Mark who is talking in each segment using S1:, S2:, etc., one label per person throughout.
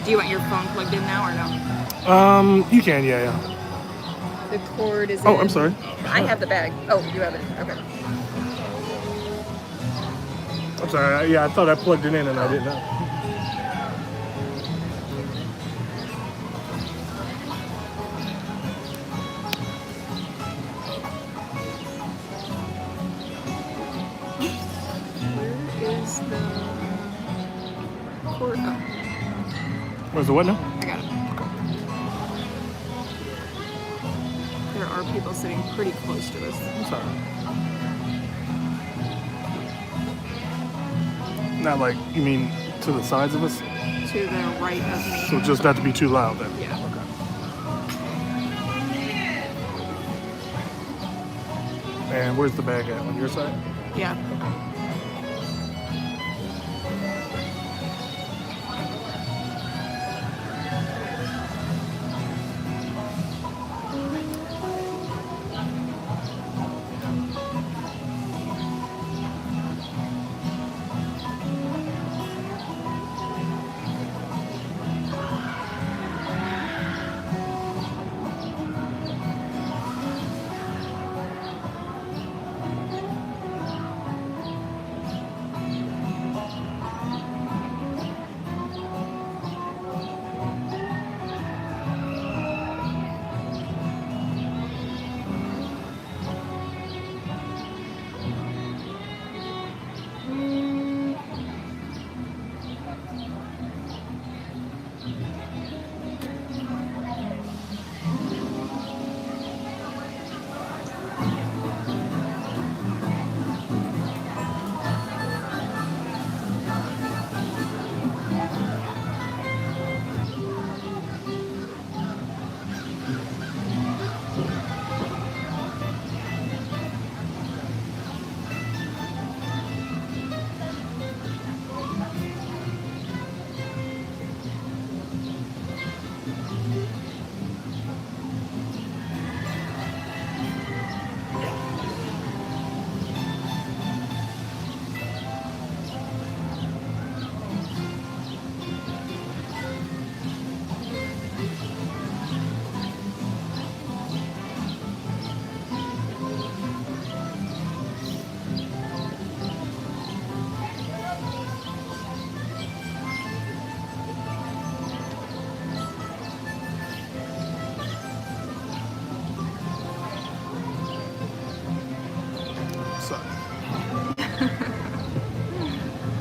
S1: Do you want your phone plugged in now or no?
S2: You can, yeah.
S1: The cord is
S2: Oh,
S1: in.
S2: I'm sorry.
S1: I have the bag. Oh, you have it. Okay.
S2: I'm sorry. Yeah, I thought I plugged it in and I did not.
S1: Where is the cord? Oh,
S2: Where's the what now?
S1: I got it. There are people sitting pretty close to us.
S2: I'm sorry. Not like, you mean to the sides of us?
S1: To the right of me.
S2: So just not to be too loud then?
S1: Yeah.
S2: Okay. And where's the bag at? On your side?
S1: Yeah.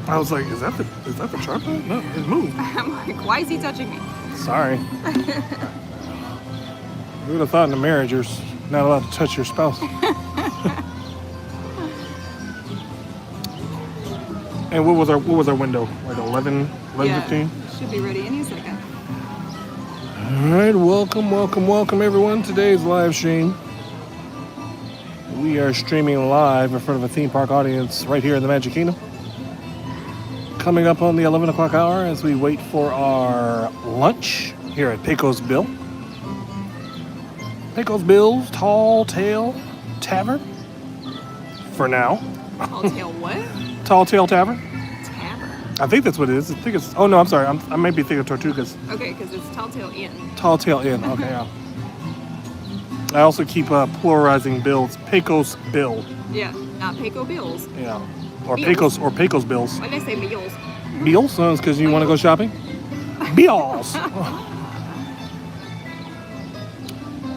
S2: I was like, is that the chocolate? No, it moved.
S1: I'm like, why is he touching me?
S2: Sorry. You would have thought in a marriage you're not allowed to touch your spouse. And what was our window? Like 11:15?
S1: Should be ready any second.
S2: All right, welcome everyone. Today's live stream. We are streaming live in front of a theme park audience right here in the Magic Kingdom. Coming up on the 11 o'clock hour as we wait for our lunch here at Pecos Bill. Pecos Bill's Tall Tale Tavern. For now.
S1: Tall Tale what?
S2: Tall Tale Tavern.
S1: Tavern.
S2: I think that's what it is. I think it's. Oh no, I'm sorry. I might be thinking of Tortugas.
S1: Okay, because it's Tall Tale Inn.
S2: Tall Tale Inn. Okay, yeah. I also keep pluralizing bills. Pecos Bill.
S1: Yeah, not Peco Bills.
S2: Yeah. Or
S1: Meals.
S2: Pecos Bills.
S1: Why did I say meals?
S2: Bills? So it's because you want to go shopping? Bills.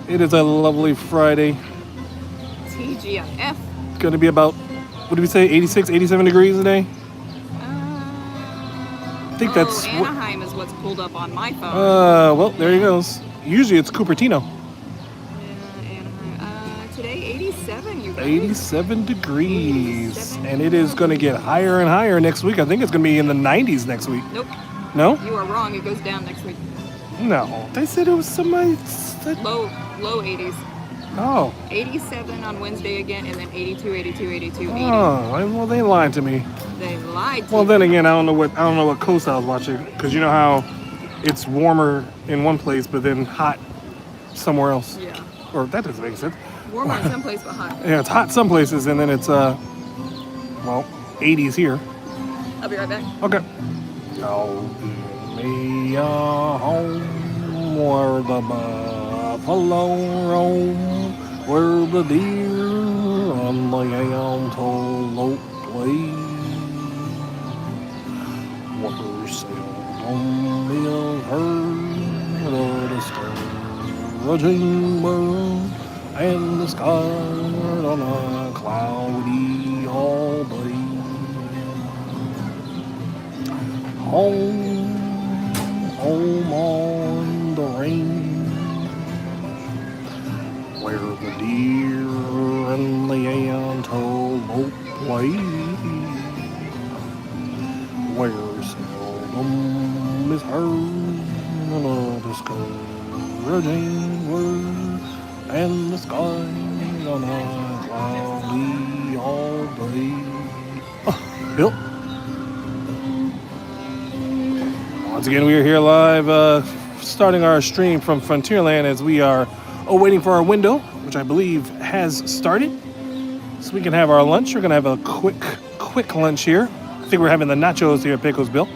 S2: It is a lovely Friday.
S1: TGIF.
S2: It's going to be about, what did we say, 86, 87 degrees today? I think that's...
S1: Anaheim is what's pulled up on my phone.
S2: Well, there he goes. Usually it's Cupertino.
S1: Anaheim. Today, 87, you guys.
S2: 87 degrees. 87. And it is going to get higher and higher next week. I think it's going to be in the 90s next week.
S1: Nope.
S2: No?
S1: You are wrong. It goes down next week.
S2: No. They said it was somebody...
S1: Low 80s.
S2: Oh.
S1: 87 on Wednesday again, and then 82, 82, 82, 80.
S2: Oh, well, they lied to me.
S1: They lied to
S2: Well,
S1: you.
S2: then again, I don't know what coast I was watching, because you know how it's warmer in one place, but then hot somewhere else.
S1: Yeah.
S2: Or that doesn't make sense.
S1: Warmer in some place, but hot.
S2: Yeah, it's hot some places, and then it's 80s here.
S1: I'll be right back.
S2: Okay. Oh. me a home where the buffalo roam, where the deer and the antelope play, where seldom is heard the discouraging bird, and the sky on a cloudy all day. Home, home on the range, where the deer and the antelope play, where seldom is heard a discouraging word, and the sky on a cloudy all day. Bill. Once again, we are here live, starting our stream from Frontierland as we are waiting for our window, which I believe has started. So we can have our lunch. We're going to have a quick lunch here. I think we're having the nachos here at Pecos Bill.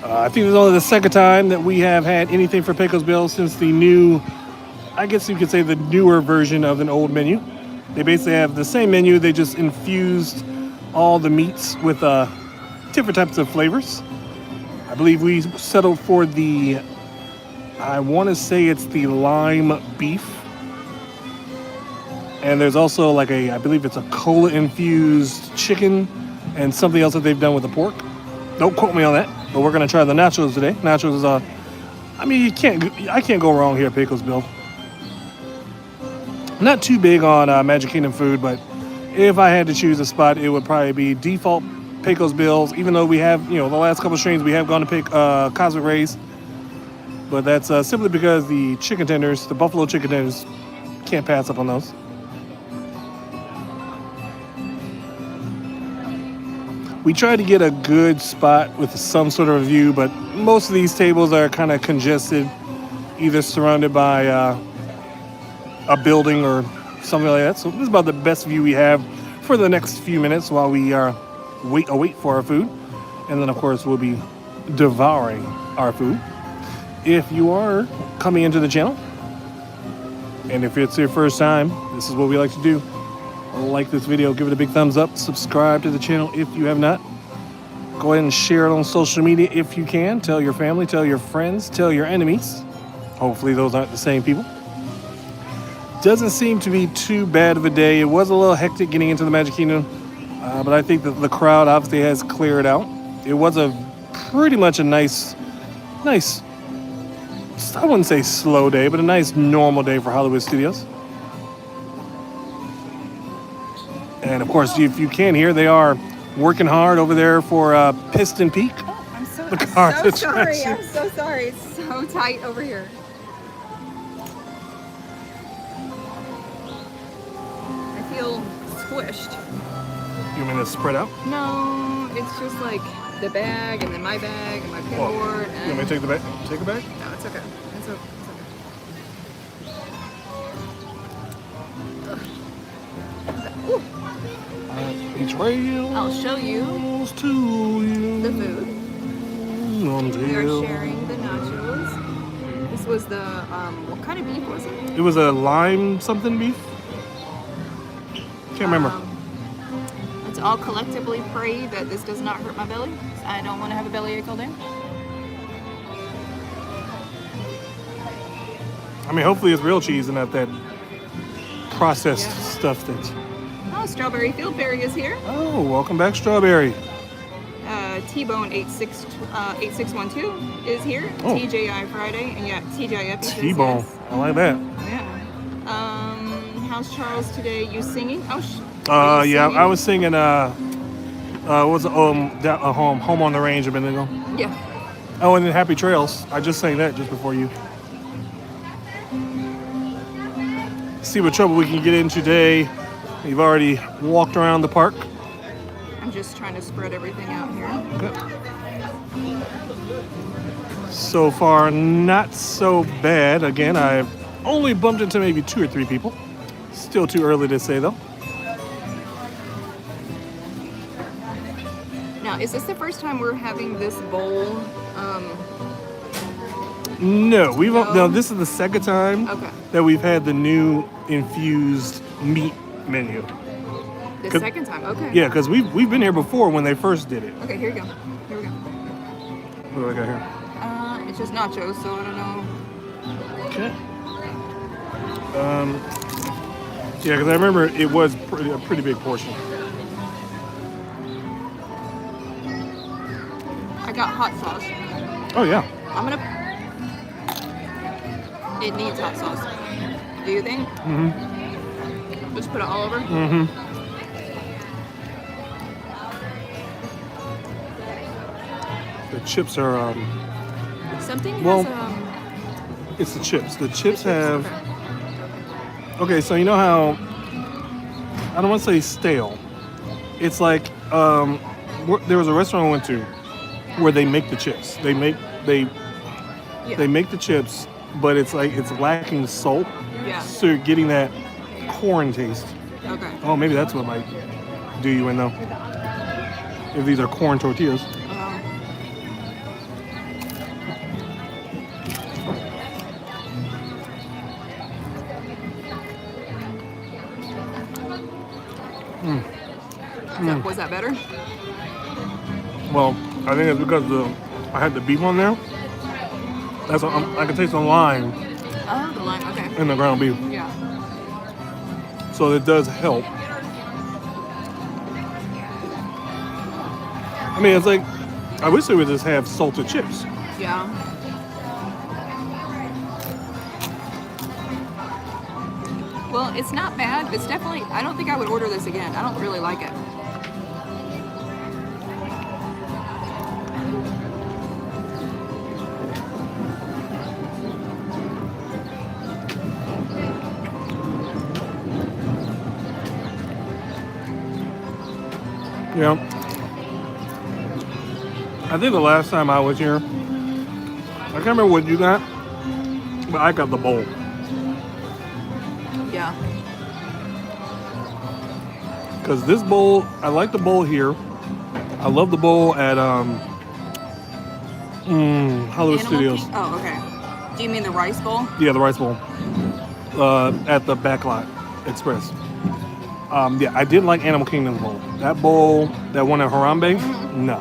S2: I think this is only the second time that we have had anything for Pecos Bill since the new, I guess you could say the newer version of an old menu. They basically have the same menu. They just infused all the meats with different types of flavors. I believe we settled for the, I want to say it's the lime beef. And there's also like I believe it's a cola infused chicken and something else that they've done with the pork. Don't quote me on that, but we're going to try the nachos today. Nachos is, I mean, I can't go wrong here at Pecos Bill. Not too big on Magic Kingdom food, but if I had to choose a spot, it would probably be default Pecos Bills, even though we have, the last couple of streams we have gone to pick Cosmic Rays. But that's simply because the chicken tenders, the buffalo chicken tenders, can't pass up on those. We tried to get a good spot with some sort of a view, but most of these tables are kind of congested, either surrounded by a building or something like that. So this is about the best view we have for the next few minutes while we wait for our food. And then of course we'll be devouring our food. If you are coming into the channel, and if it's your first time, this is what we like to do. Like this video, give it a big thumbs up, subscribe to the channel if you have not. Go ahead and share it on social media if you can. Tell your family, tell your friends, tell your enemies. Hopefully those aren't the same people. Doesn't seem to be too bad of a day. It was a little hectic getting into the Magic Kingdom, but I think that the crowd obviously has cleared out. It was a pretty much a nice, I wouldn't say slow day, but a nice normal day for Hollywood Studios. And of course, if you can hear, they are working hard over there for Piston Peak.
S1: Oh, I'm so
S2: attraction.
S1: sorry. I'm so sorry. It's so tight over here. I feel squished.
S2: You mean to spread out?
S1: No, it's just like the bag and then my bag and my pinboard.
S2: You want me to take the bag? Take a bag?
S1: No, it's okay. It's okay. Ooh. I'll show you the food. We are sharing the nachos. This was the, what kind of beef was it?
S2: It was a lime something beef? Can't remember.
S1: Let's all collectively pray that this does not hurt my belly. I don't want to have a bellyache all day.
S2: I mean, hopefully it's real cheese and not that processed stuff that...
S1: Oh, Strawberry Fieldberry is here.
S2: Oh, welcome back, Strawberry.
S1: T-Bone 8612 is here.
S2: Oh.
S1: TJI Friday, and yeah, TJI
S2: T-Bone,
S1: yes.
S2: I like that.
S1: Yeah. How's Charles today? You singing? Oh,
S2: yeah,
S1: singing?
S2: I was singing, what was it, Home on the Range a minute ago.
S1: Yeah.
S2: Oh, and then Happy Trails. I just sang that just before you. See what trouble we can get in today. You've already walked around the park.
S1: I'm just trying to spread everything out here.
S2: Okay. So far, not so bad. Again, I've only bumped into maybe 2 or 3 people. Still too early to say, though.
S1: Now, Now, is this the first time we're having this bowl?
S2: No,
S1: No?
S2: no. This is the second time
S1: Okay.
S2: that we've had the new infused meat menu.
S1: The
S2: 'Cause-
S1: second time, okay.
S2: Yeah, because we've been here before when they first did it.
S1: Okay, here we go. Here we go.
S2: What do I got here?
S1: It's just nachos, so I don't know.
S2: Okay. Yeah, because I remember it was a pretty big portion.
S1: I got hot sauce.
S2: Oh yeah.
S1: I'm gonna. It needs hot sauce. Do you think?
S2: Mm-hmm.
S1: Just put it all over.
S2: Mm-hmm. The chips are
S1: Something
S2: Well,
S1: has
S2: it's the chips. The chips
S1: okay.
S2: have okay. So you know how I don't want to say stale. It's like there was a restaurant I went to where they make the chips. They make the chips, but it's like it's lacking salt.
S1: Yeah.
S2: So you're getting that corn taste.
S1: Okay.
S2: Oh, maybe that's what might do you in though. If these are corn tortillas.
S1: Was that better?
S2: Well, I think it's because I had the beef on there. That's what I can taste the lime
S1: Oh, the lime. Okay.
S2: in the ground beef,
S1: Yeah.
S2: so it does help. I mean, it's like I wish they would just have salted chips.
S1: Yeah. Well, it's not bad. It's definitely. I don't think I would order this again. I don't really like it.
S2: Yeah. I think the last time I was here, I can't remember what you got, but I got the bowl.
S1: Yeah.
S2: Because this bowl, I like the bowl here. I love the bowl at Hollywood
S1: Animal
S2: Studios.
S1: King- Oh, okay. Do you mean the rice bowl?
S2: Yeah, the rice bowl. At the Backlot Express. Yeah, I did like Animal Kingdom's bowl. That bowl, that one at Harambe, no.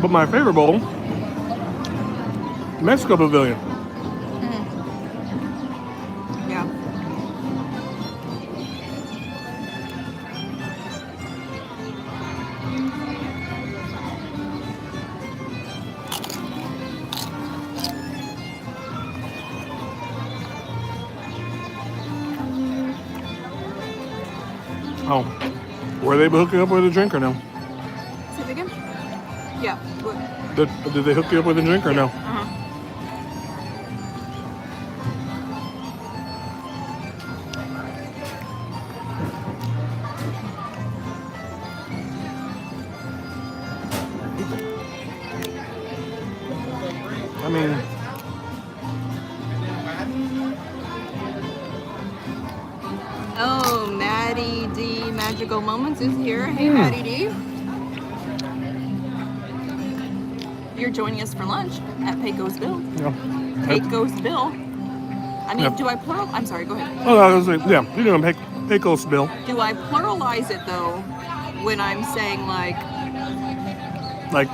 S2: But my favorite bowl, Mexico Pavilion.
S1: Yeah.
S2: Oh, were they hooking up with a drink or no?
S1: Say it again? Yeah. What?
S2: Did they hook you up with a drink or no?
S1: Uh-huh.
S2: I mean,
S1: Oh, Maddie D Magical Moments is here. Hey, Maddie D. You're joining us for lunch at Pecos Bill.
S2: yeah.
S1: Pecos Bill. I mean,
S2: Yep.
S1: do I plural? I'm sorry, go ahead.
S2: Oh, I was like, yeah, you're doing Pecos Bill.
S1: Do I pluralize it though when I'm saying like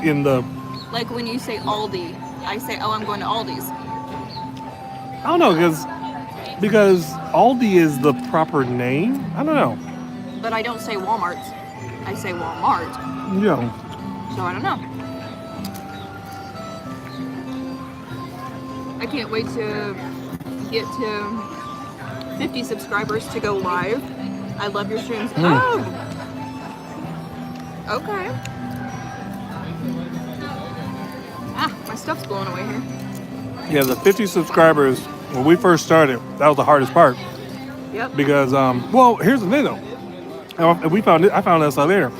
S2: In the,
S1: when you say Aldi, I say, oh, I'm going to Aldi's.
S2: I don't know, because Aldi is the proper name. I don't know.
S1: But I don't say Walmart. I say Walmart.
S2: Yeah.
S1: So I don't know. I can't wait to get to 50 subscribers to go live. I love your streams. Oh! Okay. Ah, my stuff's blowing away here.
S2: Yeah, the 50 subscribers, when we first started, that was the hardest part.
S1: Yep.
S2: Because, well, here's the thing though. I found this out later.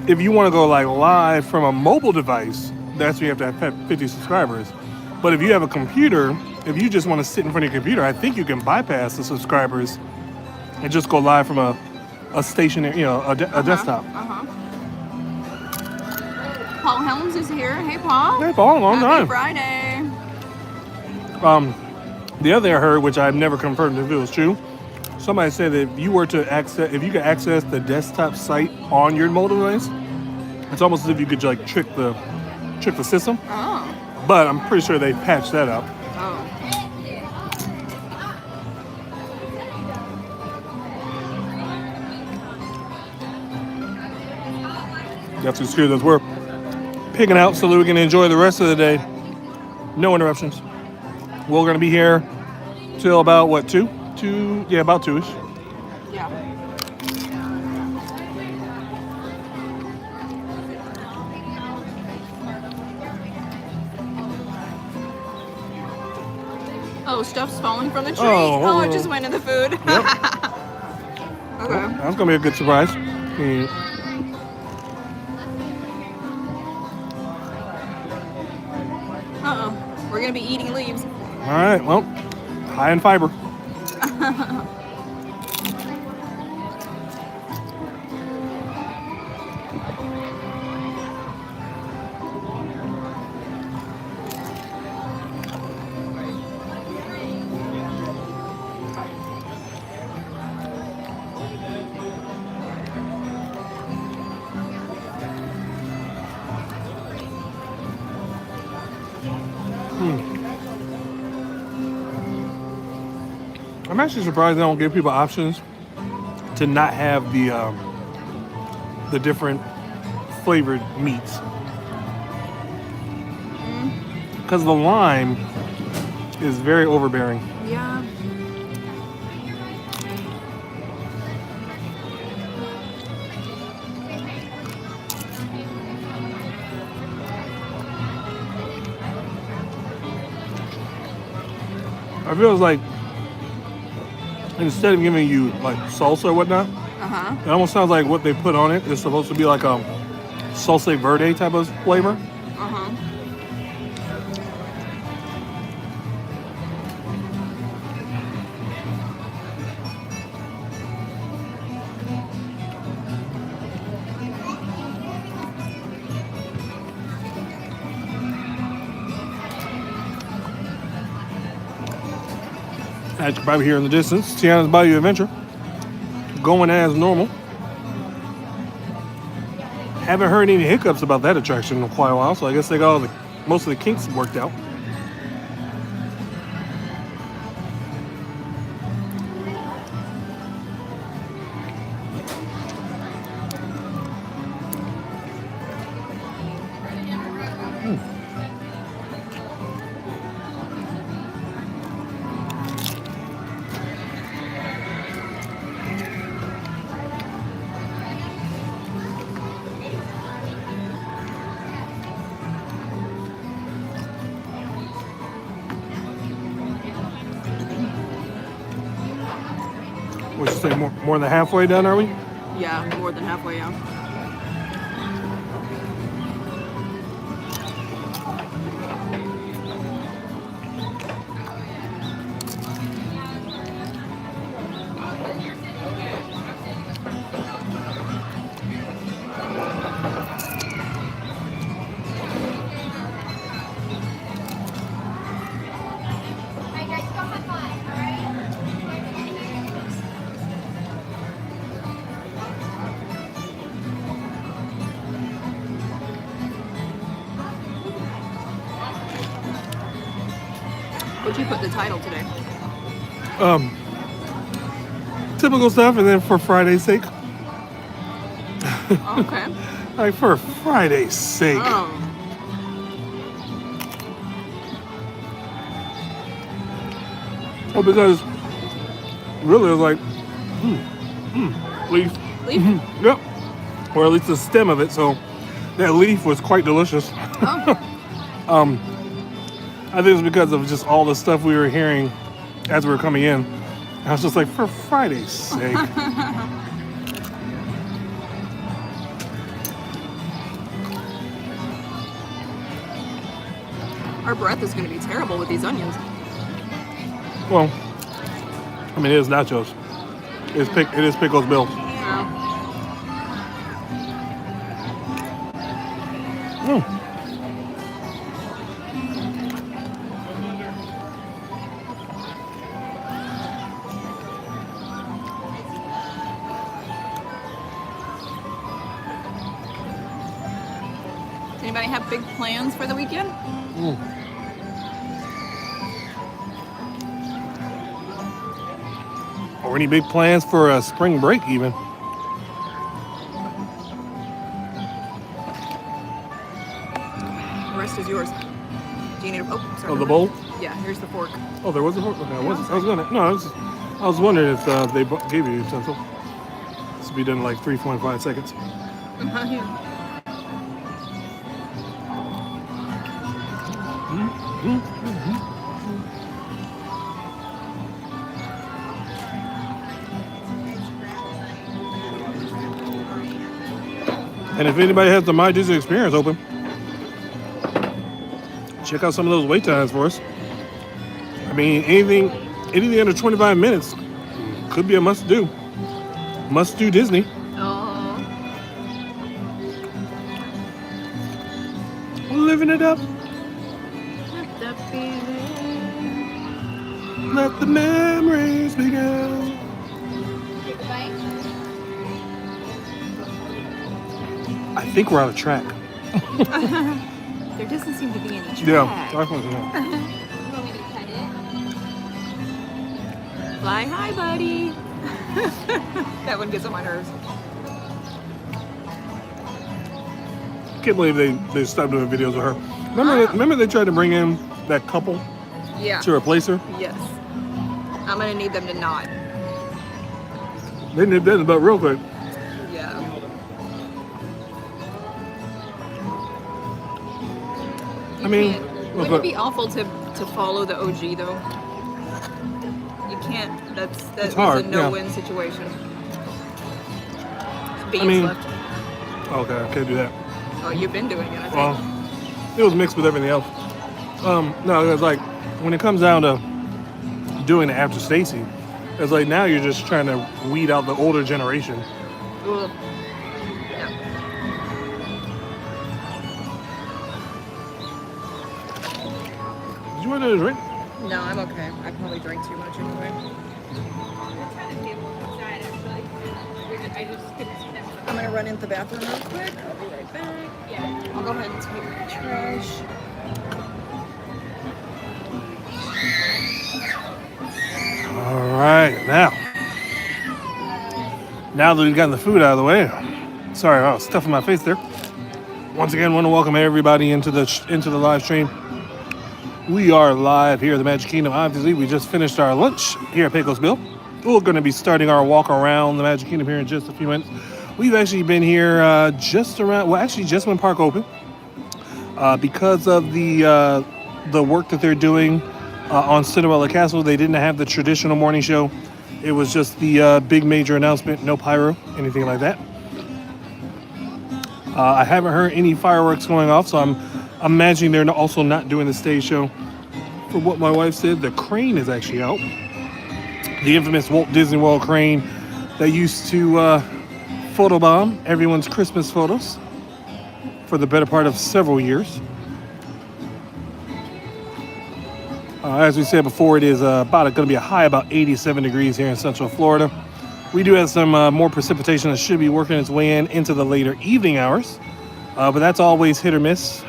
S2: If you want to go live from a mobile device, that's when you have to have 50 subscribers. But if you have a computer if you just want to sit in front of your computer, I think you can bypass the subscribers and just go live from a stationary, a desktop.
S1: Paul Helms is here. Hey, Paul.
S2: Hey, Paul, long
S1: Happy
S2: time.
S1: Friday.
S2: The other thing I heard, which I've never confirmed if it was true, somebody said that if you could access the desktop site on your mobile device, it's almost as if you could like trick the system.
S1: Oh.
S2: But I'm pretty sure they patched that up.
S1: Oh.
S2: That's what's good. We're picking out so that we can enjoy the rest of the day. No interruptions. We're going to be here till about what, 2? Yeah, about 2-ish.
S1: Yeah. Oh, stuff's falling from the tree. Oh, it just went in the food.
S2: Yep.
S1: Okay.
S2: Well, that's going to be a good surprise.
S1: We're going to be eating leaves.
S2: All right, well, high in fiber. I'm actually surprised they don't give people options to not have the different flavored meats. Because the lime is very overbearing.
S1: Yeah.
S2: I feel like instead of giving you like salsa or whatnot, it almost sounds like what they put on it is supposed to be like a salsa verde type of flavor. As you can probably hear in the distance, Tiana's Bayou Adventure going as normal. Haven't heard any hiccups about that attraction in quite a while, so I guess they got most of the kinks worked out. Would you say more than halfway done, are we?
S1: Yeah, more than halfway out. What'd you put the title today?
S2: Typical stuff, and then for Friday's sake.
S1: Okay.
S2: Like for Friday's sake.
S1: Oh.
S2: Well, because really it was like, leaf.
S1: Leaf?
S2: Yep. Or at least the stem of it, so that leaf was quite delicious.
S1: Oh.
S2: I think it's because of just all the stuff we were hearing as we were coming in. I was just like, for Friday's sake.
S1: Our breath is going to be terrible with these onions.
S2: Well, I mean, it is nachos. It is Pickles Bill. Mm.
S1: Anybody have big plans for the weekend?
S2: Or any big plans for a spring break, even?
S1: The rest is yours. Do you need a... Oh, sorry.
S2: Oh, the bowl?
S1: Yeah, here's the fork.
S2: Oh, there was a fork? Okay, I was wondering if they gave you a utensil. This will be done in like 3.5 seconds. And if anybody has the My Disney Experience open, check out some of those wait times for us. I mean, anything under 25 minutes could be a must-do. Must-do Disney.
S1: Oh.
S2: Living it up.
S1: Let the feeling.
S2: Let the memories begin. I think we're on a track.
S1: There doesn't seem to be any track.
S2: Yeah, definitely.
S3: You want me to cut it?
S1: Fly high, buddy. That one gets on my nerves.
S2: Can't believe they stopped doing videos of her. Remember they tried to bring in that couple
S1: Yeah.
S2: to replace her?
S1: Yes. I'm gonna need them to not.
S2: They nipped that in the butt real quick.
S1: Yeah.
S2: I mean,
S1: Wouldn't it be awful to follow the OG though? You can't. That's
S2: hard,
S1: a no-win situation. Beans
S2: I mean-
S1: left.
S2: okay, I can't do that.
S1: Oh, you've been doing it. I think.
S2: Well, it was mixed with everything else. No, it's like when it comes down to doing it after Stacy, it's like now you're just trying to weed out the older generation.
S1: Ugh. Yeah.
S2: Did you want to drink?
S1: No, I'm okay. I probably drank too much anyway.
S3: I just couldn't see them.
S1: I'm gonna run into the bathroom real quick. I'll be right back.
S3: Yeah.
S1: I'll go ahead and take my trash.
S2: All right, now that we've gotten the food out of the way, sorry, I was stuffing my face there. Once again, want to welcome everybody into the live stream. We are live here at the Magic Kingdom. Obviously, we just finished our lunch here at Pecos Bill. We're going to be starting our walk around the Magic Kingdom here in just a few minutes. We've actually been here just when park opened, because of the work that they're doing on Cinderella Castle. They didn't have the traditional morning show. It was just the big major announcement, no pyro, anything like that. I haven't heard any fireworks going off, so I'm imagining they're also not doing the stage show. From what my wife said, the crane is actually out. The infamous Walt Disney World crane that used to photobomb everyone's Christmas photos for the better part of several years. As we said before, it is going to be a high about 87 degrees here in Central Florida. We do have some more precipitation that should be working its way into the later evening hours, but that's always hit or miss.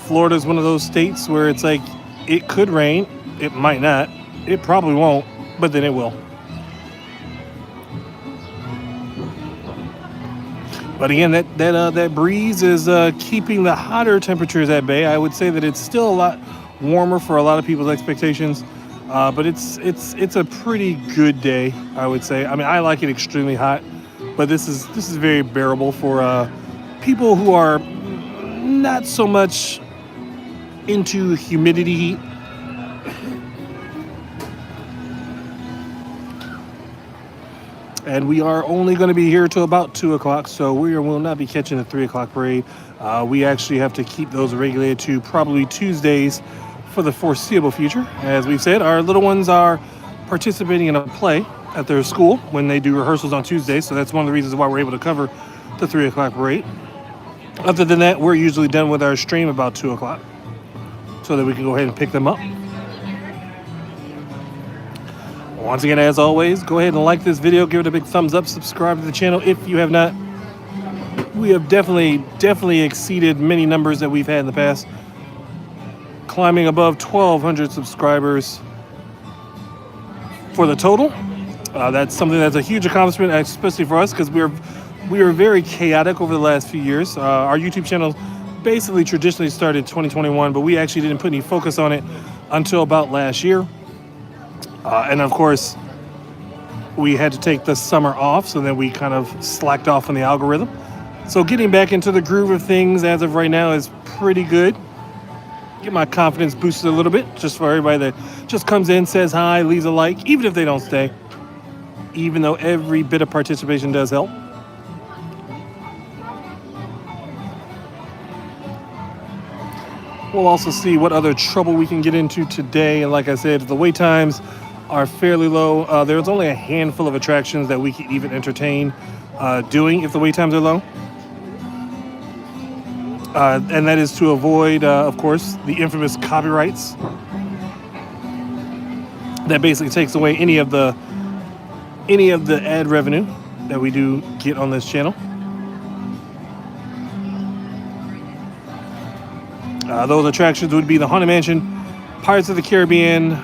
S2: Florida is one of those states where it's like it could rain, it might not, it probably won't, but then it will. But again, that breeze is keeping the hotter temperatures at bay. I would say that it's still a lot warmer for a lot of people's expectations, but it's a pretty good day, I would say. I mean, I like it extremely hot, but this is very bearable for people who are not so much into humidity heat. And we are only going to be here till about 2 o'clock, so we will not be catching the 3 o'clock parade. We actually have to keep those regulated to probably Tuesdays for the foreseeable future. As we've said, our little ones are participating in a play at their school when they do rehearsals on Tuesdays, so that's one of the reasons why we're able to cover the 3 o'clock parade. Other than that, we're usually done with our stream about 2 o'clock so that we can go ahead and pick them up. Once again, as always, go ahead and like this video, give it a big thumbs up, subscribe to the channel if you have not. We have definitely exceeded many numbers that we've had in the past, climbing above 1,200 subscribers for the total. That's something that's a huge accomplishment, especially for us, because we were very chaotic over the last few years. Our YouTube channel basically traditionally started 2021, but we actually didn't put any focus on it until about last year. And of course, we had to take the summer off, so then we kind of slacked off on the algorithm. So getting back into the groove of things as of right now is pretty good. Get my confidence boosted a little bit, just for everybody that just comes in, says hi, leaves a like, even if they don't stay. Even though every bit of participation does help. We'll also see what other trouble we can get into today. And like I said, the wait times are fairly low. There's only a handful of attractions that we can even entertain doing if the wait times are low. And that is to avoid, of course, the infamous copyrights. That basically takes away any of the ad revenue that we do get on this channel. Those attractions would be the Haunted Mansion, Pirates of the Caribbean,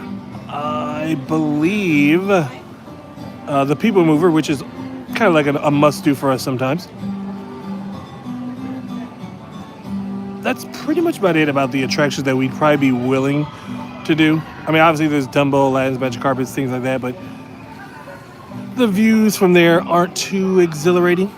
S2: I believe the People Mover, which is kind of like a must-do for us sometimes. That's pretty much about it about the attractions that we'd probably be willing to do. I mean, obviously there's Dumbo, Aladdin's Magic Carpets, things like that, but the views from there aren't too exhilarating.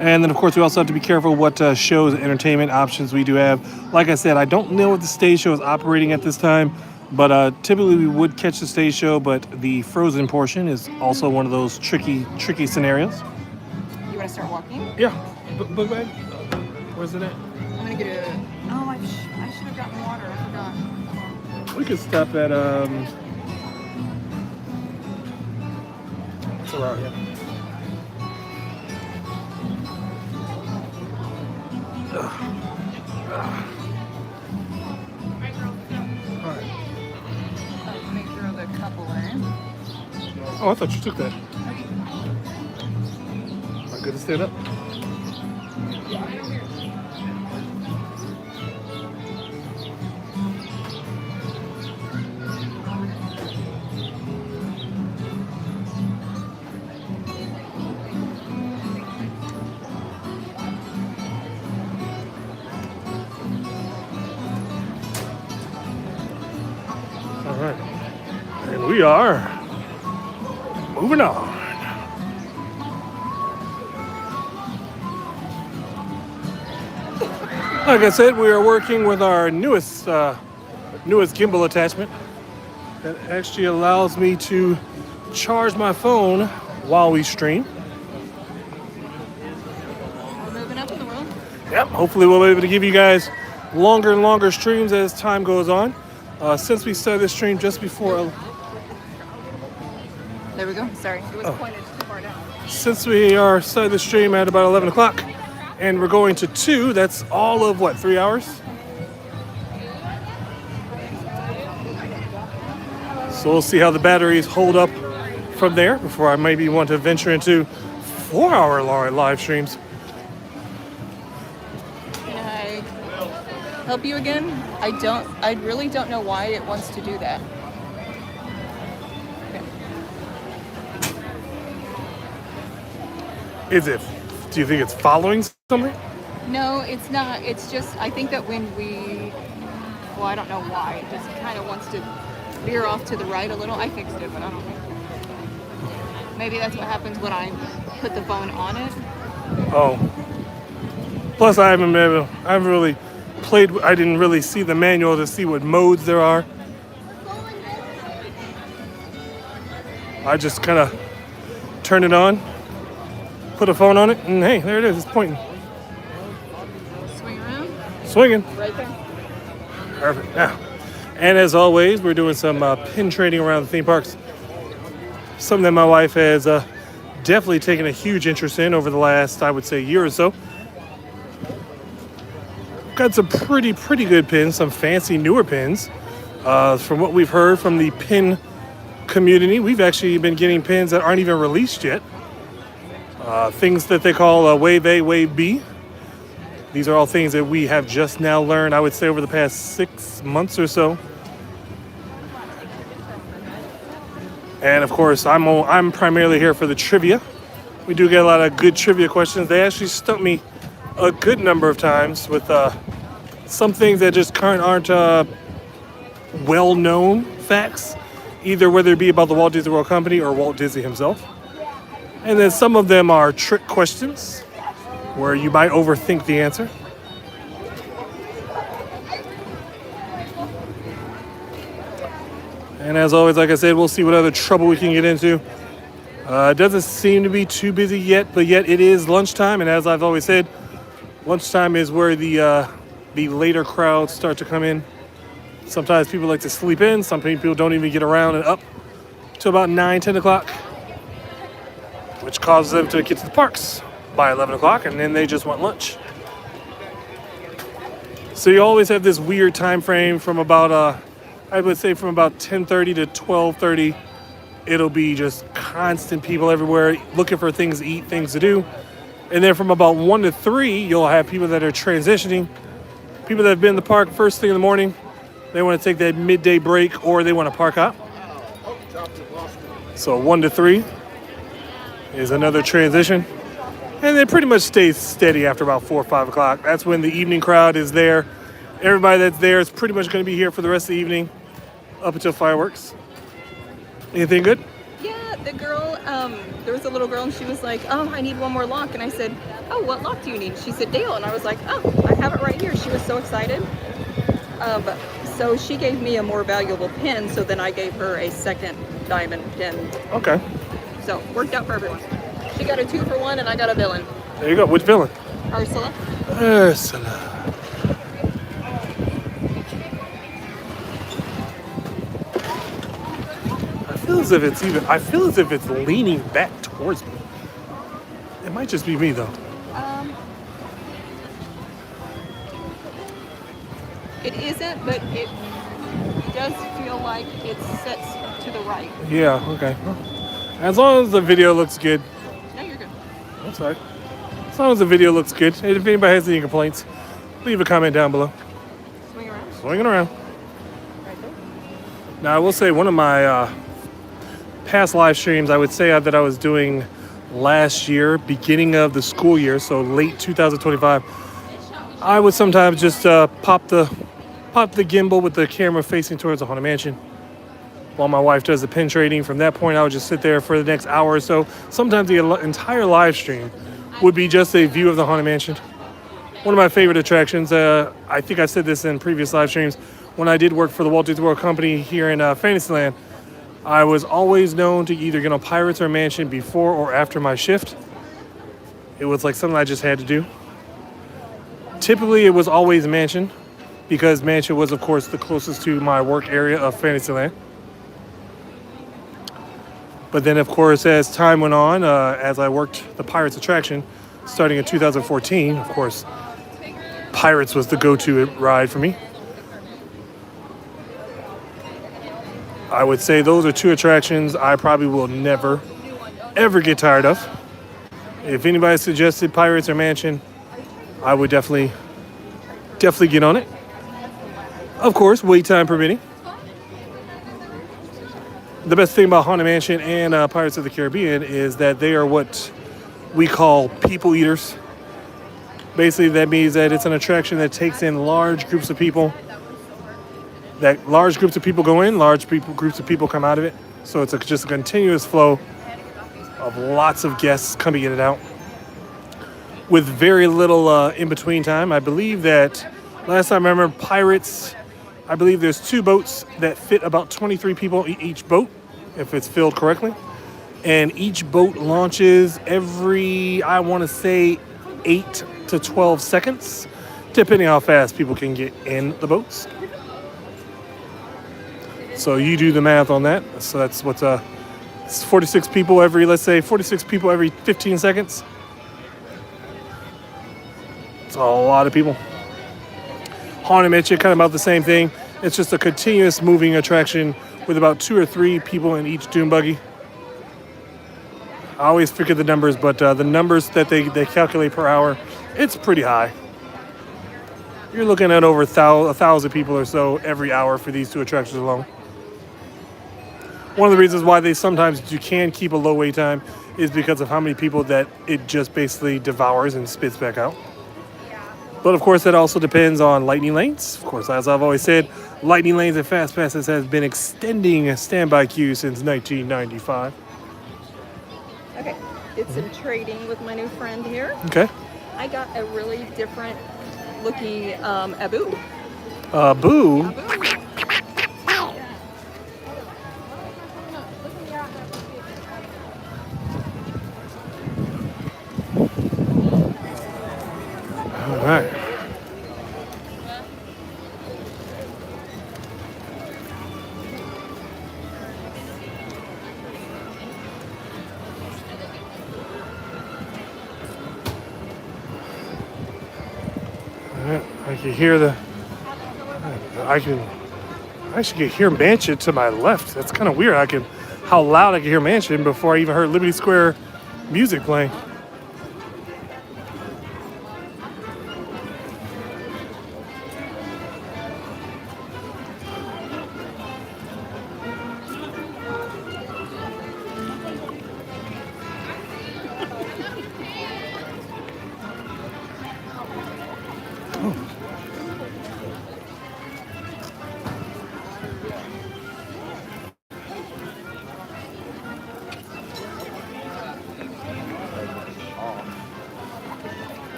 S2: And then, of course, we also have to be careful what shows and entertainment options we do have. Like I said, I don't know if the stage show is operating at this time, but typically we would catch the stage show, but the Frozen portion is also one of those tricky scenarios.
S1: You want to start walking?
S2: Yeah. Book bag? Where's it at?
S1: I'm going to get a... Oh, I should have gotten water. I forgot.
S2: We could stop at... It's around here.
S1: Make sure the couple in.
S2: Oh, I thought you took that. Am I good to stand up? All right. And we are moving on. Like I said, we are working with our newest gimbal attachment that actually allows me to charge my phone while we stream.
S1: We're moving up in the world.
S2: Yep, hopefully we'll be able to give you guys longer and longer streams as time goes on. Since we started this stream just before...
S1: There we go. Sorry. It was pointed too far down.
S2: Since we are starting the stream at about 11 o'clock, and we're going to 2, that's all of, what, 3 hours? So we'll see how the batteries hold up from there before I maybe want to venture into 4-hour live streams.
S1: Can I help you again? I really don't know why it wants to do that.
S2: Okay. Do you think it's following something?
S1: No, it's not. It's just, I think that when well, I don't know why. It just kind of wants to veer off to the right a little. I fixed it, but I don't know. Maybe that's what happens when I put the phone on it.
S2: Oh. Plus, I haven't really played. I didn't really see the manual to see what modes there are. I just kind of turn it on, put a phone on it, and hey, there it is. It's pointing.
S1: Swing around.
S2: Swinging.
S1: Right there.
S2: Perfect. Now, and as always, we're doing some pin trading around the theme parks. Something that my wife has definitely taken a huge interest in over the last, I would say, year or so. Got some pretty good pins, some fancy newer pins. From what we've heard from the pin community, we've actually been getting pins that aren't even released yet. Things that they call Wave A, Wave B. These are all things that we have just now learned, I would say, over the past 6 months or so. And of course, I'm primarily here for the trivia. We do get a lot of good trivia questions. They actually stumped me a good number of times with some things that just aren't well-known facts, either whether it be about the Walt Disney World Company or Walt Disney himself. And then some of them are trick questions, where you might overthink the answer. And as always, like I said, we'll see what other trouble we can get into. It doesn't seem to be too busy yet, but yet it is lunchtime. And as I've always said, lunchtime is where the later crowds start to come in. Sometimes people like to sleep in. Some people don't even get around and up to about 9, 10 o'clock, which causes them to get to the parks by 11 o'clock, and then they just want lunch. So you always have this weird time frame from about, I would say from about 10:30 to 12:30. It'll be just constant people everywhere looking for things to eat, things to do. And then from about 1 to 3, you'll have people that are transitioning. People that have been in the park first thing in the morning, they want to take that midday break or they want to park out. So 1 to 3 is another transition. And then pretty much stays steady after about 4 or 5 o'clock. That's when the evening crowd is there. Everybody that's there is pretty much going to be here for the rest of the evening up until fireworks. Anything good?
S1: Yeah, the girl, there was a little girl and she was like, I need one more lock. And I said, what lock do you need? She said, Dale. And I was like, I have it right here. She was so excited. So she gave me a more valuable pin. So then I gave her a second diamond pin.
S2: Okay.
S1: So worked out for everyone. She got a 2-for-1 and I got a villain.
S2: There you go. Which villain?
S1: Ursula.
S2: Ursula. I feel as if it's leaning back towards me. It might just be me though.
S1: It isn't, but it does feel like it sets to the right.
S2: Yeah, okay. Well, as long as the video looks good.
S1: No, you're good.
S2: That's all right. As long as the video looks good. And if anybody has any complaints, leave a comment down below.
S1: Swing around.
S2: Swinging around.
S1: Right there.
S2: Now, I will say one of my past live streams, I would say that I was doing last year, beginning of the school year, so late 2025. I would sometimes just pop the gimbal with the camera facing towards the Haunted Mansion while my wife does the pin trading. From that point, I would just sit there for the next hour or so. Sometimes the entire live stream would be just a view of the Haunted Mansion. One of my favorite attractions, I think I said this in previous live streams, when I did work for the Walt Disney World Company here in Fantasyland, I was always known to either get on Pirates or Mansion before or after my shift. It was like something I just had to do. Typically, it was always Mansion, because Mansion was, of course, the closest to my work area of Fantasyland. But then, of course, as time went on, as I worked the Pirates attraction, starting in 2014, of course, Pirates was the go-to ride for me. I would say those are two attractions I probably will never, ever get tired of. If anybody suggested Pirates or Mansion, I would definitely get on it. Of course, wait time permitting. The best thing about Haunted Mansion and Pirates of the Caribbean is that they are what we call people eaters. Basically, that means that it's an attraction that takes in large groups of people. That large groups of people go in, groups of people come out of it. So it's just a continuous flow of lots of guests coming in and out with very little in-between time. I believe that last time I remember Pirates, I believe there's 2 boats that fit about 23 people each boat, if it's filled correctly. And each boat launches every, I want to say, 8 to 12 seconds, depending how fast people can get in the boats. So you do the math on that. So that's what's it's 46 people every, let's say 46 people every 15 seconds. It's a lot of people. Haunted Mansion, kind of about the same thing. It's just a continuous moving attraction with about 2 or 3 people in each dune buggy. I always forget the numbers, but the numbers that they calculate per hour, it's pretty high. You're looking at over 1,000 people or so every hour for these 2 attractions alone. One of the reasons why you can keep a low wait time is because of how many people that it just basically devours and spits back out. But of course, that also depends on lightning lanes. Of course, as I've always said, lightning lanes and fast passes has been extending a standby queue since 1995.
S1: Okay, did some trading with my new friend here.
S2: Okay.
S1: I got a really different looking Abu.
S2: Boo.
S1: Abu.
S2: All right. I can hear I actually can hear Mansion to my left. That's kind of weird. How loud I can hear Mansion before I even heard Liberty Square music playing.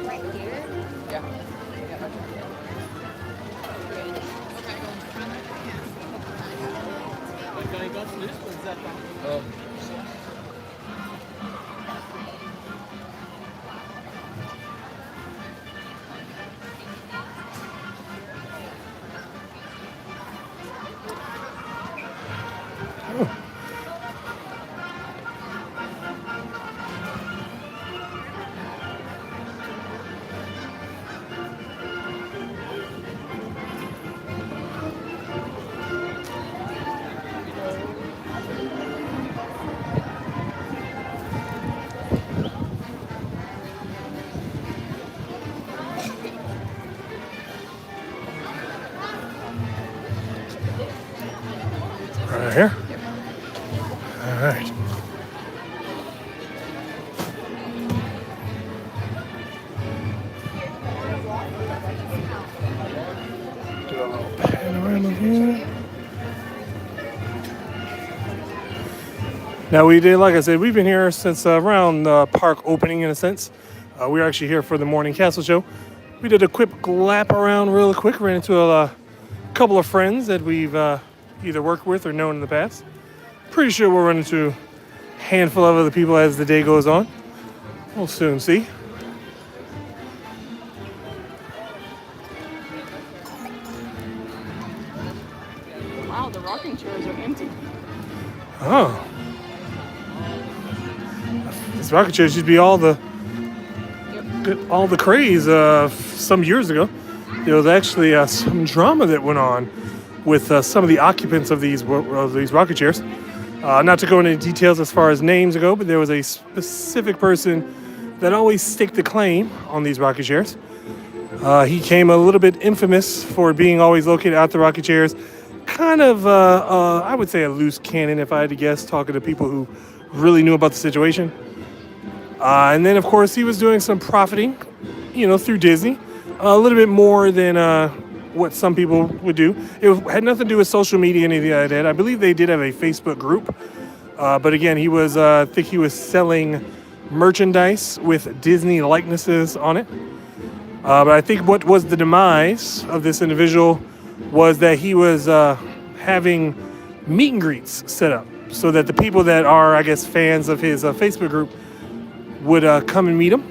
S2: Right here?
S1: Yep.
S2: All right. Do a little panorama here. Now like I said, we've been here since around park opening in a sense. We were actually here for the morning castle show. We did a quick lap around real quick, ran into a couple of friends that we've either worked with or known in the past. Pretty sure we'll run into a handful of other people as the day goes on. We'll soon see.
S1: Wow, the rocking chairs are empty.
S2: Oh. This rocket chair used to be all the craze some years ago. There was actually some drama that went on with some of the occupants of these rocket chairs. Not to go into details as far as names go, but there was a specific person that always staked the claim on these rocket chairs. He came a little bit infamous for being always located at the rocket chairs. Kind of, I would say a loose cannon if I had to guess, talking to people who really knew about the situation. And then, of course, he was doing some profiting, through Disney. A little bit more than what some people would do. It had nothing to do with social media, anything like that. I believe they did have a Facebook group. But again, I think he was selling merchandise with Disney likenesses on it. But I think what was the demise of this individual was that he was having meet and greets set up so that the people that are, I guess, fans of his Facebook group would come and meet him.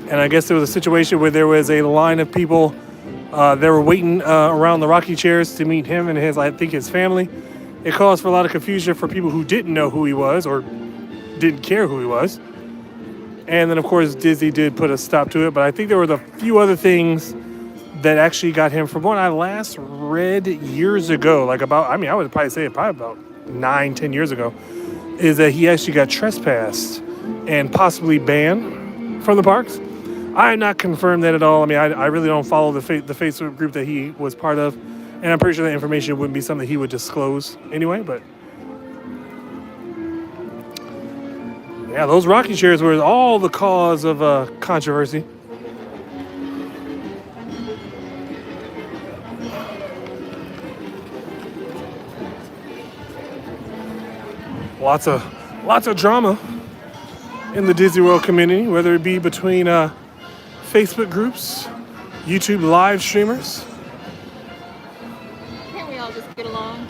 S2: And I guess there was a situation where there was a line of people that were waiting around the rocky chairs to meet him and his family. It caused for a lot of confusion for people who didn't know who he was or didn't care who he was. And then, of course, Disney did put a stop to it. But I think there were a few other things that actually got him, from what I last read years ago, I would probably say about 9-10 years ago, is that he actually got trespassed and possibly banned from the parks. I had not confirmed that at all. I mean, I really don't follow the Facebook group that he was part of, and I'm pretty sure that information wouldn't be something he would disclose anyway, but yeah, those rocking chairs were all the cause of controversy. Lots of drama in the Disney World community, whether it be between Facebook groups, YouTube live streamers.
S1: Can't we all just get along?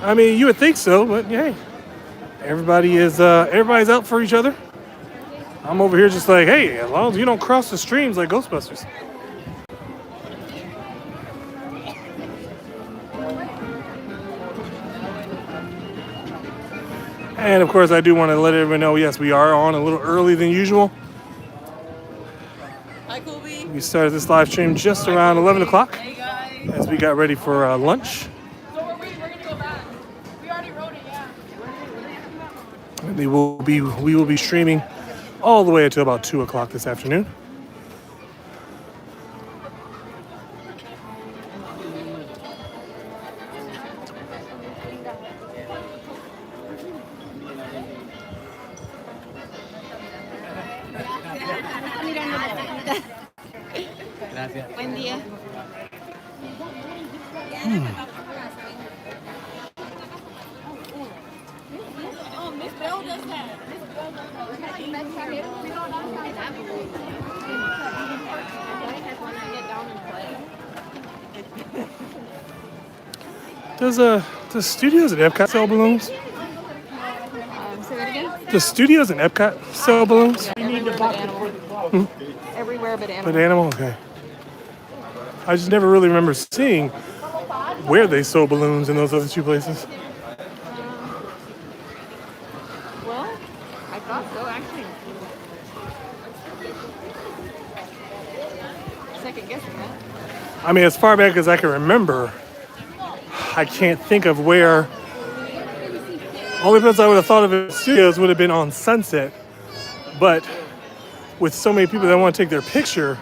S2: I mean, you would think so, but hey, everybody's out for each other. I'm over here just like, hey, as long as you don't cross the streams like Ghostbusters. And of course, I do want to let everyone know, yes, we are on a little early than usual.
S1: Hi, Colby.
S2: We started this live stream just around 11 o'clock
S1: Hey, guys.
S2: as we got ready for lunch.
S3: So we're going to go back. We already wrote it, yeah.
S2: And we will be streaming all the way until about 2 o'clock this afternoon.
S1: Buen día.
S3: Oh, Miss Bell does that.
S2: Does Studios at Epcot sell balloons?
S1: Say that again?
S2: Does Studios at Epcot sell balloons?
S1: Everywhere but animal. Everywhere but animal.
S2: But animal, okay. I just never really remember seeing where they sold balloons in those other two places.
S1: Well, I thought so, actually. Second guessing that.
S2: I mean, as far back as I can remember, I can't think of where. Only place I would have thought of it Studios would have been on Sunset, but with so many people that want to take their picture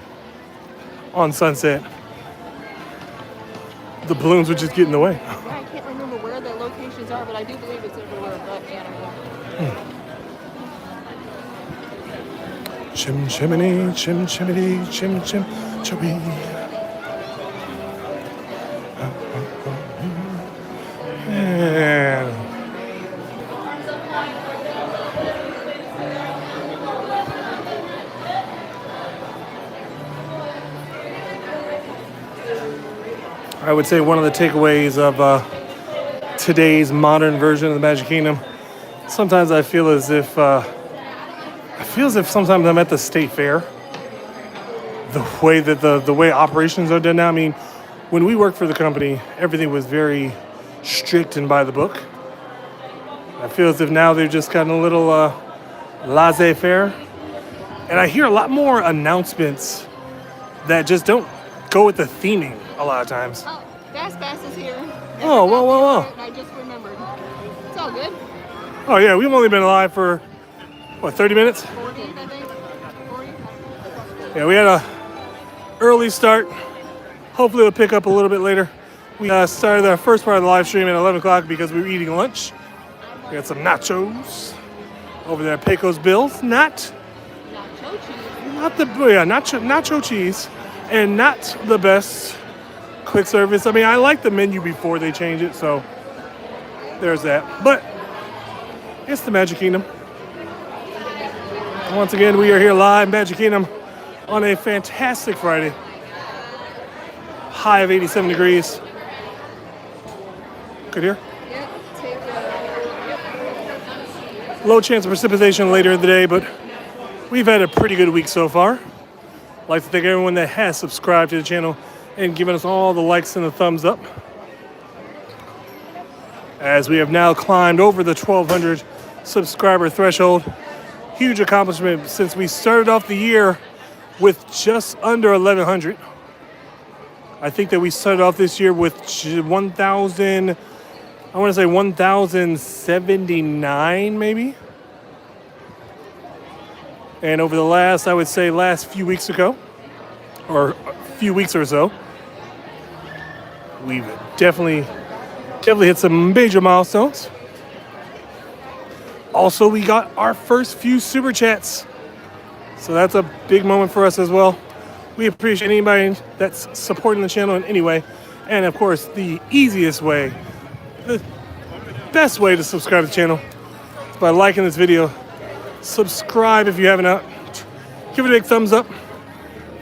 S2: on Sunset, the balloons would just get in the way.
S1: Yeah, I can't remember where the locations are, but I do believe it's everywhere but animal.
S2: Chim chimney, chim chimney, chim chim chimney. And I would say one of the takeaways of today's modern version of the Magic Kingdom, sometimes I feel as if sometimes I'm at the state fair. The way that the way operations are done now. I mean, when we worked for the company, everything was very strict and by the book. I feel as if now they've just gotten a little laissez-faire. And I hear a lot more announcements that just don't go with the theming a lot of times.
S1: Oh, Fast Pass is here.
S2: Oh, whoa.
S1: I just remembered. It's all good.
S2: Oh, yeah, we've only been alive for, 30 minutes?
S1: 40, I think. 40.
S2: Yeah, we had a early start. Hopefully it'll pick up a little bit later. We started our first part of the live stream at 11 o'clock because we were eating lunch. We got some nachos over there at Pecos Bill's. Not nacho cheese, and not the best quick service. I mean, I like the menu before they change it, so there's that. But it's the Magic Kingdom. Once again, we are here live in Magic Kingdom on a fantastic Friday. High of 87 degrees. Good here? Low chance of precipitation later in the day, but we've had a pretty good week so far. I'd like to thank everyone that has subscribed to the channel and given us all the likes and the thumbs up, as we have now climbed over the 1,200 subscriber threshold. Huge accomplishment since we started off the year with just under 1,100. I think that we started off this year with 1,000, I want to say 1,079 maybe. And over the last, I would say last few weeks ago, or a few weeks or so, we've definitely hit some major milestones. Also, we got our first few super chats, so that's a big moment for us as well. We appreciate anybody that's supporting the channel in any way. And of course, the easiest way, the best way to subscribe to the channel is by liking this video. Subscribe if you haven't. Give it a big thumbs up.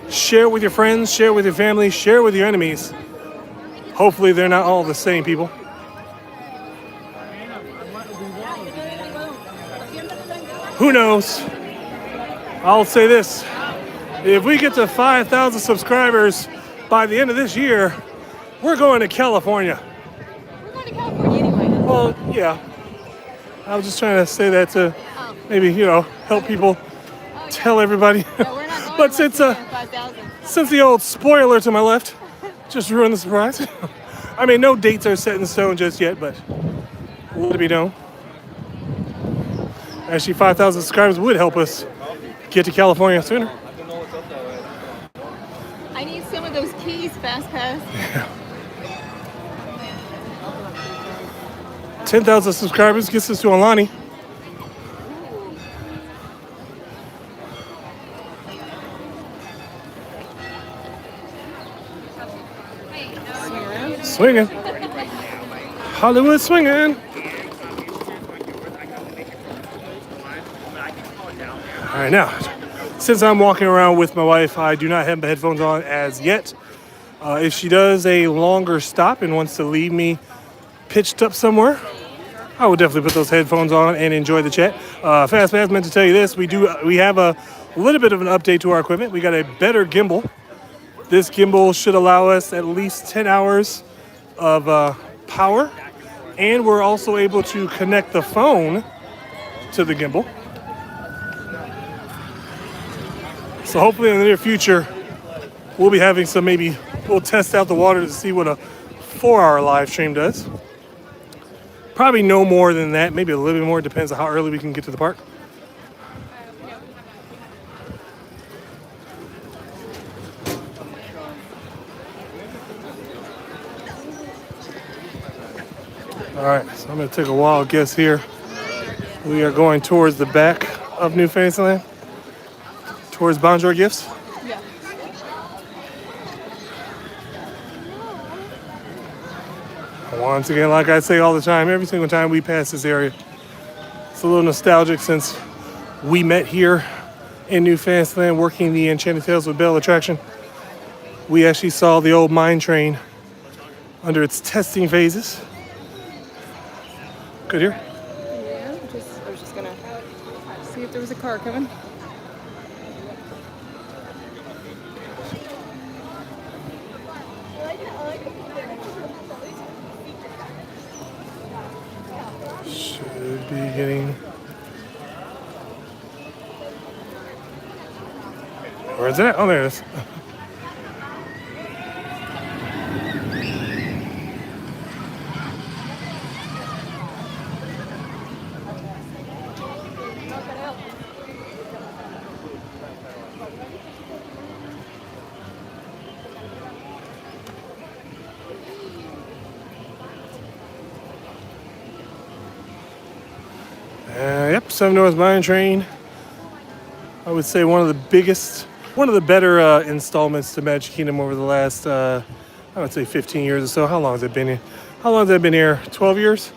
S2: Share it with your friends, share it with your family, share it with your enemies. Hopefully they're not all the same people. Who knows? I'll say this. If we get to 5,000 subscribers by the end of this year, we're going to California.
S1: We're going to California anyway.
S2: Well, yeah. I was just trying to say that to maybe, help people tell everybody.
S1: No, we're not going
S2: But since
S1: 5,000.
S2: since the old spoiler to my left just ruined the surprise. I mean, no dates are set in stone just yet, but let it be known. Actually, 5,000 subscribers would help us get to California sooner.
S1: I need some of those keys, Fast Pass.
S2: 10,000 subscribers gets us to Alani. Swinging. Hollywood swinging. All right, now, since I'm walking around with my wife, I do not have my headphones on as yet. If she does a longer stop and wants to leave me pitched up somewhere, I would definitely put those headphones on and enjoy the chat. Fast Pass meant to tell you this. We have a little bit of an update to our equipment. We got a better gimbal. This gimbal should allow us at least 10 hours of power, and we're also able to connect the phone to the gimbal. So hopefully in the near future, we'll be having we'll test out the water to see what a 4-hour live stream does. Probably no more than that, maybe a little bit more, depends on how early we can get to the park. All right, so I'm gonna take a wild guess here. We are going towards the back of New Fantasyland, towards Bonjour Gifts.
S1: Yeah.
S2: Once again, like I say all the time, every single time we pass this area, it's a little nostalgic since we met here in New Fantasyland working the Enchanted Tales with Belle attraction. We actually saw the old mine train under its testing phases. Good here?
S1: Yeah, I was just gonna see if there was a car coming.
S2: Should be getting... Where is it at? Oh, there it is. Yep, Seven North Mine Train. I would say one of the better installments to Magic Kingdom over the last, I would say 15 years or so. How long has it been here? How long has it been here? 12 years?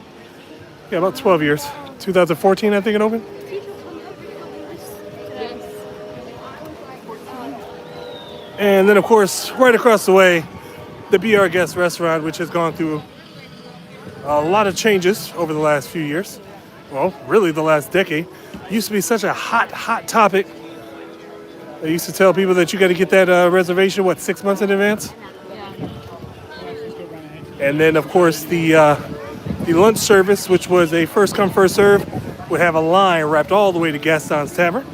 S2: Yeah, about 12 years. 2014, I think it opened. And then, of course, right across the way, the Be Our Guest restaurant, which has gone through a lot of changes over the last few years. well, really the last decade. It used to be such a hot topic. They used to tell people that you got to get that reservation, 6 months in advance?
S1: Yeah.
S2: And then, of course, the lunch service, which was a first come, first serve, would have a line wrapped all the way to Gaston's Tavern.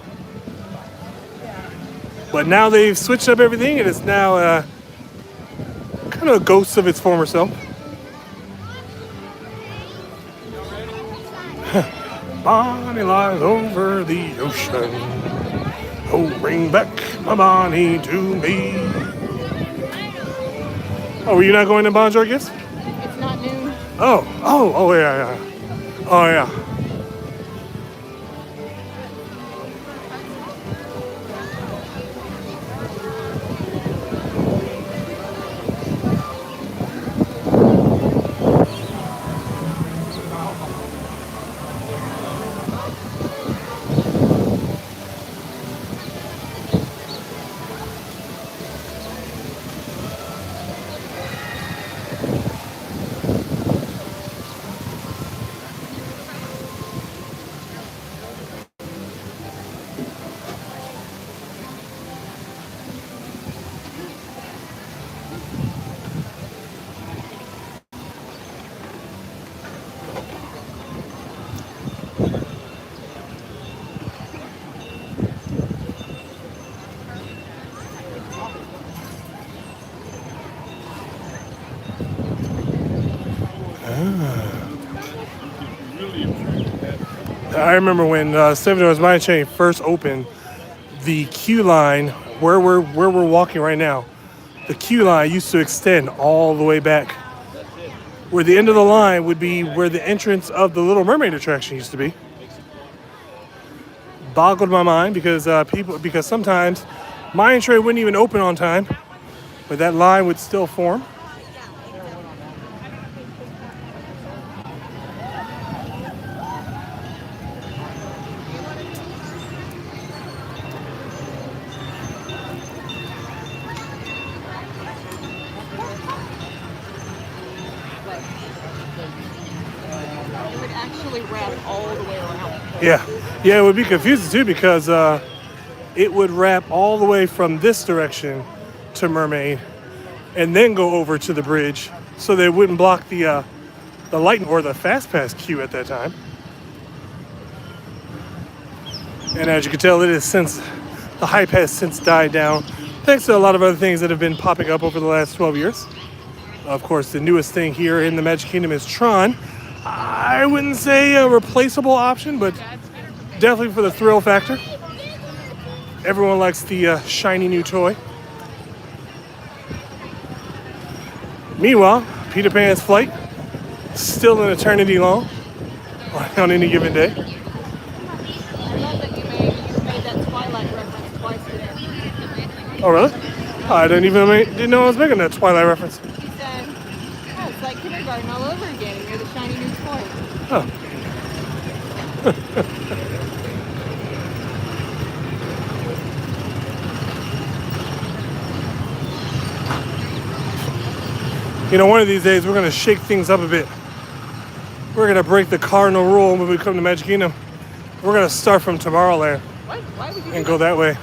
S2: But now they've switched up everything, and it's now kind of a ghost of its former self. Bonnie lies over the ocean. Oh, bring back my Bonnie to me. Oh, were you not going to Bonjour Gifts?
S1: It's not noon.
S2: Oh, yeah. Oh, yeah. I remember when Seven Doors Mine Chain first opened, the queue line where we're walking right now, the queue line used to extend all the way back. Where the end of the line would be where the entrance of the Little Mermaid attraction used to be. Boggled my mind because sometimes Mine Train wouldn't even open on time, but that line would still form.
S1: It would actually wrap all the way around.
S2: Yeah, it would be confusing too because it would wrap all the way from this direction to Mermaid and then go over to the bridge so they wouldn't block the light or the fast pass queue at that time. And as you can tell, the hype has since died down thanks to a lot of other things that have been popping up over the last 12 years. Of course, the newest thing here in the Magic Kingdom is Tron. I wouldn't say a replaceable option, but definitely for the thrill factor. Everyone likes the shiny new toy. Meanwhile, Peter Pan's flight, still an eternity long on any given day.
S1: I love that you made that Twilight reference twice today.
S2: Oh, really? I didn't know I was making that Twilight reference.
S1: He said, "Oh, it's like kindergarten all over again. And you're the shiny new toy."
S2: Oh. You know, one of these days we're going to shake things up a bit. We're going to break the cardinal rule when we come to Magic Kingdom. We're going to start from Tomorrowland
S1: Why would you
S2: and go that way.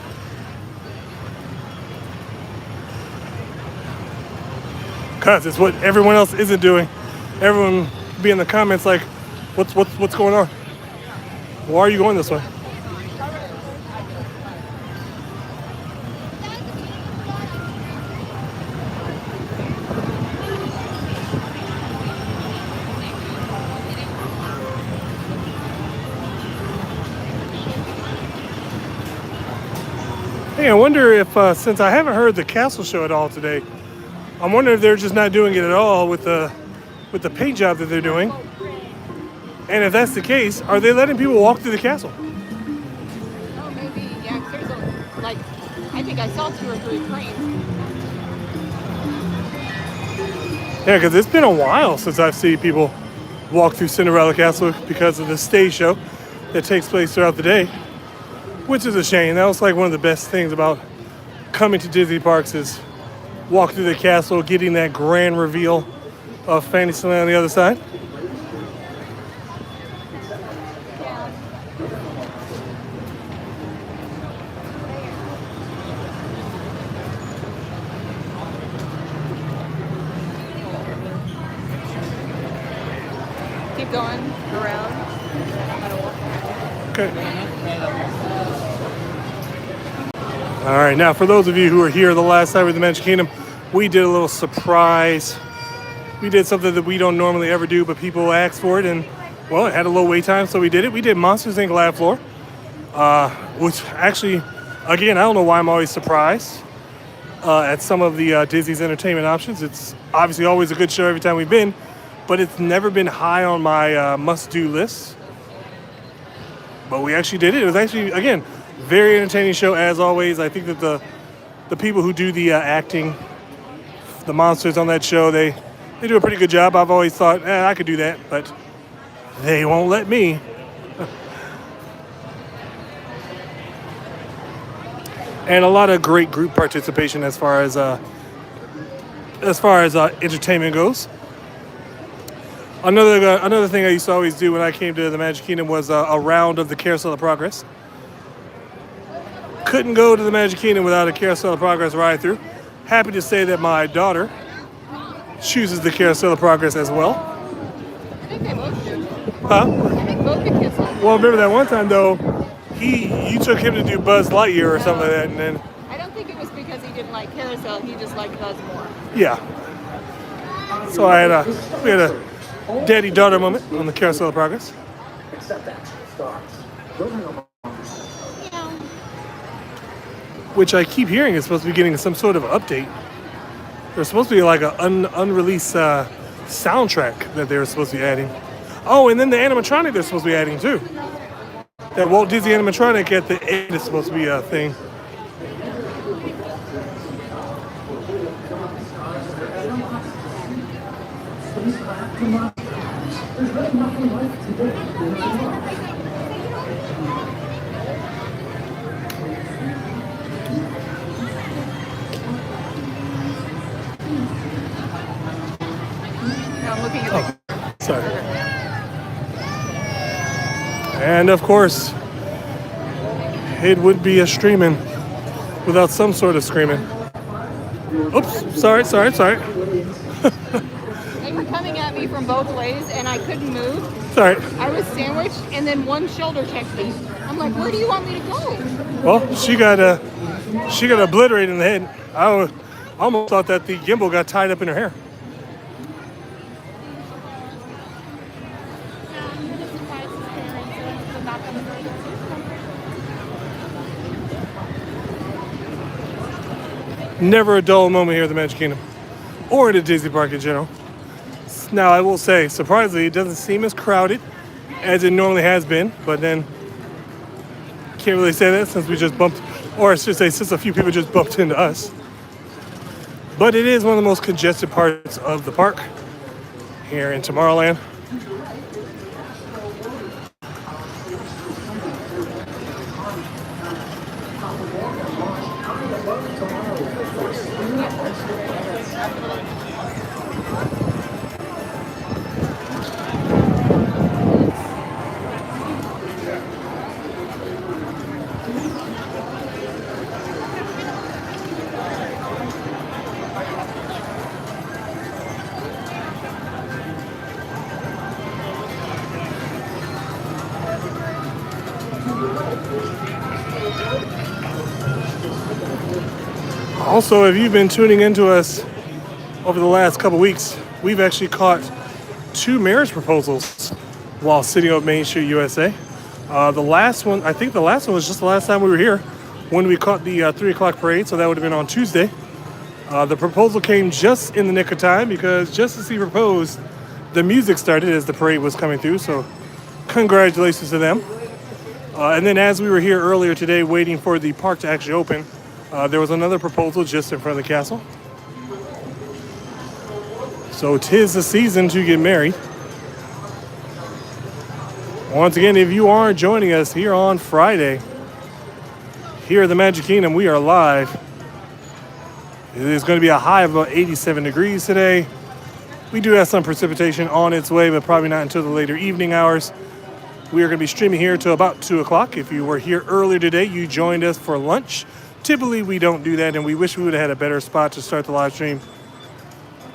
S2: Because it's what everyone else isn't doing. Everyone be in the comments like, what's going on? Why are you going this way? Hey, I wonder if, since I haven't heard the castle show at all today, I'm wondering if they're just not doing it at all with the paint job that they're doing. And if that's the case, are they letting people walk through the castle?
S1: Oh, maybe, yeah, 'cause there's I think I saw 2 or 3 trains.
S2: Yeah, because it's been a while since I've seen people walk through Cinderella Castle because of the stage show that takes place throughout the day, which is a shame. That was like one of the best things about coming to Disney parks is walk through the castle, getting that grand reveal of Fantasyland on the other side.
S1: going around.
S2: Okay. All right, now for those of you who were here the last time with the Magic Kingdom, we did a little surprise. We did something that we don't normally ever do, but people asked for it, and well, it had a little wait time, so we did it. We did Monsters Inc. Laugh Floor, which actually, again, I don't know why I'm always surprised at some of the Disney's entertainment options. It's obviously always a good show every time we've been, but it's never been high on my must-do list. But we actually did it. It was actually, again, very entertaining show as always. I think that the people who do the acting, the monsters on that show, they do a pretty good job. I've always thought, I could do that, but they won't let me. And a lot of great group participation as far as entertainment goes. Another thing I used to always do when I came to the Magic Kingdom was a round of the Carousel of Progress. Couldn't go to the Magic Kingdom without a Carousel of Progress ride through. Happy to say that my daughter chooses the Carousel of Progress as well.
S1: I think they both do.
S2: Huh?
S1: I think both the kids like it.
S2: Well, remember that one time though, you took him to do Buzz Lightyear or something like that, and then
S1: I don't think it was because he didn't like Carousel, he just liked Buzz more.
S2: yeah. So we had a daddy-daughter moment on the Carousel of Progress. Which I keep hearing is supposed to be getting some sort of update. There's supposed to be like an unreleased soundtrack that they're supposed to be adding. Oh, and then the animatronic they're supposed to be adding too. That Walt Disney animatronic at the end is supposed to be a thing.
S1: I'm looking at
S2: Sorry. And of course, it would be a streaming without some sort of screaming. Oops, sorry.
S1: They were coming at me from both ways and I couldn't move.
S2: Sorry.
S1: I was sandwiched and then one shoulder checked me. I'm like, where do you want me to go?
S2: Well, she got obliterated in the head. I almost thought that the gimbal got tied up in her hair. Never a dull moment here at the Magic Kingdom, or at a Disney park in general. Now, I will say, surprisingly, it doesn't seem as crowded as it normally has been, but then can't really say that since we just bumped, or I should say, since a few people just bumped into us. But it is one of the most congested parts of the park here in Tomorrowland. Also, if you've been tuning into us over the last couple weeks, we've actually caught 2 marriage proposals while sitting on Main Street, USA. The last one was just the last time we were here when we caught the 3 o'clock parade, so that would have been on Tuesday. The proposal came just in the nick of time because just as he proposed, the music started as the parade was coming through, so congratulations to them. And then as we were here earlier today waiting for the park to actually open, there was another proposal just in front of the castle. So 'tis the season to get married. Once again, if you are joining us here on Friday, here at the Magic Kingdom, we are live. It is going to be a high of about 87 degrees today. We do have some precipitation on its way, but probably not until the later evening hours. We are going to be streaming here till about 2 o'clock. If you were here earlier today, you joined us for lunch. Typically, we don't do that, and we wish we would have had a better spot to start the live stream.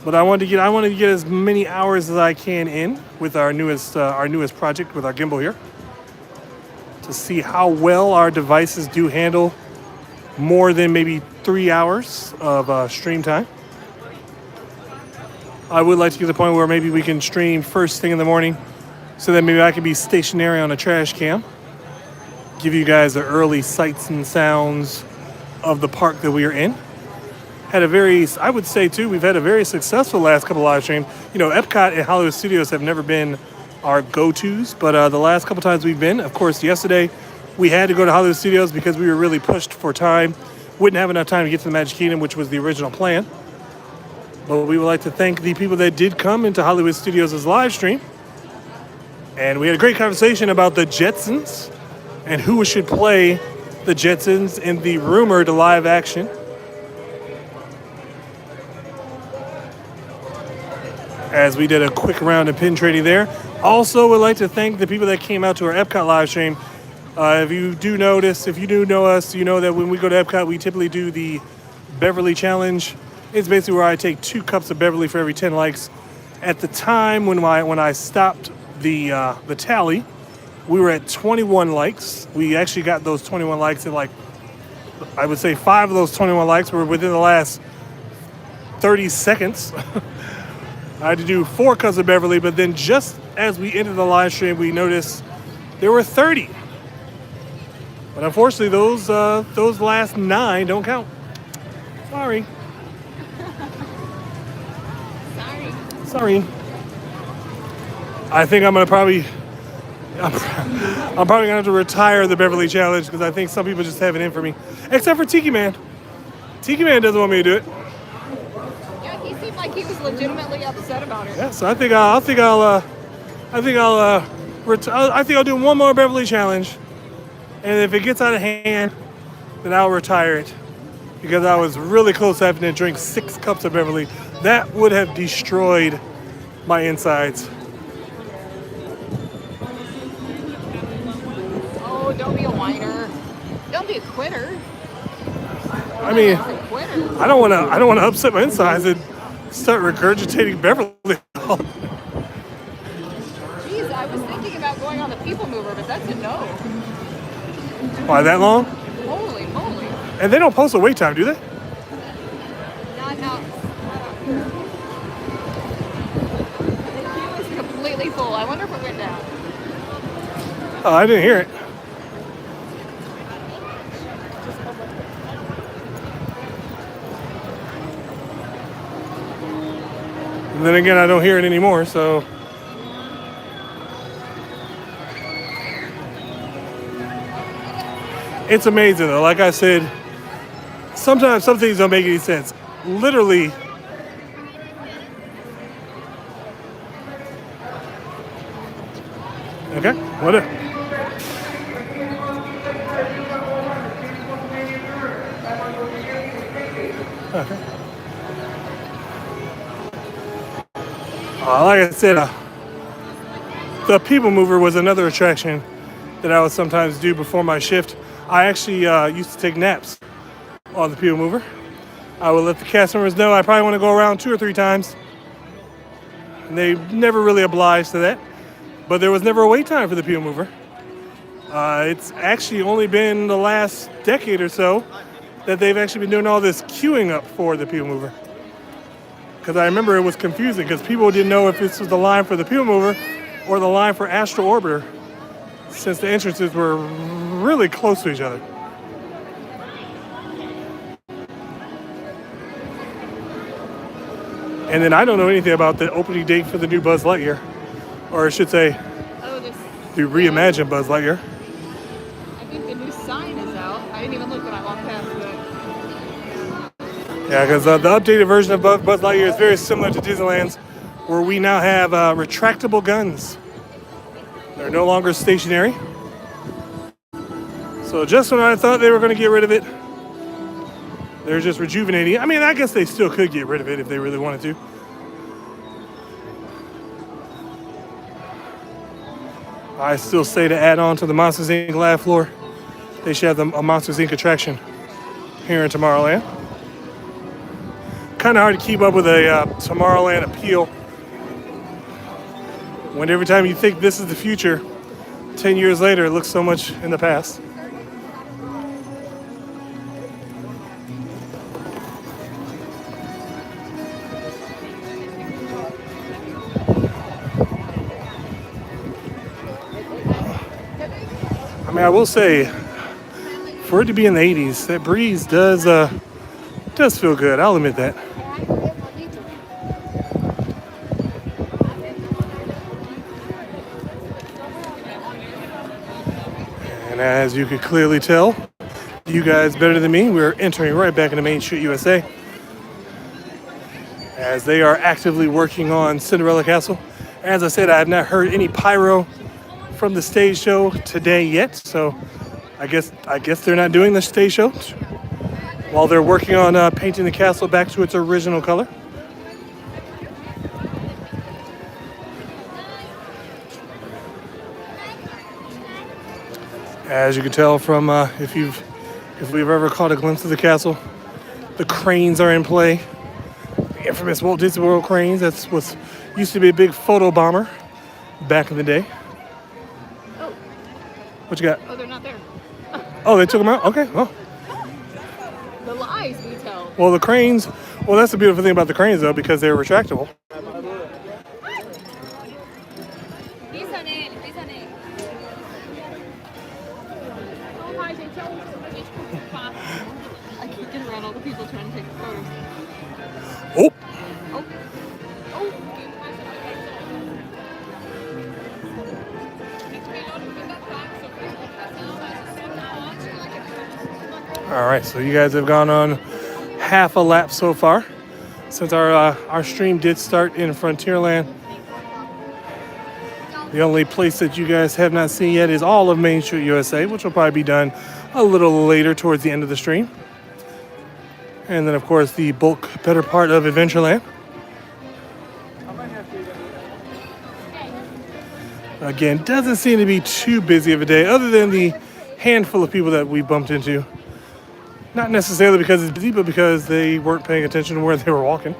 S2: But I wanted to get as many hours as I can in with our newest project with our gimbal here to see how well our devices do handle more than maybe 3 hours of stream time. I would like to get to the point where maybe we can stream first thing in the morning so that maybe I can be stationary on a trash cam, give you guys the early sights and sounds of the park that we are in. I would say too, we've had a very successful last couple live streams. You know, Epcot and Hollywood Studios have never been our go-tos, but the last couple times we've been, of course, yesterday we had to go to Hollywood Studios because we were really pushed for time. Wouldn't have enough time to get to the Magic Kingdom, which was the original plan. But we would like to thank the people that did come into Hollywood Studios' live stream. And we had a great conversation about the Jetsons and who should play the Jetsons in the rumored live action. As we did a quick round of pin trading there. Also would like to thank the people that came out to our Epcot live stream. If you do know us, you know that when we go to Epcot, we typically do the Beverly Challenge. It's basically where I take 2 cups of Beverly for every 10 likes. At the time when I stopped the tally, we were at 21 likes. We actually got those 21 likes in I would say 5 of those 21 likes were within the last 30 seconds. I had to do 4 cups of Beverly, but then just as we ended the live stream, we noticed there were 30. But unfortunately, those last 9 don't count. Sorry. Sorry. I think I'm probably gonna have to retire the Beverly Challenge because I think some people just have it in for me, except for Tiki Man. Tiki Man doesn't want me to do it.
S1: Yeah, he seemed like he was legitimately upset about it.
S2: Yeah, so I think I'll do one more Beverly Challenge, and if it gets out of hand, then I'll retire it because I was really close to having to drink 6 cups of Beverly. That would have destroyed my insides.
S1: Oh, don't be a whiner. Don't be a quitter.
S2: I mean,
S1: Don't be a quitter.
S2: I don't want to upset my insides and start regurgitating Beverly.
S1: Jeez, I was thinking about going on the People Mover, but that's a no.
S2: Why that long?
S1: Holy moly.
S2: And they don't post a wait time, do they?
S1: No. The queue is completely full. I wonder if it went down.
S2: Oh, I didn't hear it. And then again, I don't hear it anymore, so. It's amazing though. Like I said, sometimes some things don't make any sense. Literally. Okay, what up? Okay. Like I said, the People Mover was another attraction that I would sometimes do before my shift. I actually used to take naps on the People Mover. I would let the cast members know I probably want to go around 2 or 3 times. And they never really obliged to that. But there was never a wait time for the People Mover. It's actually only been the last decade or so that they've actually been doing all this queuing up for the People Mover. Because I remember it was confusing because people didn't know if this was the line for the People Mover or the line for Astro Orbiter, since the entrances were really close to each other. And then I don't know anything about the opening date for the new Buzz Lightyear, or I should say, the reimagined Buzz Lightyear.
S1: I think the new sign is out. I didn't even look when I walked past it.
S2: Yeah, because the updated version of Buzz Lightyear is very similar to Disneyland's, where we now have retractable guns. They're no longer stationary. So just when I thought they were going to get rid of it, they're just rejuvenating it. I mean, I guess they still could get rid of it if they really wanted to. I still say to add on to the Monsters Inc. laugh floor, they should have a Monsters Inc. attraction here in Tomorrowland. kind of hard to keep up with a Tomorrowland appeal when every time you think this is the future, 10 years later, it looks so much in the past. I mean, I will say, for it to be in the 80s, that breeze does feel good. I'll admit that. And as you could clearly tell, you guys better than me, we're entering right back into Main Street USA as they are actively working on Cinderella Castle. As I said, I have not heard any pyro from the stage show today yet, so I guess they're not doing the stage show while they're working on painting the castle back to its original color. As you can tell from if we've ever caught a glimpse of the castle, the cranes are in play. The infamous Walt Disney World cranes. That's what used to be a big photo bomber back in the day.
S1: Oh.
S2: What you got?
S1: Oh, they're not there.
S2: Oh, they took them out? Okay, well.
S1: The lies we tell.
S2: Well, the cranes, well, that's the beautiful thing about the cranes, though, because they're retractable.
S1: I can't get around all the people trying to take photos.
S2: Oh!
S1: Oh.
S2: All right, so you guys have gone on half a lap so far since our stream did start in Frontierland. The only place that you guys have not seen yet is all of Main Street USA, which will probably be done a little later towards the end of the stream. And then, of course, the bulk better part of Adventureland. Again, doesn't seem to be too busy of a day, other than the handful of people that we bumped into. Not necessarily because it's busy, but because they weren't paying attention to where they were walking.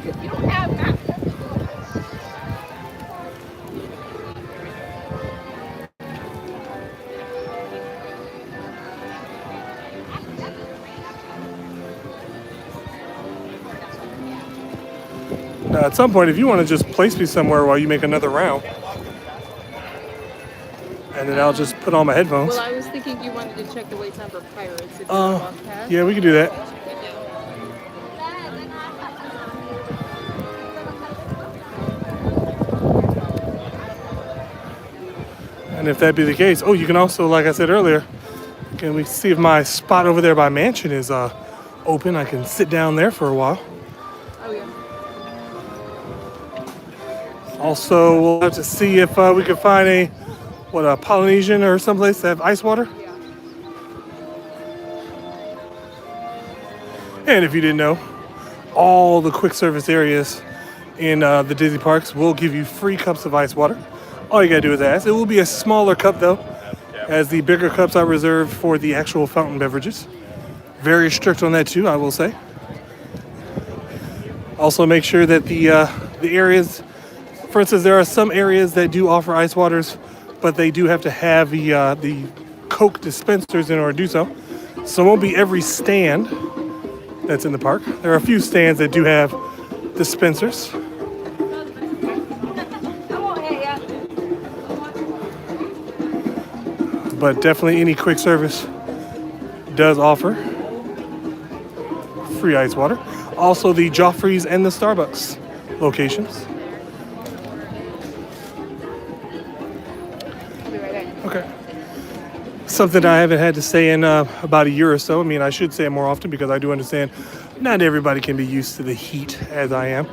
S1: You don't have that.
S2: Now, at some point, if you want to just place me somewhere while you make another round, and then I'll just put on my headphones.
S1: Well, I was thinking you wanted to check the wait time for pirates. If you walk past.
S2: Yeah, we can do that. And if that be the case, oh, you can also, like I said earlier, can we see if my spot over there by Mansion is open? I can sit down there for a while.
S1: Oh, yeah.
S2: Also, we'll have to see if we can find a Polynesian or someplace that have ice water.
S1: Yeah.
S2: And if you didn't know, all the quick service areas in the Disney parks will give you free cups of ice water. All you gotta do is ask. It will be a smaller cup though, as the bigger cups are reserved for the actual fountain beverages. Very strict on that too, I will say. Also make sure that the areas, for instance, there are some areas that do offer ice waters, but they do have to have the Coke dispensers in order to do so. So it won't be every stand that's in the park. There are a few stands that do have dispensers. But definitely any quick service does offer free ice water. Also the Joffrey's and the Starbucks locations.
S1: I'll be right back.
S2: Okay. Something I haven't had to say in about a year or so. I mean, I should say it more often because I do understand not everybody can be used to the heat as I am.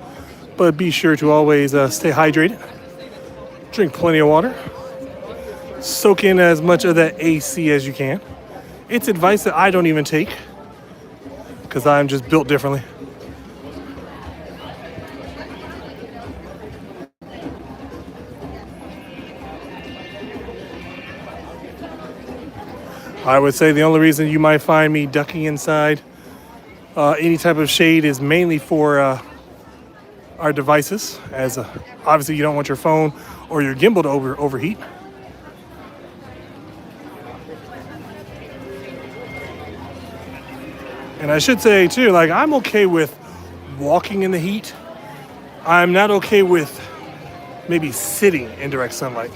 S2: But be sure to always stay hydrated. Drink plenty of water. Soak in as much of that AC as you can. It's advice that I don't even take because I'm just built differently. I would say the only reason you might find me ducking inside any type of shade is mainly for our devices, as obviously you don't want your phone or your gimbal to overheat. And I should say too, like, I'm okay with walking in the heat. I'm not okay with maybe sitting in direct sunlight.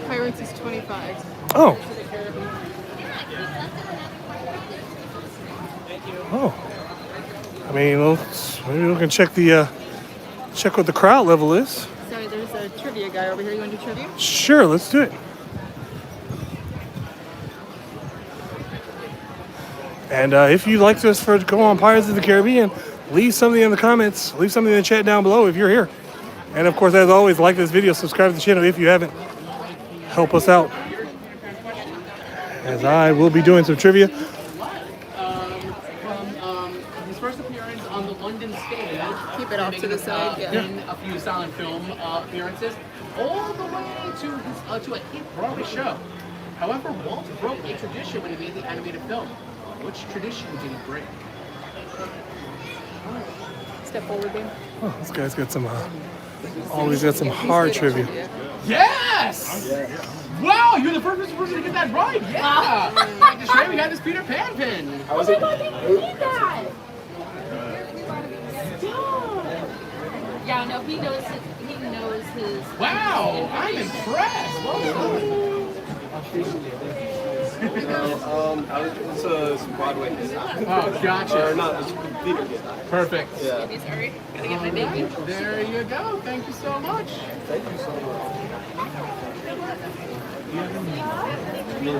S1: Pirates is 25.
S2: Oh. Oh. I mean, maybe we can check what the crowd level is.
S1: Sorry, there's a trivia guy over here. You want to do trivia?
S2: Sure, let's do it. And if you'd like us to go on Pirates of the Caribbean, leave something in the comments. Leave something in the chat down below if you're here. And of course, as always, like this video, subscribe to the channel if you haven't. Help us out. As I will be doing some trivia.
S4: From his first appearance on the London stage.
S1: Keep it off to the side. Yeah.
S4: And a few silent film appearances, all the way to a hit Broadway show. However, Walt broke a tradition when he made the animated film. Which tradition did he break?
S1: Step forward, Ben.
S2: Oh, this guy's got some. Always got some hard trivia.
S4: Yes! Wow, you're the first person to get that right. Yeah. Dr. Shay, we got this Peter Pan pin.
S3: Oh my god, they need that! Stop! Yeah, no, he knows his
S4: Wow, I'm impressed. Well done.
S5: It's a Broadway.
S4: Oh, gotcha.
S5: Or not, it's theater.
S4: Perfect.
S5: Yeah.
S1: Sorry. Gotta get my baby.
S4: There you go. Thank you so much.
S5: Thank you so much.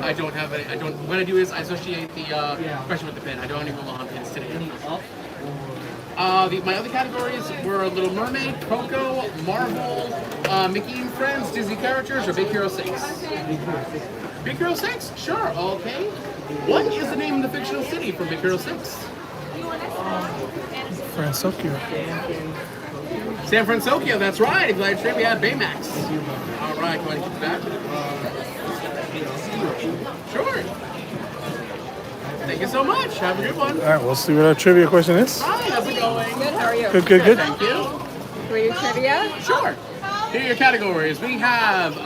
S4: I don't have any. I don't. What I do is I associate the question with the pin. I don't even on pins today. My other categories were Little Mermaid, Coco, Marvel, Mickey and Friends, Disney characters, or Big Hero 6. Big Hero 6? Sure. Okay. What is the name of the fictional city from Big Hero 6?
S2: Fransokyo.
S4: San Francisco. That's right. Glad we have Baymax. All right. Go ahead and keep that. Sure. Thank you so much. Have a good one.
S2: All right, we'll see what our trivia question is.
S4: Hi, how's it going?
S1: Good, how are you?
S2: Good, good, good.
S4: Thank you.
S1: Can we do trivia?
S4: Sure. Here are your categories. We have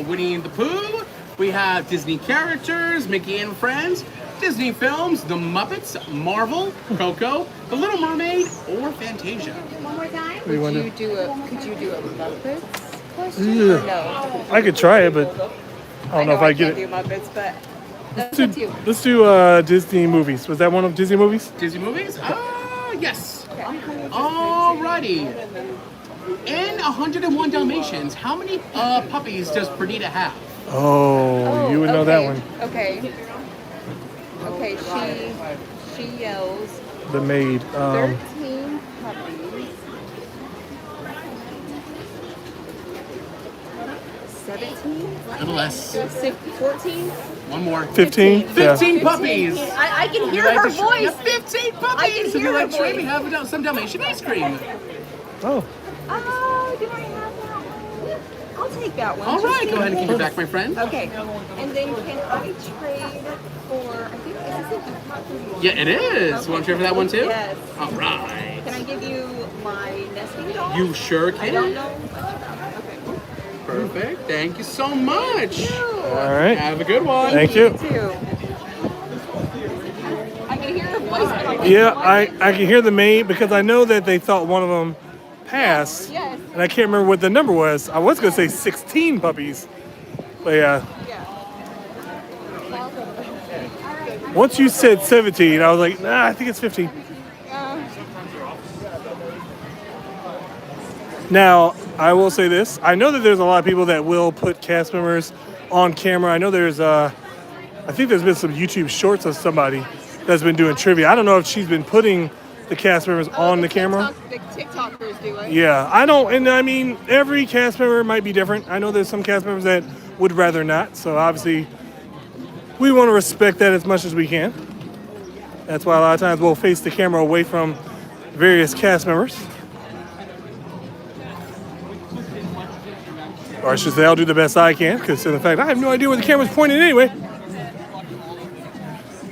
S4: Winnie the Pooh. We have Disney characters, Mickey and Friends, Disney films, The Muppets, Marvel, Coco, The Little Mermaid, or Fantasia.
S3: One more time?
S2: What do you want to
S1: Could you do a Muppets question?
S2: do?
S1: Or no?
S2: I could try it, but I don't know if I get
S1: can't
S2: it.
S1: do Muppets, but that's up to you.
S2: Let's do Disney movies. Was that one of Disney movies?
S4: Disney movies? Yes. Alrighty. In 101 Dalmatians, how many puppies does Perdita have?
S2: Oh, you would know that one.
S1: Okay. Okay, she yells
S2: The maid.
S1: 13 puppies. 17?
S4: A little less.
S1: 14?
S4: One more.
S2: 15?
S4: 15 puppies.
S3: I can hear
S4: Would you
S3: her
S4: like to try-
S3: voice!
S4: 15 puppies!
S3: I can
S4: Would you
S3: hear
S4: like
S3: her
S4: to try?
S3: voice.
S4: We have some Dalmatian ice cream.
S2: Oh,
S3: Oh, do I have that one?
S1: I'll take that one.
S4: All
S1: just
S4: right,
S1: in
S4: go ahead and keep it
S1: case.
S4: back, my friend.
S1: Okay. And then can I trade for, I think, is this
S4: Yeah, it is. Want to trade for that one too?
S1: Yes.
S4: All right.
S1: Can I give you my nesting doll?
S4: You sure
S1: I don't
S4: can.
S1: know. Okay.
S4: Perfect. Thank you so much.
S2: all right.
S4: Have a good one.
S2: Thank you.
S1: Too. I can hear her voice. but I'm
S2: Yeah,
S1: like,
S2: I can hear the maid because I know that they thought one of them passed.
S1: Yes.
S2: And I can't remember what the number was. I was going to say 16 puppies. But yeah.
S1: Yeah.
S2: Once you said 17, I was like, nah, I think it's 15. Now, I will say this. I know that there's a lot of people that will put cast members on camera. I know I think there's been some YouTube shorts of somebody that's been doing trivia. I don't know if she's been putting the cast members on the camera.
S1: The TikTokers do it.
S2: Yeah, I don't, and I mean, every cast member might be different. I know there's some cast members that would rather not, so obviously we want to respect that as much as we can. That's why a lot of times we'll face the camera away from various cast members. Or I should say, I'll do the best I can, because in fact, I have no idea where the camera's pointing anyway.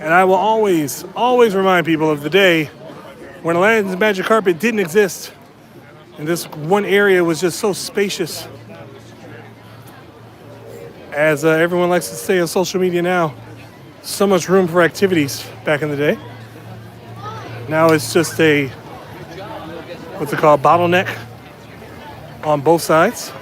S2: And I will always remind people of the day when Aladdin's Magic Carpet didn't exist. And this one area was just so spacious. As everyone likes to say on social media now, so much room for activities back in the day. Now it's just a, what's it called, bottleneck on both sides.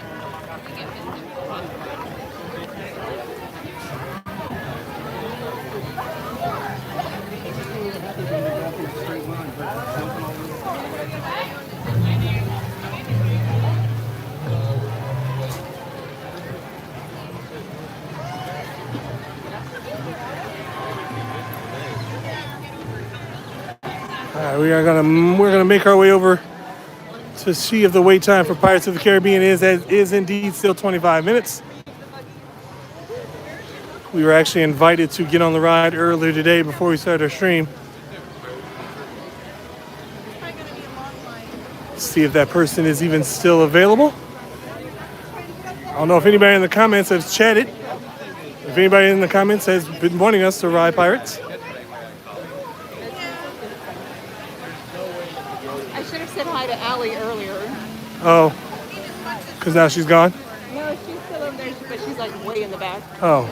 S2: We're gonna make our way over to see if the wait time for Pirates of the Caribbean is indeed still 25 minutes. We were actually invited to get on the ride earlier today before we started our stream. See if that person is even still available. I don't know if anybody in the comments has chatted. If anybody in the comments has been wanting us to ride Pirates.
S1: I should have said hi to Allie earlier.
S2: Oh, because now she's gone?
S1: No, she's still over there, but she's like way in the back.
S2: Oh.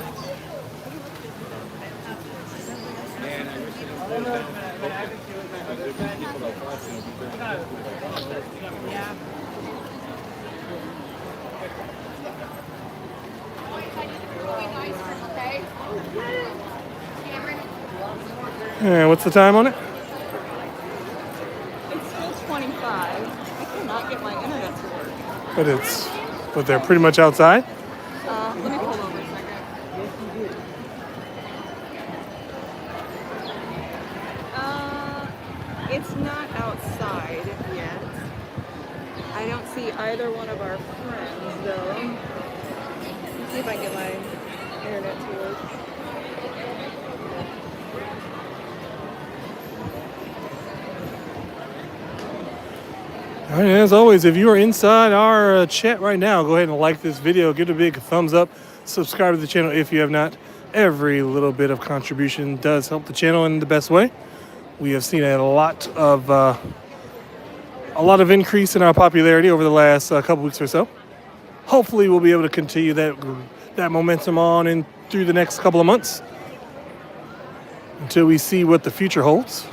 S2: And what's the time on it?
S1: It's still 25. I cannot get my internet to work.
S2: But they're pretty much outside.
S1: Let me pull over a second. It's not outside yet. I don't see either one of our friends though. Let's see if I can get my internet to work.
S2: All right, as always, if you are inside our chat right now, go ahead and like this video, give it a big thumbs up, subscribe to the channel if you have not. Every little bit of contribution does help the channel in the best way. We have seen a lot of increase in our popularity over the last couple weeks or so. Hopefully, we'll be able to continue that momentum on and through the next couple of months until we see what the future holds.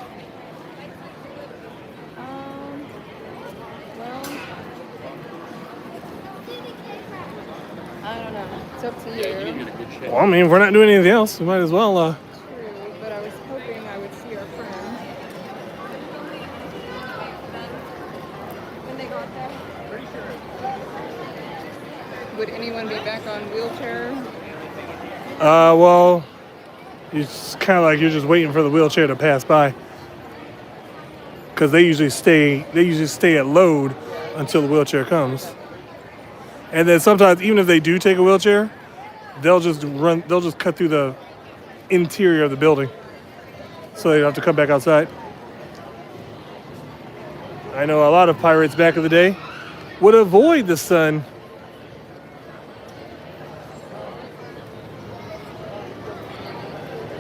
S1: It's up to you.
S2: Well, I mean, if we're not doing anything else, we might as well.
S1: True, but I was hoping I would see our friends. When they got there. Would anyone be back on wheelchair?
S2: Well, it's kind of like you're just waiting for the wheelchair to pass by, because they usually stay at load until the wheelchair comes. And then sometimes, even if they do take a wheelchair, they'll just cut through the interior of the building, so they don't have to come back outside. I know a lot of pirates back in the day would avoid the sun.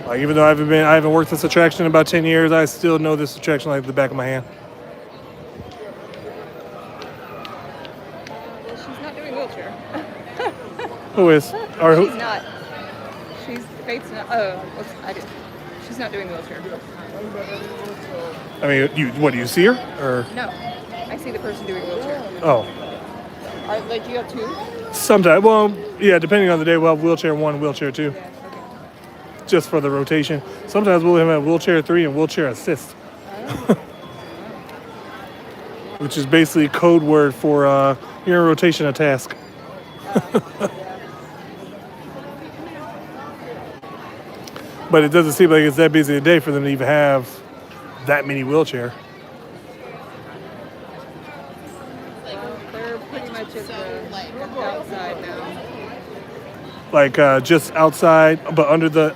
S2: Like, even though I haven't worked this attraction in about 10 years, I still know this attraction like the back of my hand. Who is? Or who?
S1: She's not. Faith's not. Oh, I did. She's not doing wheelchair.
S2: I mean, do you see her? Or?
S1: No, I see the person doing wheelchair.
S2: Oh.
S1: Like, you have two?
S2: Sometimes. Well, yeah, depending on the day, we'll have wheelchair 1, wheelchair 2.
S1: Yeah, okay.
S2: Just for the rotation. Sometimes we'll have wheelchair 3 and wheelchair assist. which is basically code word for you're in rotation a task. But it doesn't seem like it's that busy a day for them to even have that many wheelchair.
S1: They're pretty much at the outside now.
S2: Like just outside, but under the,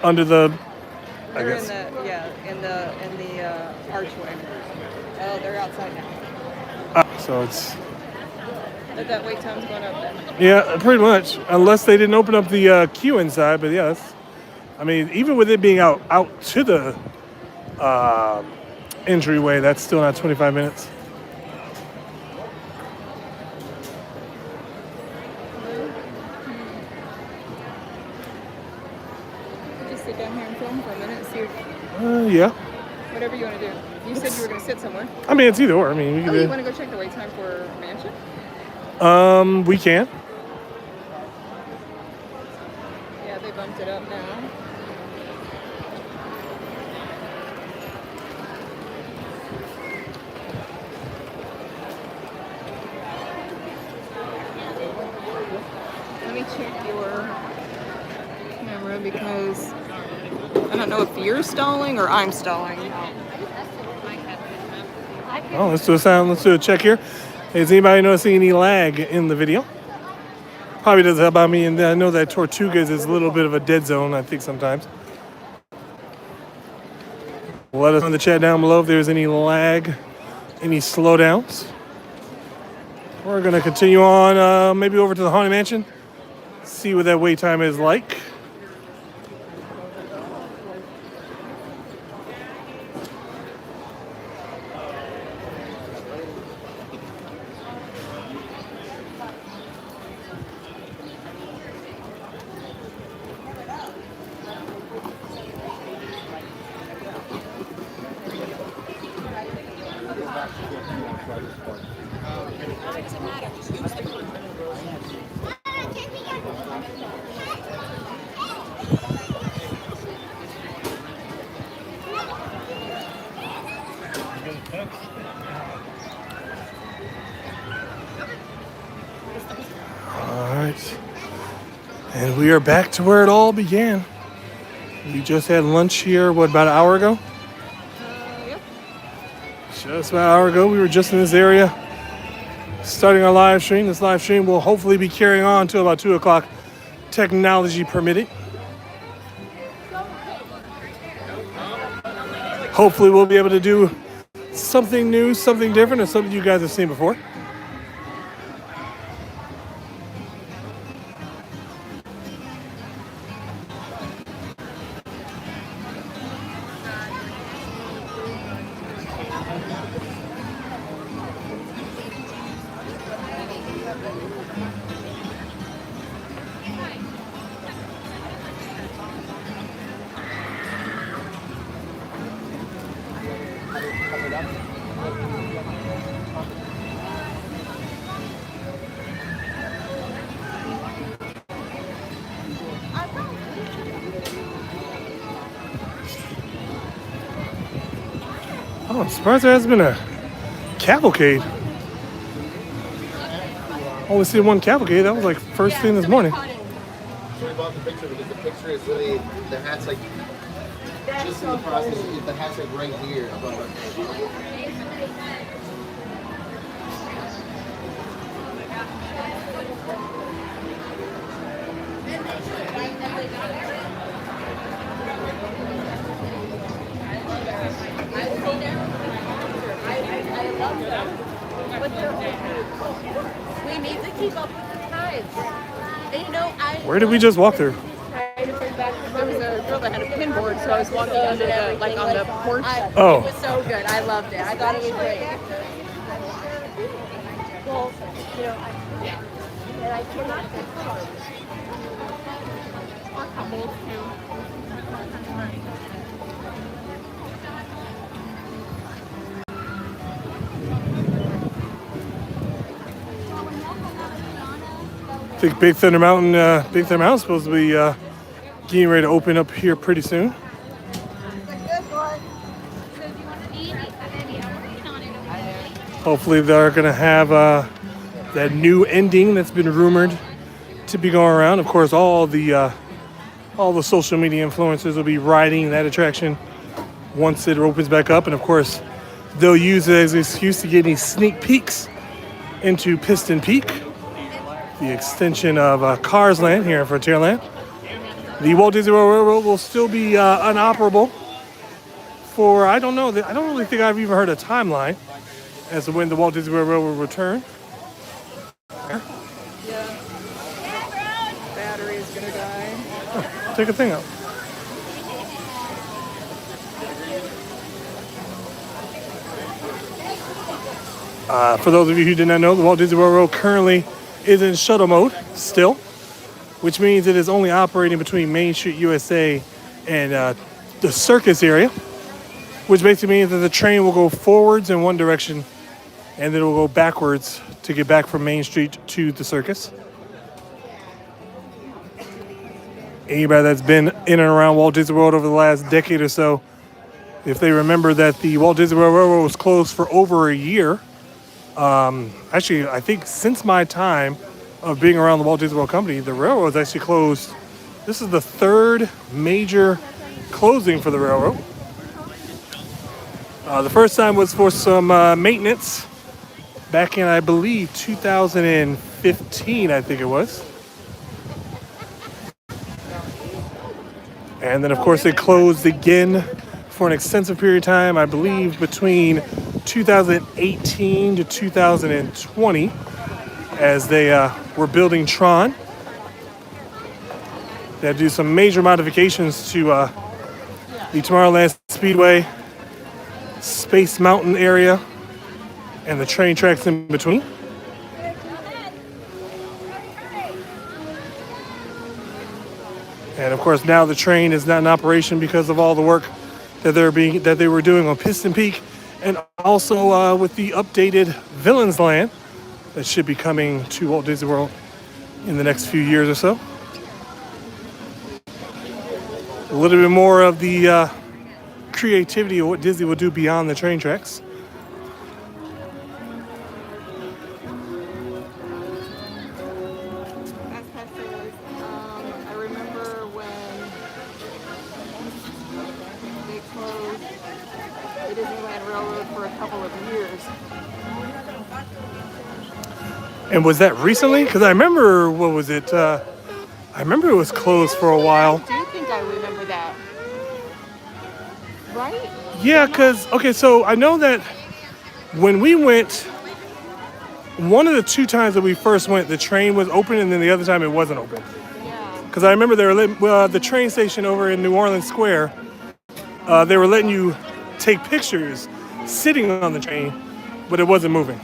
S2: I
S1: They're
S2: guess.
S1: in the archway. Oh, they're outside now.
S2: So it's,
S1: That wait time's going up then.
S2: yeah, pretty much. Unless they didn't open up the queue inside, but yes. I mean, even with it being out to the entryway, that's still not 25 minutes.
S1: Just sit down here and film for a minute and see
S2: Yeah.
S1: whatever you want to do. You said you were going to sit somewhere.
S2: I mean, it's either or. I mean, we
S1: Oh,
S2: can
S1: you
S2: do.
S1: want to go check the wait time for Mansion?
S2: We can.
S1: Yeah, they bumped it up now. Let me check your camera because I don't know if you're stalling or I'm stalling.
S2: Oh, let's do a sound. Let's do a check here. Is anybody noticing any lag in the video? Probably doesn't help out me, and I know that Tortugas is a little bit of a dead zone, I think, sometimes. Let us know in the chat down below if there's any lag, any slowdowns. We're going to continue on maybe over to the Haunted Mansion, see what that wait time is like. Alright. And we are back to where it all began. We just had lunch here, what, about an hour ago?
S1: Yep.
S2: Just about an hour ago. We were just in this area starting our live stream. This live stream will hopefully be carrying on until about 2 o'clock, technology permitting. Hopefully we'll be able to do something new, something different, or something you guys have seen before. Oh, I'm surprised there hasn't been a cavalcade. Only seen one cavalcade. That was like first thing this morning.
S5: So we bought the picture because the picture is really, the hat's like, just in the process, the hat's like right here above our head.
S3: We need to keep up with the times. And you know,
S2: Where did we just walk through?
S1: There was a girl that had a pinboard, so I was walking under the, like on the porch.
S2: Oh.
S3: It was so good. I loved it. I thought it was great. Well, you know, and I cannot
S2: I think Big Thunder Mountain is supposed to be getting ready to open up here pretty soon. Hopefully they're going to have that new ending that's been rumored to be going around. Of course, all the social media influencers will be riding that attraction once it opens back up, and of course, they'll use it as an excuse to get any sneak peeks into Piston Peak, the extension of Cars Land here in Frontierland. The Walt Disney World Railroad will still be inoperable for, I don't really think I've even heard a timeline as to when the Walt Disney World Railroad will return.
S1: Yeah. Battery is gonna die.
S2: Take a thing out. For those of you who did not know, the Walt Disney World Railroad currently is in shuttle mode still, which means it is only operating between Main Street USA and the circus area, which basically means that the train will go forwards in one direction and then it will go backwards to get back from Main Street to the circus. Anybody that's been in and around Walt Disney World over the last decade or so, if they remember that the Walt Disney World Railroad was closed for over a year, actually, I think since my time of being around the Walt Disney World Company, the railroad's actually closed. This is the third major closing for the railroad. The first time was for some maintenance back in, I believe, 2015, I think it was. And then, of course, it closed again for an extensive period of time, I believe, between 2018 to 2020, as they were building Tron. They had to do some major modifications to the Tomorrowland Speedway, Space Mountain area, and the train tracks in between. And of course, now the train is not in operation because of all the work that they were doing on Piston Peak, and also with the updated Villains Land that should be coming to Walt Disney World in the next few years or so. A little bit more of the creativity of what Disney will do beyond the train tracks.
S1: I remember when they closed the Disneyland Railroad for a couple of years.
S2: And was that recently? Because I remember, what was it? I remember it was closed for a while.
S1: I do think I remember that. Right?
S2: Yeah, because, okay, so I know that when we went, one of the two times that we first went, the train was open, and then the other time it wasn't open.
S1: Yeah.
S2: Because I remember the train station over in New Orleans Square, they were letting you take pictures sitting on the train, but it wasn't moving.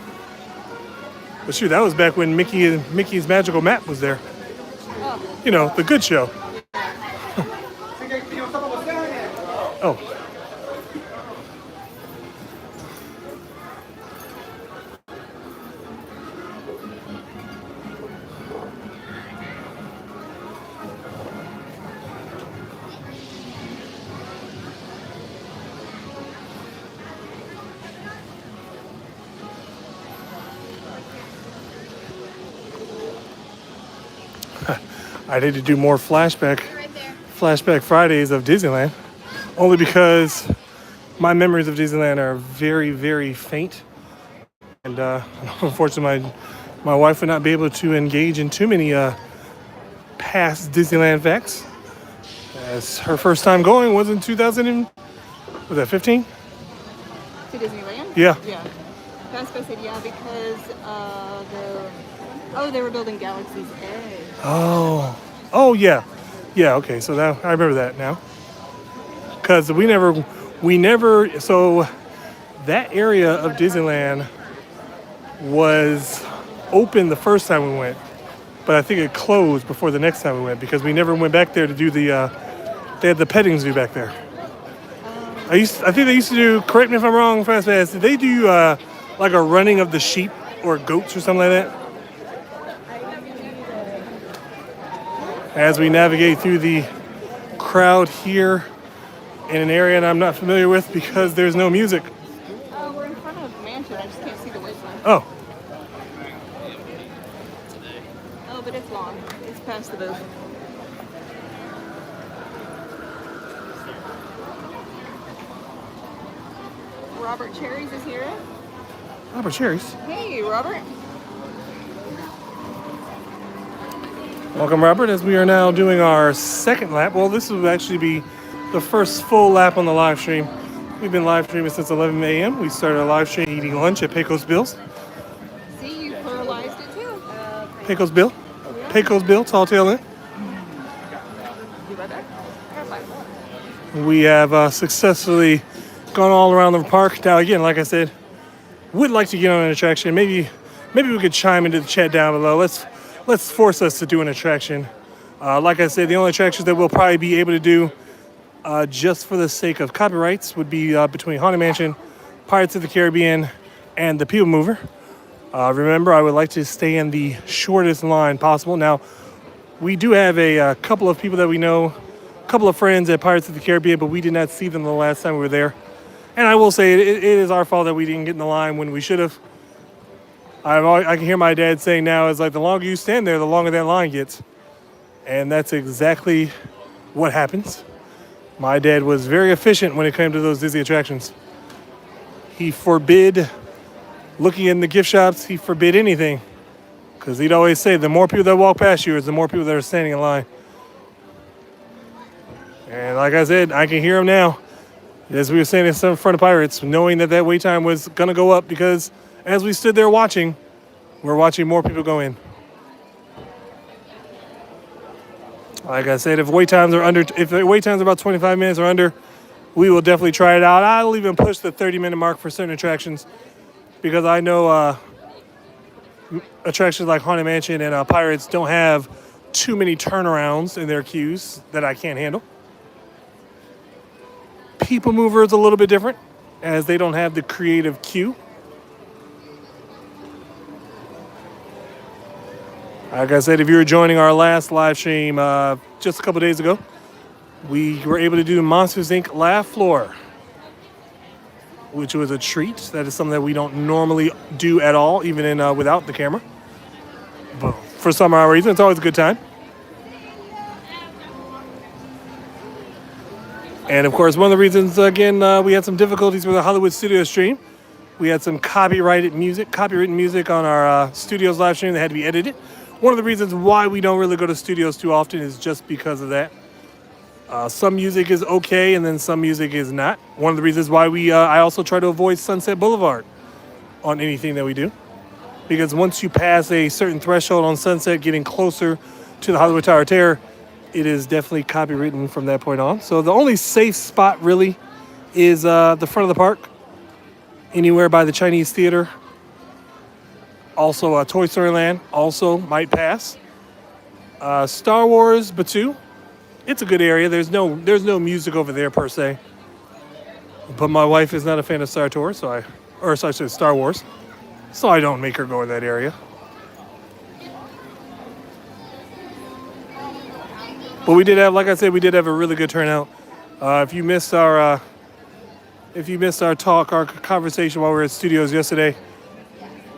S2: But shoot, that was back when Mickey's Magical Map was there.
S1: Oh.
S2: You know, the good show. Oh. I need to do more flashback Fridays of Disneyland, only because my memories of Disneyland are very, very faint, and unfortunately my wife would not be able to engage in too many past Disneyland facts, as her first time going was in 2015?
S1: To Disneyland?
S2: Yeah.
S1: Yeah. Pasco said yeah because they were building Galaxy's Edge.
S2: Oh yeah, okay, so now I remember that now, because we never, so that area of Disneyland was open the first time we went, but I think it closed before the next time we went, because we never went back there to do they had the petting zoo back there. I think they used to do, correct me if I'm wrong, Fast Pass, did they do like a running of the sheep or goats or something like that? As we navigate through the crowd here in an area that I'm not familiar with because there's no music.
S1: We're in front of Mansion. I just can't see the windows.
S2: Oh,
S1: Oh, but it's long. It's past the booth. Robert Cherries is here.
S2: Robert Cherries.
S1: Hey, Robert.
S2: Welcome, Robert, as we are now doing our second lap. Well, this will actually be the first full lap on the live stream. We've been live streaming since 11 a.m. We started our live stream eating lunch at Pecos Bill's.
S1: See, you pluralized it too.
S2: Pecos Bill? Pecos Bill, Tall Tail Inn.
S1: You right back?
S2: We have successfully gone all around the park. Now, again, like I said, would like to get on an attraction. Maybe we could chime into the chat down below. Let's force us to do an attraction. Like I said, the only attractions that we'll probably be able to do just for the sake of copyrights would be between Haunted Mansion, Pirates of the Caribbean, and the People Mover. Remember, I would like to stay in the shortest line possible. Now, we do have a couple of people that we know, a couple of friends at Pirates of the Caribbean, but we did not see them the last time we were there. And I will say it is our fault that we didn't get in the line when we should have. I can hear my dad saying now, it's like the longer you stand there, the longer that line gets. And that's exactly what happens. My dad was very efficient when it came to those Disney attractions. He forbid looking in the gift shops. He forbid anything. Because he'd always say, the more people that walk past you is the more people that are standing in line. And like I said, I can hear him now. As we were saying in front of Pirates, knowing that wait time was going to go up because as we stood there watching, we're watching more people go in. Like I said, if the wait times are about 25 minutes or under, we will definitely try it out. I'll even push the 30-minute mark for certain attractions because I know attractions like Haunted Mansion and Pirates don't have too many turnarounds in their queues that I can't handle. People Mover is a little bit different as they don't have the creative queue. Like I said, if you were joining our last live stream just a couple days ago, we were able to do Monsters, Inc. Laugh Floor, which was a treat. That is something that we don't normally do at all, even in without the camera. But for some odd reason, it's always a good time. And of course, one of the reasons, again, we had some difficulties with the Hollywood Studio stream. We had some copywritten music on our Studios live stream that had to be edited. One of the reasons why we don't really go to studios too often is just because of that. Some music is okay, and then some music is not. One of the reasons why I also try to avoid Sunset Boulevard on anything that we do. Because once you pass a certain threshold on Sunset, getting closer to the Hollywood Tower of Terror, it is definitely copywritten from that point on. So the only safe spot really is the front of the park, anywhere by the Chinese Theater. Also, Toy Story Land also might pass. Star Wars Batuu, it's a good area. There's no music over there per se. But my wife is not a fan of Star Wars, Star Wars, so I don't make her go in that area. But we did have, like I said, we did have a really good turnout. If you missed our conversation while we were at studios yesterday,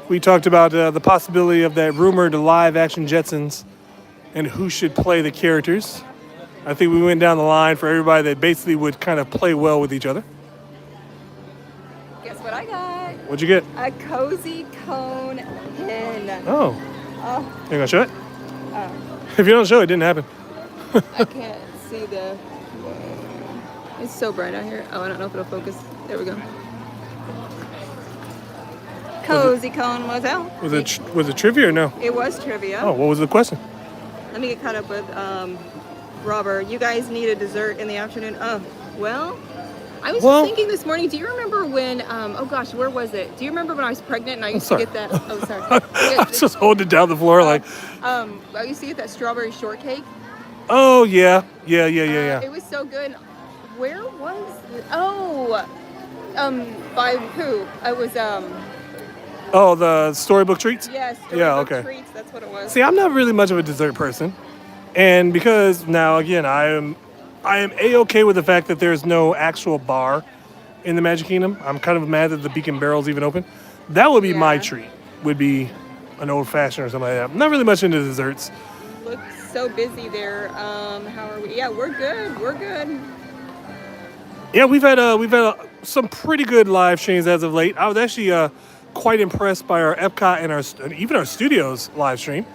S2: we talked about the possibility of that rumored live-action Jetsons and who should play the characters. I think we went down the line for everybody that basically would kind of play well with each other.
S1: Guess what I got?
S2: What'd you get?
S1: A cozy cone pin.
S2: Oh.
S1: Oh.
S2: You gonna show it? If you don't show it, it didn't happen.
S1: I can't see it's so bright out here. Oh, I don't know if it'll focus. There we go. Cozy cone was out.
S2: Was it trivia or no?
S1: It was trivia.
S2: Oh, what was the question?
S1: Let me get caught up with Robert. You guys need a dessert in the afternoon. Oh, well, I was just thinking this morning, do you remember when, oh gosh, where was it? Do you remember when I was pregnant and I used to get that, oh sorry.
S2: I was just holding it down the floor like.
S1: I used to get that strawberry shortcake.
S2: Oh, yeah. Yeah.
S1: It was so good. Where was it? Oh, by who? It was,
S2: Oh, the Storybook Treats?
S1: yes.
S2: Yeah, okay.
S1: Treats, that's what it was.
S2: See, I'm not really much of a dessert person. And because now, again, I am A-okay with the fact that there's no actual bar in the Magic Kingdom. I'm kind of mad that the Beacon Barrel's even open. That would be my treat. would be an old fashioned or something like that. I'm not really much into desserts.
S1: Looks so busy there. How are we? Yeah, we're good. We're good.
S2: Yeah, we've had some pretty good live streams as of late. I was actually quite impressed by our Epcot and even our studios live stream.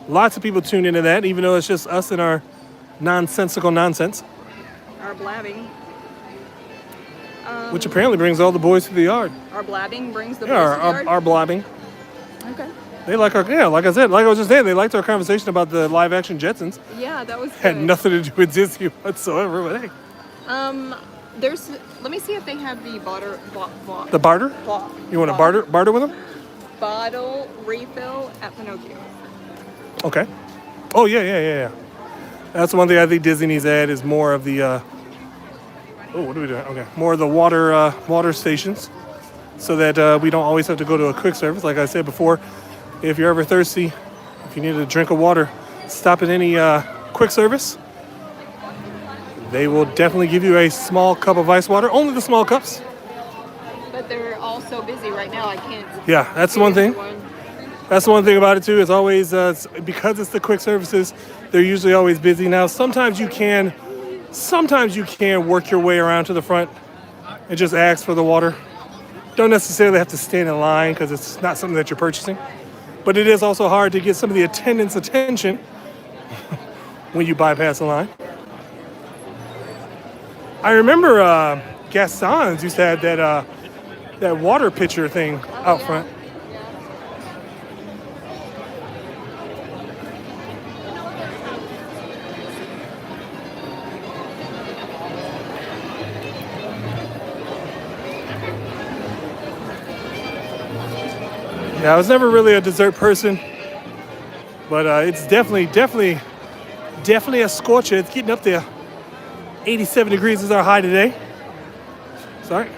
S2: Lots of people tuned into that, even though it's just us and our nonsensical nonsense,
S1: Our blabbing.
S2: which apparently brings all the boys to the yard.
S1: Our blabbing brings the
S2: Yeah,
S1: boys to the yard?
S2: our blabbing.
S1: Okay.
S2: They like our, yeah, like I said, like I was just saying, they liked our conversation about the live action Jetsons.
S1: Yeah, that was good.
S2: Had nothing to do with Disney whatsoever, but hey.
S1: There's. Let me see if they have the butter.
S2: The barter? You want to barter with them?
S1: Bottle refill at Pinocchio.
S2: Okay. Oh, yeah. That's one thing I think Disney needs to add is more of the, what are we doing? Okay. More of the water stations so that we don't always have to go to a quick service. Like I said before, if you're ever thirsty, if you need a drink of water, stop at any quick service. They will definitely give you a small cup of ice water, only the small cups.
S1: But they're all so busy right now. I can't.
S2: Yeah, that's the one thing. That's the one thing about it too. It's always because it's the quick services. They're usually always busy. Now, sometimes you can work your way around to the front and just ask for the water. Don't necessarily have to stand in line because it's not something that you're purchasing. But it is also hard to get some of the attendants' attention when you bypass the line. I remember Gaston's used to have that water pitcher thing out front. Yeah, I was never really a dessert person, but it's definitely a scorcher. It's getting up there. 87 degrees is our high today. Sorry.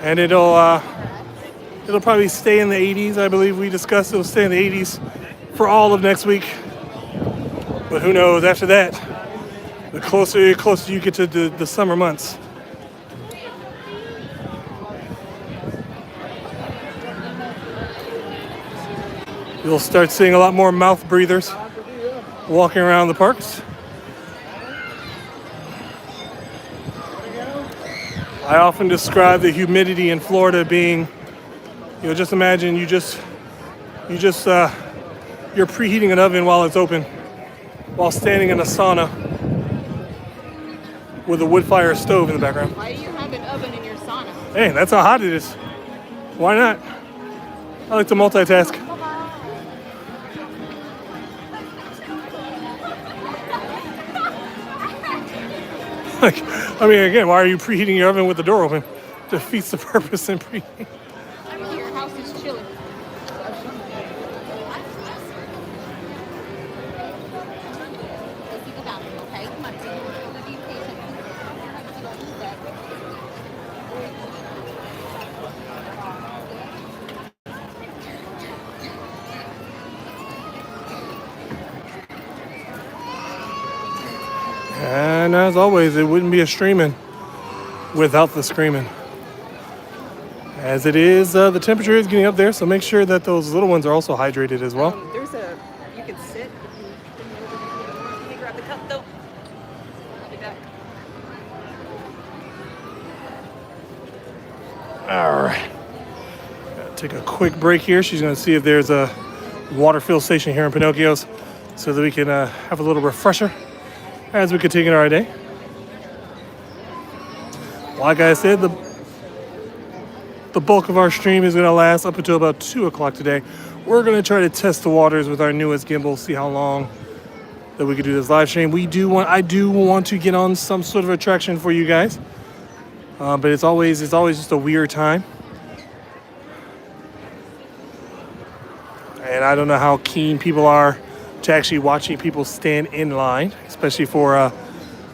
S2: And it'll probably stay in the 80s. I believe we discussed it'll stay in the 80s for all of next week. But who knows after that? The closer you get to the summer months. You'll start seeing a lot more mouth breathers walking around the parks. I often describe the humidity in Florida being, just imagine you're preheating an oven while it's open, while standing in a sauna with a wood fire stove in the background.
S1: Why do you have an oven in your sauna?
S2: Hey, that's how hot it is. Why not? I like to multitask. Again, why are you preheating your oven with the door open? Defeats the purpose in preheating.
S1: Your house is chilly.
S2: And as always, it wouldn't be a streaming without the screaming. As it is, the temperature is getting up there, so make sure that those little ones are also hydrated as well.
S1: You can sit. Let me grab the cup though. I'll be back.
S2: All right. Gotta take a quick break here. She's going to see if there's a water fill station here in Pinocchio's so that we can have a little refresher as we continue our day. Like I said, the bulk of our stream is going to last up until about 2 o'clock today. We're going to try to test the waters with our newest gimbal, see how long that we could do this live stream. I do want to get on some sort of attraction for you guys, but it's always just a weird time. And I don't know how keen people are to actually watching people stand in line, especially for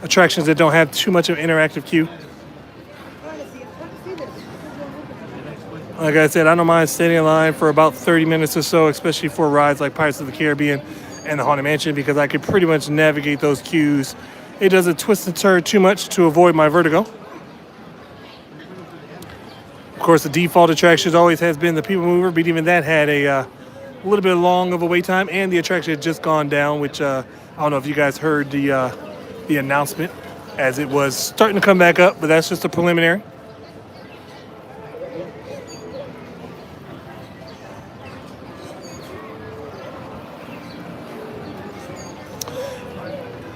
S2: attractions that don't have too much of an interactive queue. Like I said, I don't mind standing in line for about 30 minutes or so, especially for rides like Pirates of the Caribbean and the Haunted Mansion, because I could pretty much navigate those queues. It doesn't twist and turn too much to avoid my vertigo. Of course, the default attraction always has been the People Mover, but even that had a little bit long of a wait time, and the attraction had just gone down, which I don't know if you guys heard the announcement as it was starting to come back up, but that's just a preliminary.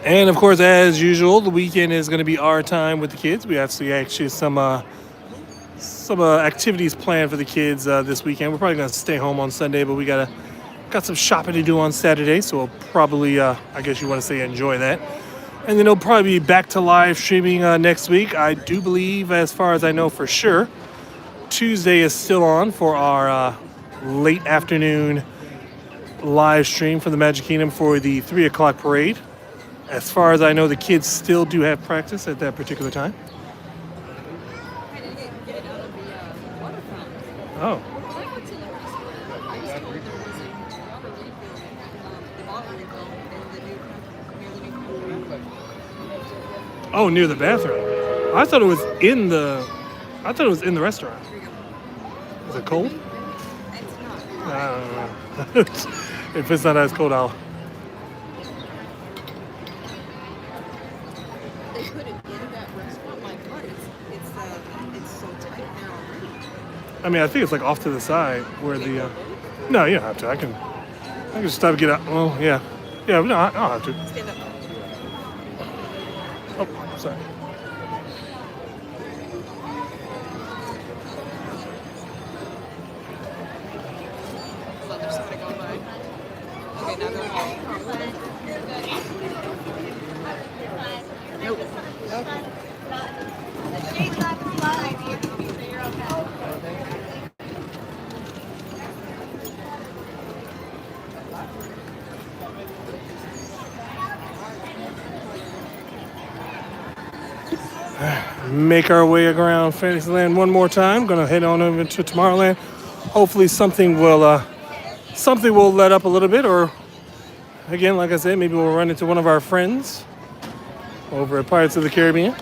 S2: And of course, as usual, the weekend is going to be our time with the kids. We actually some activities planned for the kids this weekend. We're probably going to stay home on Sunday, but we got some shopping to do on Saturday, so we'll probably, I guess you want to say, enjoy that. And then it'll probably be back to live streaming next week. I do believe, as far as I know for sure, Tuesday is still on for our late afternoon live stream from the Magic Kingdom for the 3 o'clock parade. As far as I know, the kids still do have practice at that particular time. Oh. Oh, near the bathroom. I thought it was in the restaurant. Is it cold? I don't know. If it's not as cold, I'll.
S1: They put it in that restaurant. My God, it's so tight now.
S2: I mean, I think it's like off to the side where the. No, you don't have to. I can just stop and get out. Well, yeah. Yeah, no, I don't have to.
S1: Stand up.
S2: Oh, sorry.
S1: Let there's somebody go by. Okay, now go home. Nope. Okay.
S2: Make our way around Fantasyland one more time. Gonna head on over to Tomorrowland. Hopefully something will let up a little bit, or again, like I said, maybe we'll run into one of our friends over at Pirates of the Caribbean.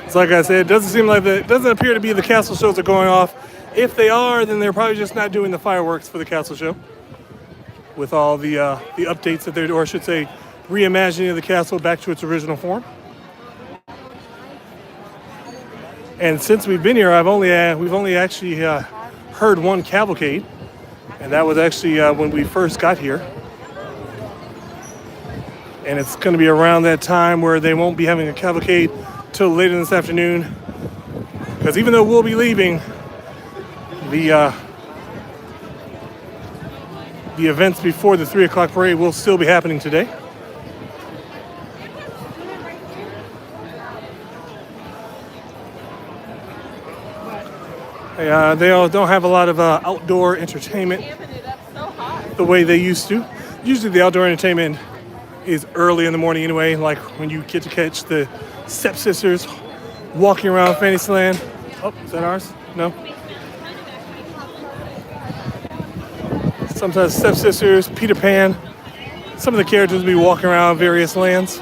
S2: It's like I said, it doesn't appear to be the castle shows are going off. If they are, then they're probably just not doing the fireworks for the castle show with all the updates that they're, or I should say, reimagining of the castle back to its original form. And since we've been here, we've only actually heard one cavalcade, and that was actually when we first got here. And it's going to be around that time where they won't be having a cavalcade till later this afternoon, because even though we'll be leaving, the events before the 3 o'clock parade will still be happening today. They all don't have a lot of outdoor entertainment the way they used to. Usually the outdoor entertainment is early in the morning anyway, like when you get to catch the stepsisters walking around Fantasyland. Oh, is that ours? No? Sometimes stepsisters, Peter Pan. Some of the characters will be walking around various lands.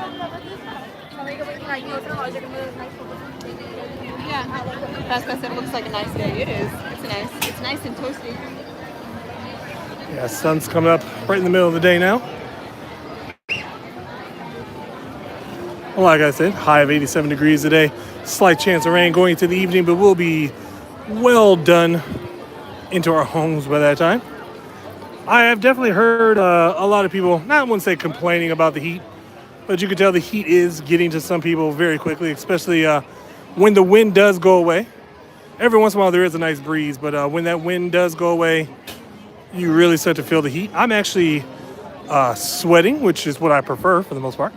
S1: Pascal said it looks like a nice day. It is. It's nice and toasty.
S2: Yeah, sun's coming up right in the middle of the day now. Well, like I said, high of 87 degrees today. Slight chance of rain going into the evening, but we'll be well done into our homes by that time. I have definitely heard a lot of people, I wouldn't say complaining about the heat, but you can tell the heat is getting to some people very quickly, especially when the wind does go away. Every once in a while there is a nice breeze, but when that wind does go away, you really start to feel the heat. I'm actually sweating, which is what I prefer for the most part.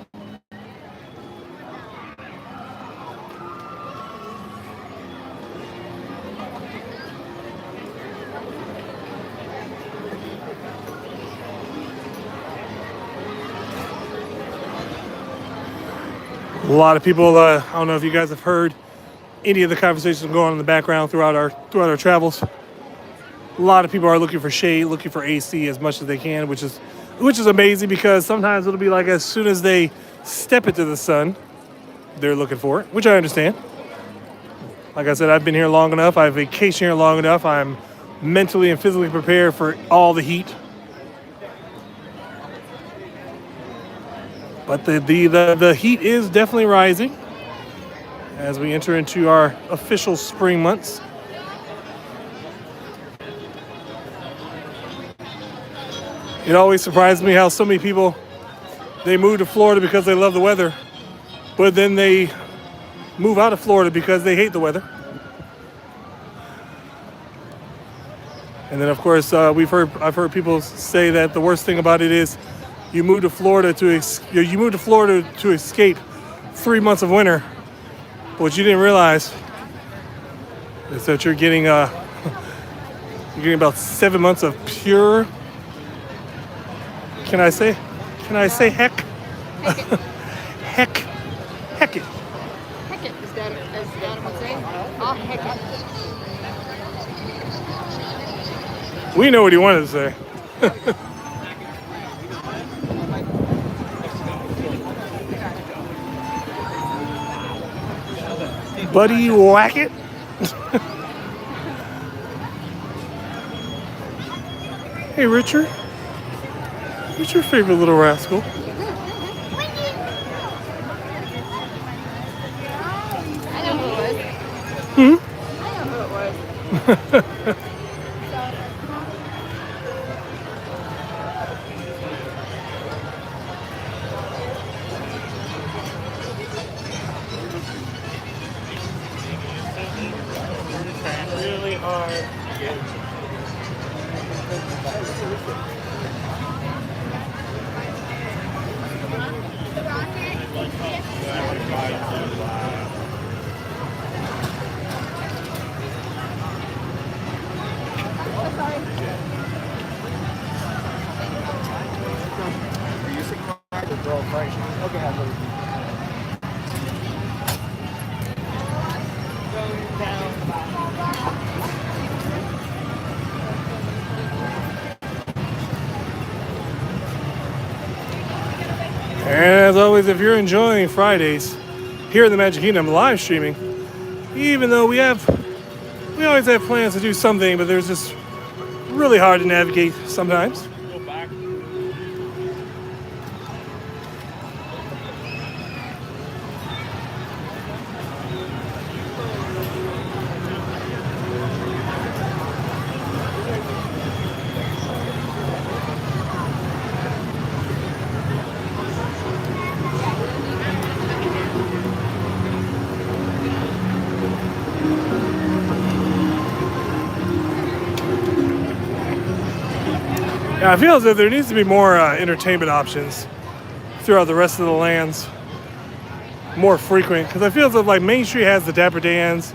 S2: A lot of people, I don't know if you guys have heard any of the conversations going on in the background throughout our travels. A lot of people are looking for shade, looking for AC as much as they can, which is amazing, because sometimes it'll be like as soon as they step into the sun, they're looking for it, which I understand. Like I said, I've been here long enough. I've vacationed here long enough. I'm mentally and physically prepared for all the heat. But the heat is definitely rising as we enter into our official spring months. It always surprises me how so many people, they move to Florida because they love the weather, but then they move out of Florida because they hate the weather. And then of course I've heard people say that the worst thing about it is you move to Florida to escape 3 months of winter. But what you didn't realize is that you're getting about 7 months of pure. Can I say heck? Heck it.
S1: Heck it, as Dad would say. Oh, heck it.
S2: We know what he wanted to say. Buddy whack it. Hey Richard. What's your favorite little rascal?
S1: I know who it was. I know who it was.
S2: Really hard. And as always, if you're enjoying Fridays here in the Magic Kingdom live streaming, even though we always have plans to do something, but there's just really hard to navigate sometimes. Yeah, I feel as if there needs to be more entertainment options throughout the rest of the lands, more frequent. Because I feel as if like Main Street has the Dapper Dans,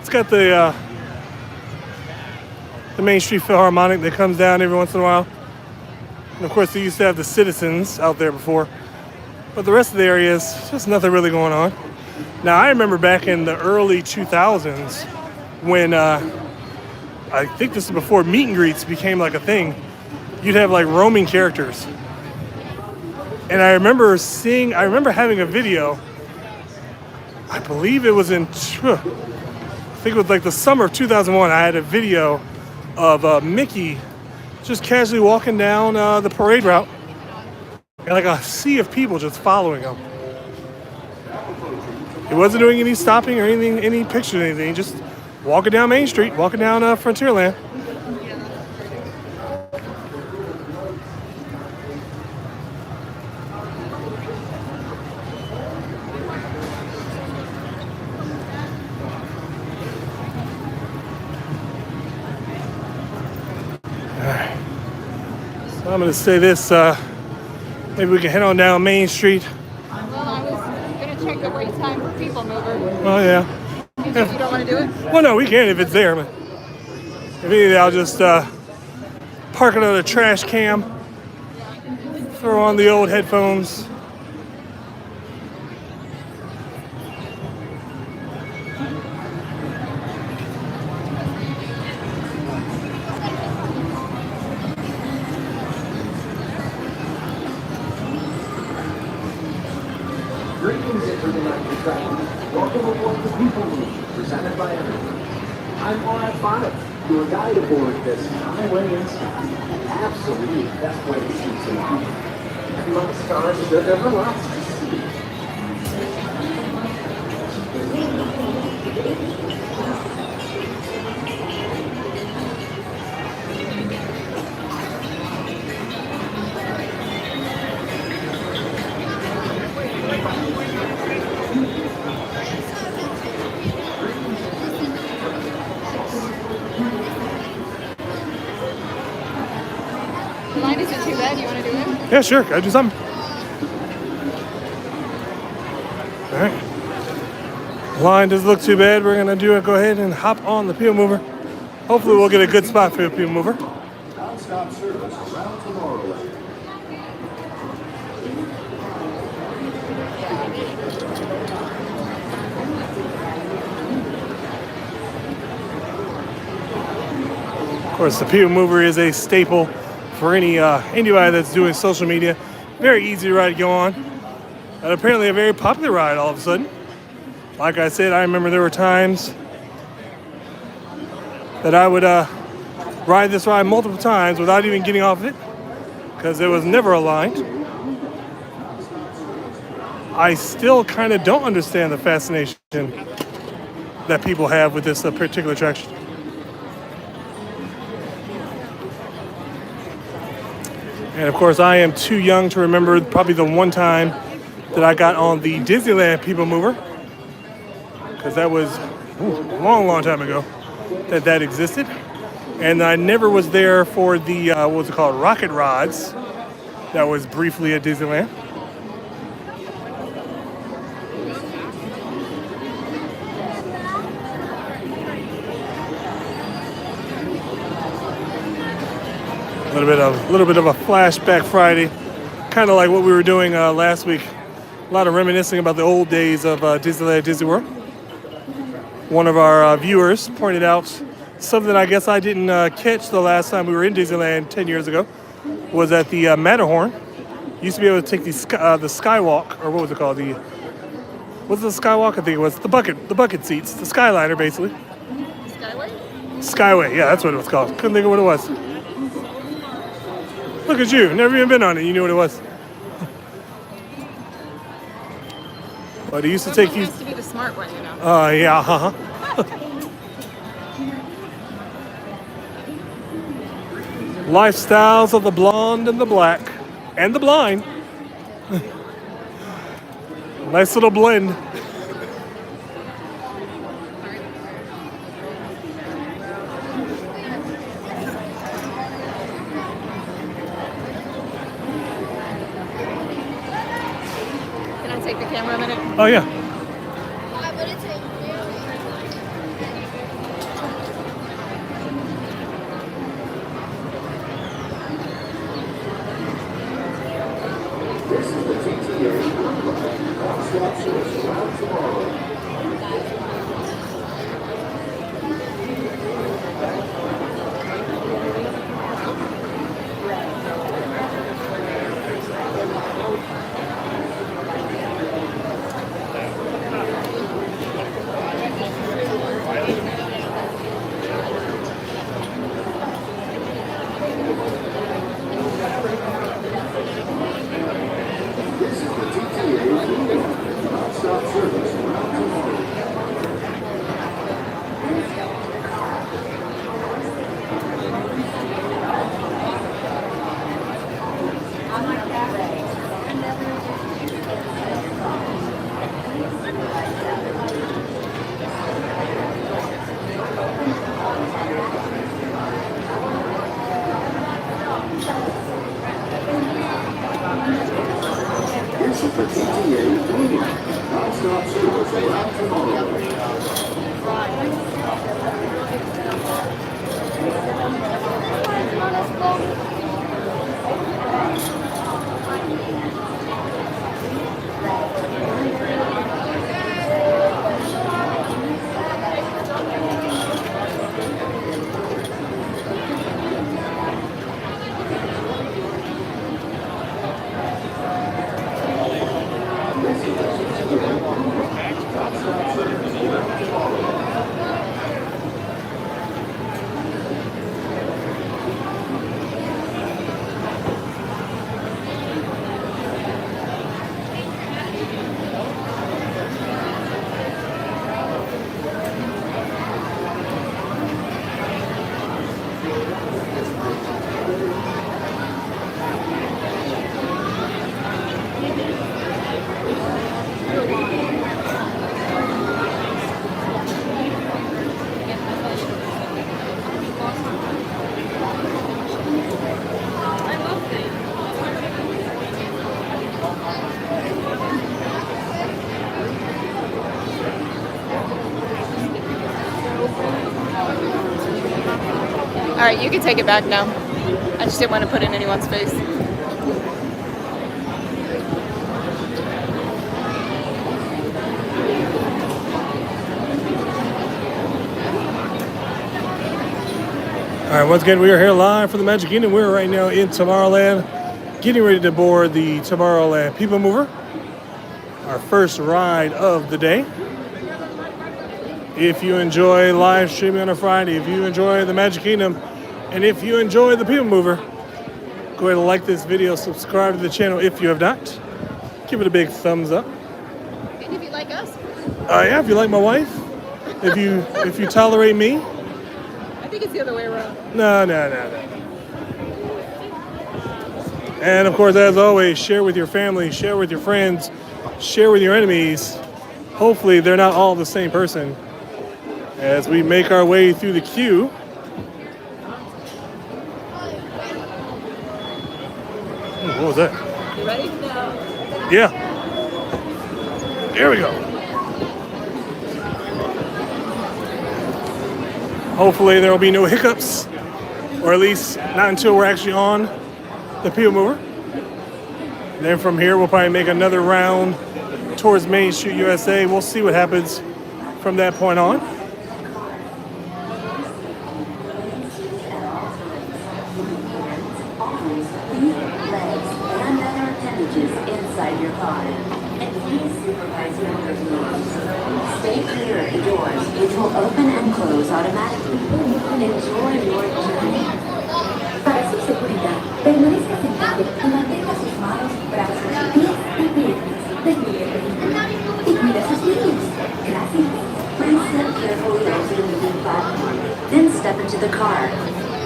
S2: it's got the Main Street Philharmonic that comes down every once in a while, and of course they used to have the Citizens out there before. But the rest of the areas, just nothing really going on. Now I remember back in the early 2000s when I think this is before meet and greets became like a thing. You'd have like roaming characters. And I remember having a video, I believe it was I think it was like the summer of 2001, I had a video of Mickey just casually walking down the parade route and like a sea of people just following him. He wasn't doing any stopping or anything, any pictures or anything, just walking down Main Street, walking down Frontierland. I'm going to say this, maybe we can head on down Main Street.
S1: Well, I was going to check the wait time for People Mover.
S2: Oh, yeah.
S1: You don't want to do it?
S2: Well, no, we can if it's there. But if anything, I'll just park another trash cam, throw on the old headphones.
S6: Greetings, intergalactic travelers. Welcome aboard the People Mover, presented by everyone. I'm Walt, your guide aboard this highway in sky. Absolute best way to see tonight. Among stars that ever lots to see.
S1: Mine isn't too bad. You want to do it?
S2: Yeah, sure. Can I do something? All right. Line doesn't look too bad. We're gonna do it. Go ahead and hop on the People Mover. Hopefully, we'll get a good spot for the People Mover.
S6: Non-stop service around Tomorrowland.
S2: Of course, the People Mover is a staple for anybody that's doing social media. Very easy ride to go on. And apparently a very popular ride all of a sudden. Like I said, I remember there were times that I would ride this ride multiple times without even getting off it because it was never aligned. I still kind of don't understand the fascination that people have with this particular attraction. And of course, I am too young to remember probably the one time that I got on the Disneyland People Mover, because that was a long, long time ago that existed. And I never was there for the, what was it called, Rocket Rods, that was briefly at Disneyland. A little bit of a flashback Friday, kind of like what we were doing last week. A lot of reminiscing about the old days of Disneyland, Disney World. One of our viewers pointed out something I guess I didn't catch the last time we were in Disneyland 10 years ago. Was at the Matterhorn. You used to be able to take the Skywalk, or what was it called? What's the Skywalk? I think it was the bucket seats, the Skyliner basically.
S1: Skyway?
S2: Skyway, yeah, that's what it was called. Couldn't think of what it was. Look at you, never even been on it, you knew what it was. But it used to take you.
S1: Has to be the smart one, you know.
S2: Yeah, Lifestyles of the blonde and the black and the blind. Nice little blend.
S1: Can I take the camera a minute?
S2: Oh yeah.
S6: This is the TTA non-stop service around Tomorrowland. This is the TTA non-stop service around Tomorrowland. This is the TTA non-stop service around Tomorrowland.
S1: You can take it back now. I just didn't want to put it in anyone's face.
S2: All right, once again, we are here live from the Magic Kingdom. We're right now in Tomorrowland, getting ready to board the Tomorrowland People Mover, our first ride of the day. If you enjoy live streaming on a Friday, if you enjoy the Magic Kingdom, and if you enjoy the People Mover, go ahead and like this video, subscribe to the channel if you have not. Give it a big thumbs up.
S1: And if you like us,
S2: Yeah, if you like my wife, if you tolerate me.
S1: I think it's the other way around.
S2: No. And of course, as always, share with your family, share with your friends, share with your enemies. Hopefully, they're not all the same person. As we make our way through the queue. What was that?
S1: You ready?
S2: Yeah. There we go. Hopefully there will be no hiccups, or at least not until we're actually on the People Mover. And then from here, we'll probably make another round towards Main Street, USA. We'll see what happens from that point on.
S7: Inside your car. And please supervise your reviews. Stay clear of the doors, which will open and close automatically. Enjoy your journey. Para su seguridad, permanezca sentado y mantenga sus manos, brazos, pies y piernas de pie. Y cuida sus niños. Gracias. Please step carefully onto the moving platform. Then step into the car.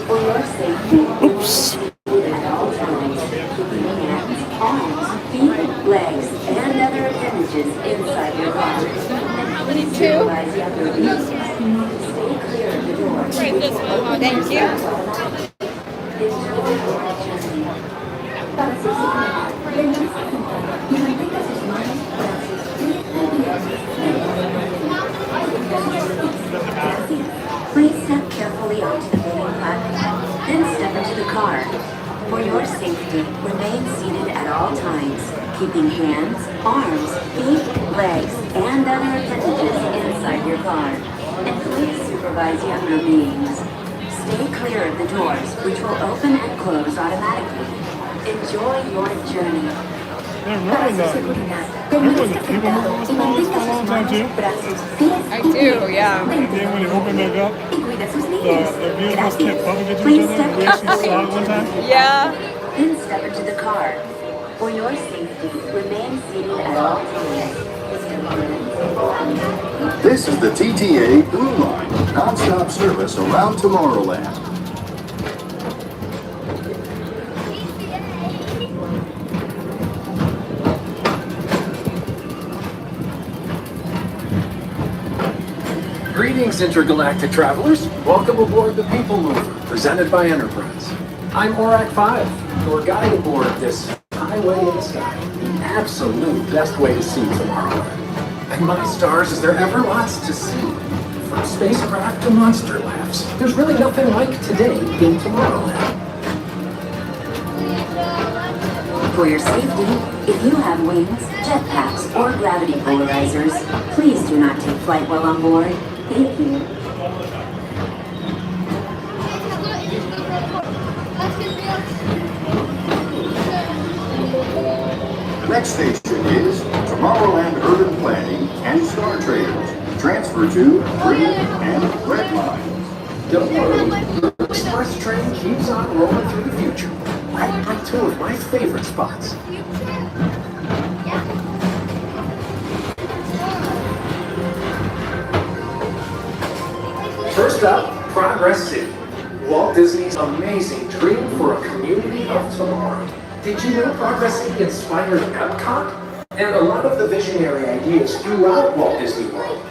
S7: For your safety,
S2: Oops.
S7: at all times, keeping hands, arms, feet, legs, and other appendages inside your car. And please supervise younger users. Stay clear of the doors.
S1: Right this way. Thank you.
S7: Enjoy your journey. Para su seguridad, permanezca sentado y mantenga sus manos, brazos, pies y piernas. Please step carefully onto the moving platform, then step into the car. For your safety, remain seated at all times, keeping hands, arms, feet, legs, and other appendages inside your car. And please supervise younger beings. Stay clear of the doors, which will open and close automatically. Enjoy your journey. Para su seguridad, permanezca sentado y mantenga sus manos, brazos, pies
S1: I
S7: y
S1: do,
S7: piernas.
S1: yeah.
S2: And then when it opened back up,
S7: Y cuida sus niños.
S2: the vehicles kept bumping into
S7: Please
S2: each other.
S7: step
S2: We actually saw it
S7: carefully.
S2: one time.
S1: Yeah.
S7: Then step into the car. For your safety, remain seated at all times.
S8: This is the TTA Blue Line, non-stop service around Tomorrowland.
S6: Greetings, intergalactic travelers. Welcome aboard the People Mover, presented by Enterprise. I'm Orak 5, your guide aboard this highway in the sky, the absolute best way to see Tomorrowland. And my stars, is there ever lots to see? From spacecraft to monster labs, there's really nothing like today in Tomorrowland.
S7: For your safety, if you have wings, jetpacks, or gravity polarizers, please do not take flight while on board. Thank you.
S8: The next station is Tomorrowland Urban Planning and Star Traders. Transfer to green and red lines.
S6: Don't worry, the express train keeps on rolling through the future, right by two of my favorite spots. First up, Progress City. Walt Disney's amazing dream for a community of tomorrow. Did you know Progress City inspired Epcot? And a lot of the visionary ideas throughout Walt Disney World.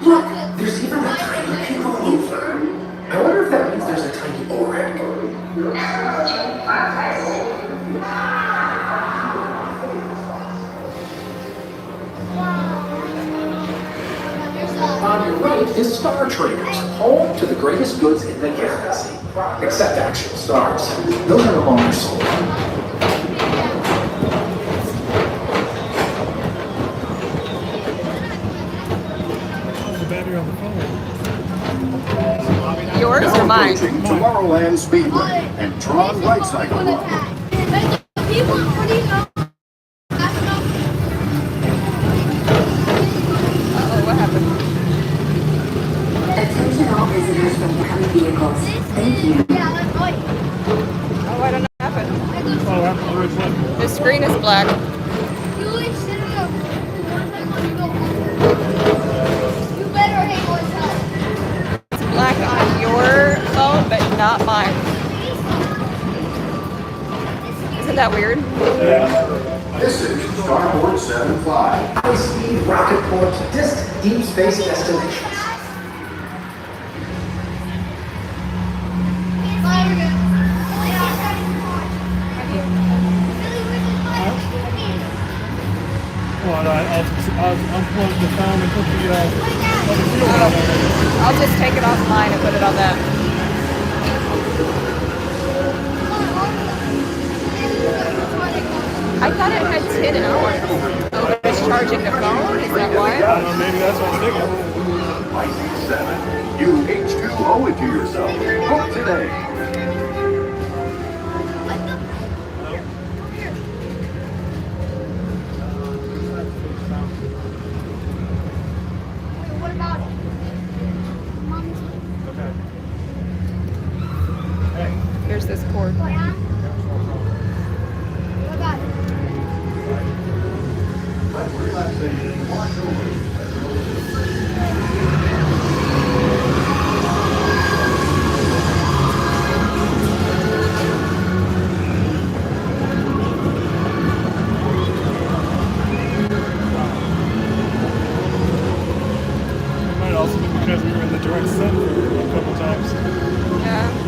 S6: Look, there's even a tiny people mover. I wonder if that means there's a tiny Orak. On your right is Star Traders, home to the greatest goods in the galaxy. Except actual stars. Those are no longer sold.
S2: The battery on the phone.
S1: Yours
S8: Now
S1: or mine?
S8: approaching Tomorrowland Speedway and Tron Light Cycle Run.
S1: Uh-oh, what happened?
S7: Attention all visitors from heavy vehicles. Thank you.
S1: Oh, I don't know what happened.
S2: Oh, that's what.
S1: The screen is black. It's black on your phone, but not mine. Isn't that weird?
S8: This is Starboard 75.
S6: High-speed rocket port to distant deep space destinations.
S2: Well, I'll unplug the phone and put the other field out there.
S1: I'll just take it off mine and put it on that. I thought it had 10 hours. Oh, but it's charging the phone? Is that why?
S2: I don't know, maybe that's what I'm thinking.
S8: Lightning 7. You H2 owe it to yourself. Book today.
S3: What about it?
S1: Here's this cord.
S3: What about it?
S2: It might also be because we were in the direct sun for a couple times.
S1: Yeah.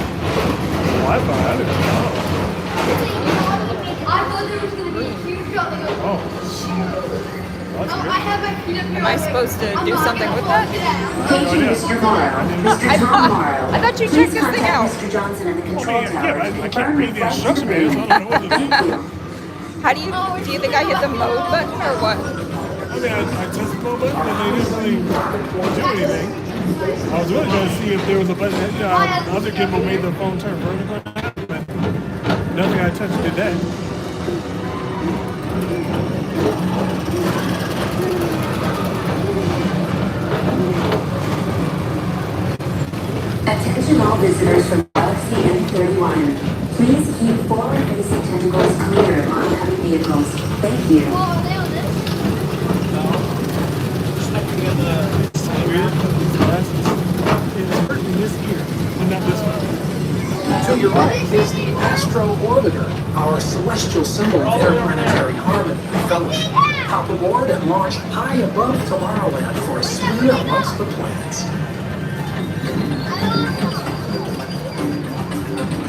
S2: Wi-Fi, I didn't know.
S3: I thought there was going to be a huge shot that goes,
S2: Oh, that's
S3: I
S2: good.
S3: have my feet up here.
S1: Am I supposed to do something with that?
S7: Thank you, Mr. Morrow. Mr. Tom Morrow.
S1: I thought you
S7: Please
S1: checked this thing
S7: contact
S1: out.
S7: Mr. Johnson in the control
S2: Yeah,
S7: tower.
S2: I
S7: to
S2: can't
S7: confirm
S2: read
S7: your
S2: the
S7: flight
S2: instruction manual, so I don't know what to do.
S7: Thank you.
S1: How do you think I hit the mode button or what?
S2: I mean, I tested the button, but they didn't really do anything. I was really trying to see if there was a button that, the other gimbal made the phone turn vertical, but nothing I touched did that.
S7: Attention all visitors from Galaxy M31. Please keep forward-facing tentacles clear of oncoming vehicles. Thank you.
S3: Oh, they on this?
S2: It's hurting this ear, and not this one.
S6: To your right is the Astro Orbiter, our celestial symbol of interplanetary harmony and fellowship. Hop aboard and launch high above Tomorrowland for a spin amongst the planets.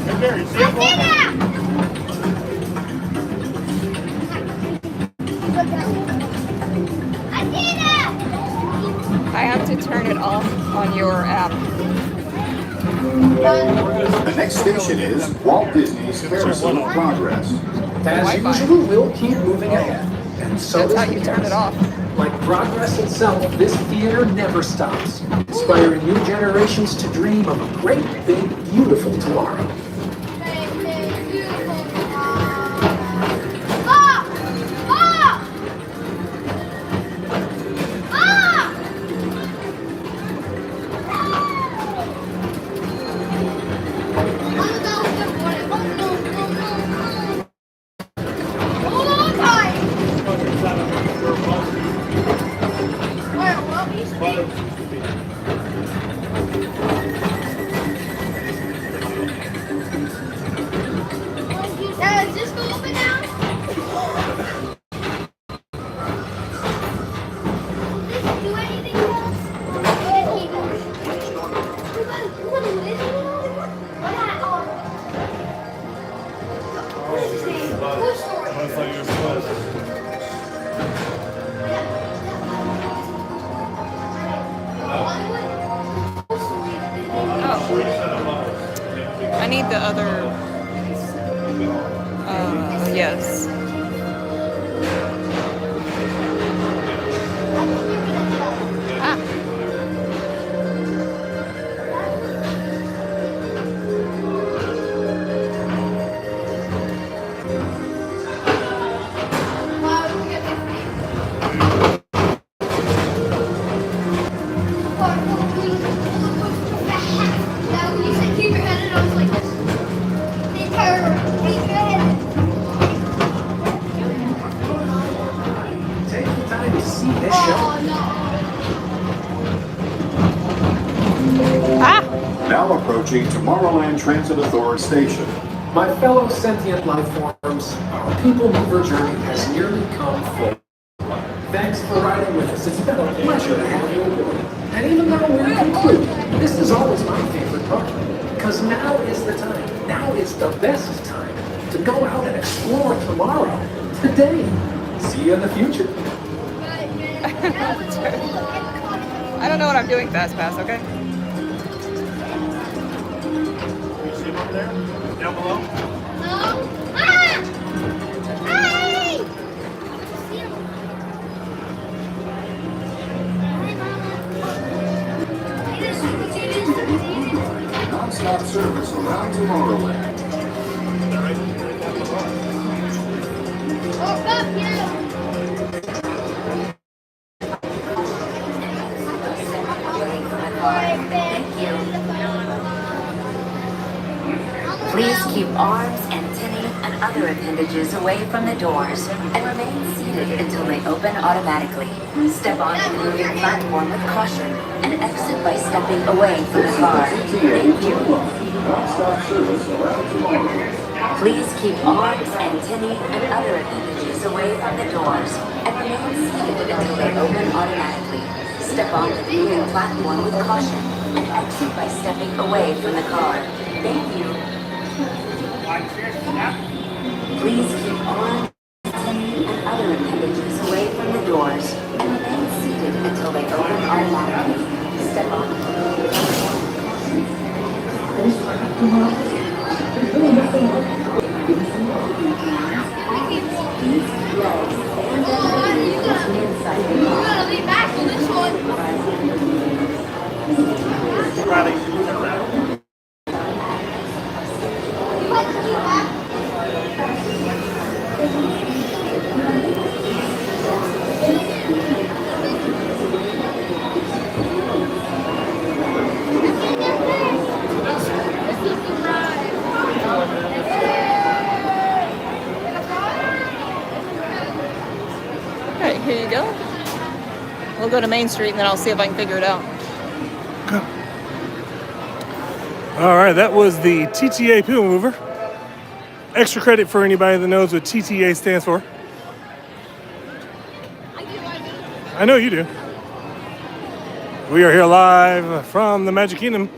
S2: Hey, Barry, see that ball?
S3: I see that!
S1: I have to turn it off on your app.
S8: The next station is Walt Disney's Carousel of Progress.
S6: As
S1: Wi-Fi.
S6: usual, we'll keep moving ahead. And so
S1: That's
S6: does
S1: how
S6: the
S1: you turn it
S6: cast.
S1: off.
S6: Like progress itself, this theater never stops, inspiring new generations to dream of a great, big, beautiful tomorrow.
S3: Ah! Ah! Ah! Hold on tight! Where, what?
S1: need the other. Yes. Ah.
S3: Keep your head and I was like this. The entire keep your head.
S6: Take the time to see this show.
S3: Oh no.
S1: Ah.
S8: Now approaching Tomorrowland Transit Authority Station.
S6: My fellow sentient life forms, our people mover journey has nearly come full. Thanks for riding with us. It's been a pleasure to have you aboard. And even though we're concluding, this is always my favorite part. Because now is the time. Now is the best time to go out and explore tomorrow. Today. See you in the future.
S1: I don't know what I'm doing, Fast Pass. Okay.
S2: You see him over there? Down below?
S3: No. Ah! Hey! See him.
S8: Non-stop service around Tomorrowland.
S3: Oh, stop, yeah.
S7: Please keep arms, antennae, and other appendages away from the doors and remain seated until they open automatically. Step onto the moving platform with caution and exit by stepping away from the car. Thank you.
S8: Non-stop service around Tomorrowland.
S7: Please keep arms, antennae, and other appendages away from the doors and remain seated until they open automatically. Step onto the moving platform with caution and exit by stepping away from the car. Thank you. Please keep arms, antennae, and other appendages away from the doors and remain seated until they open automatically. Step on.
S3: You gotta lean back on this one.
S1: Alright, here you go. We'll go to Main Street and then I'll see if I can figure it out.
S2: All right, that was the TTA People Mover. Extra credit for anybody that knows what TTA stands for. I know you do. We are here live from the Magic Kingdom.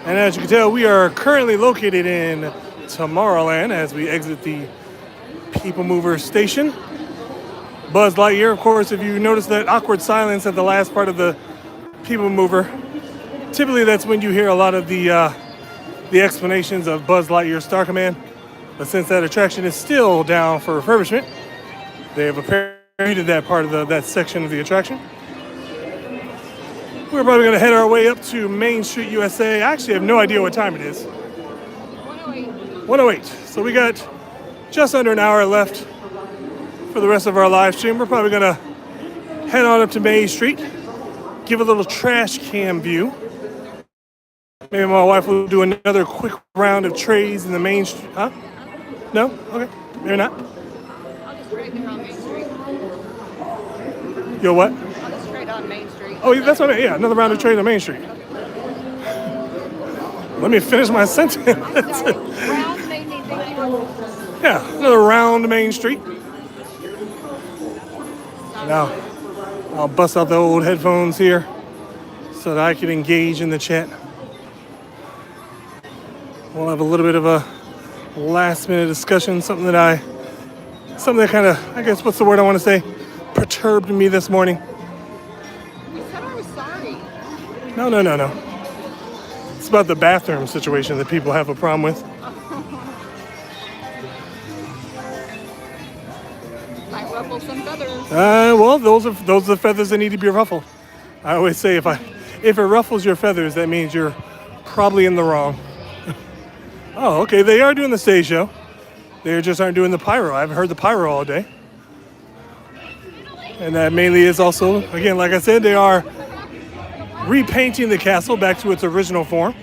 S2: And as you can tell, we are currently located in Tomorrowland as we exit the People Mover station. Buzz Lightyear, of course, if you notice that awkward silence at the last part of the People Mover, typically that's when you hear a lot of the explanations of Buzz Lightyear Star Command. But since that attraction is still down for refurbishment, they have apparently that part of that section of the attraction. We're probably going to head our way up to Main Street, USA. I actually have no idea what time it is. 108. So we got just under an hour left for the rest of our live stream. We're probably going to head on up to Main Street, give a little trash can view. Maybe my wife will do another quick round of trays in the Main Street. Huh? No? Okay. Maybe not.
S1: I'll just right there on Main Street.
S2: Yo, what?
S1: I'll just straight on Main Street.
S2: Oh, that's what I mean. Yeah, another round of trays on Main Street. Let me finish my sentence.
S1: Round Main Street.
S2: Yeah, another round Main Street. Now, I'll bust out the old headphones here so that I can engage in the chat. We'll have a little bit of a last minute discussion, something that kind of, I guess, what's the word I want to say, perturbed me this morning.
S1: You said I was sorry.
S2: No. It's about the bathroom situation that people have a problem with.
S1: Might ruffle some feathers.
S2: Well, those are the feathers that need to be ruffled. I always say if it ruffles your feathers, that means you're probably in the wrong. Oh, okay. They are doing the stage show. They just aren't doing the pyro. I haven't heard the pyro all day. And that mainly is also, again, like I said, they are repainting the castle back to its original form.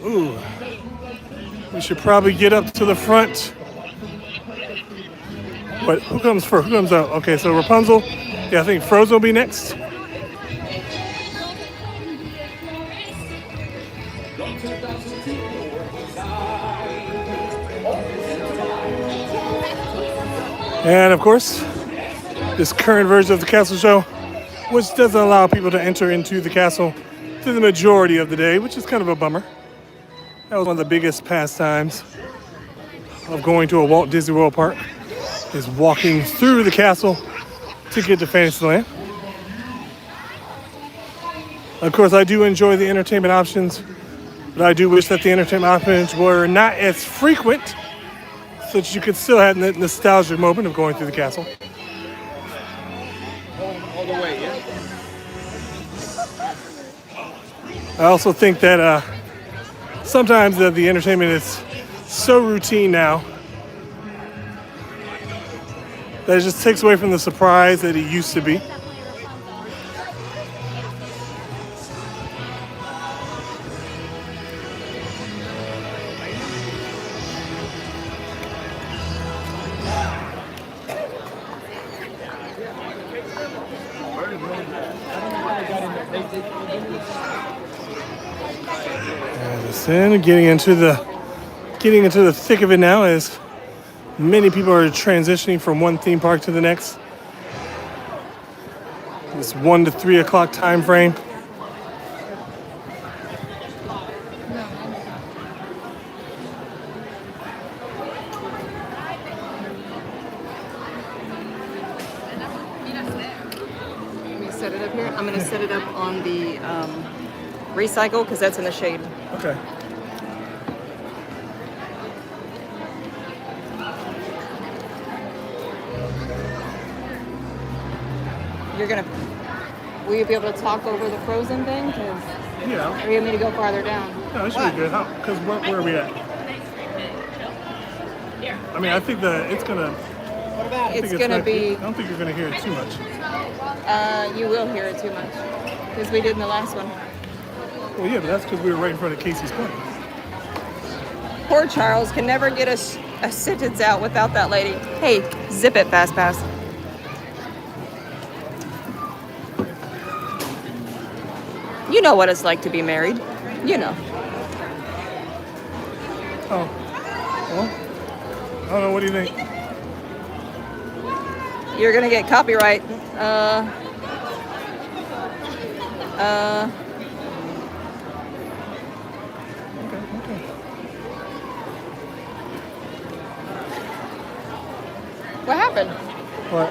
S2: Ooh. We should probably get up to the front. But who comes first? Who comes out? Okay, so Rapunzel. Yeah, I think Frozen will be next. And of course, this current version of the castle show, which doesn't allow people to enter into the castle through the majority of the day, which is kind of a bummer. That was one of the biggest pastimes of going to a Walt Disney World park, is walking through the castle to get to Fantasyland. Of course, I do enjoy the entertainment options, but I do wish that the entertainment options were not as frequent, so that you could still have that nostalgic moment of going through the castle.
S4: All the way, yeah.
S2: I also think that sometimes the entertainment is so routine now that it just takes away from the surprise that it used to be. And getting into the thick of it now, as many people are transitioning from one theme park to the next. This 1 to 3 o'clock time frame.
S1: Let me set it up here. I'm going to set it up on the recycle because that's in the shade.
S2: Okay.
S1: Will you be able to talk over the Frozen thing?
S2: Yeah.
S1: Or you want me to go farther down?
S2: No, it should be good. Because where are we at? I mean, I think it's gonna.
S1: It's gonna be.
S2: I don't think you're gonna hear it too much.
S1: You will hear it too much because we did in the last one.
S2: Well, yeah, but that's because we were right in front of Casey's Corner.
S1: Poor Charles can never get a sentence out without that lady. Hey, zip it, Fast Pass. You know what it's like to be married. You know.
S2: Oh. Well, I don't know. What do you think?
S1: You're gonna get copyright. What happened?
S2: What?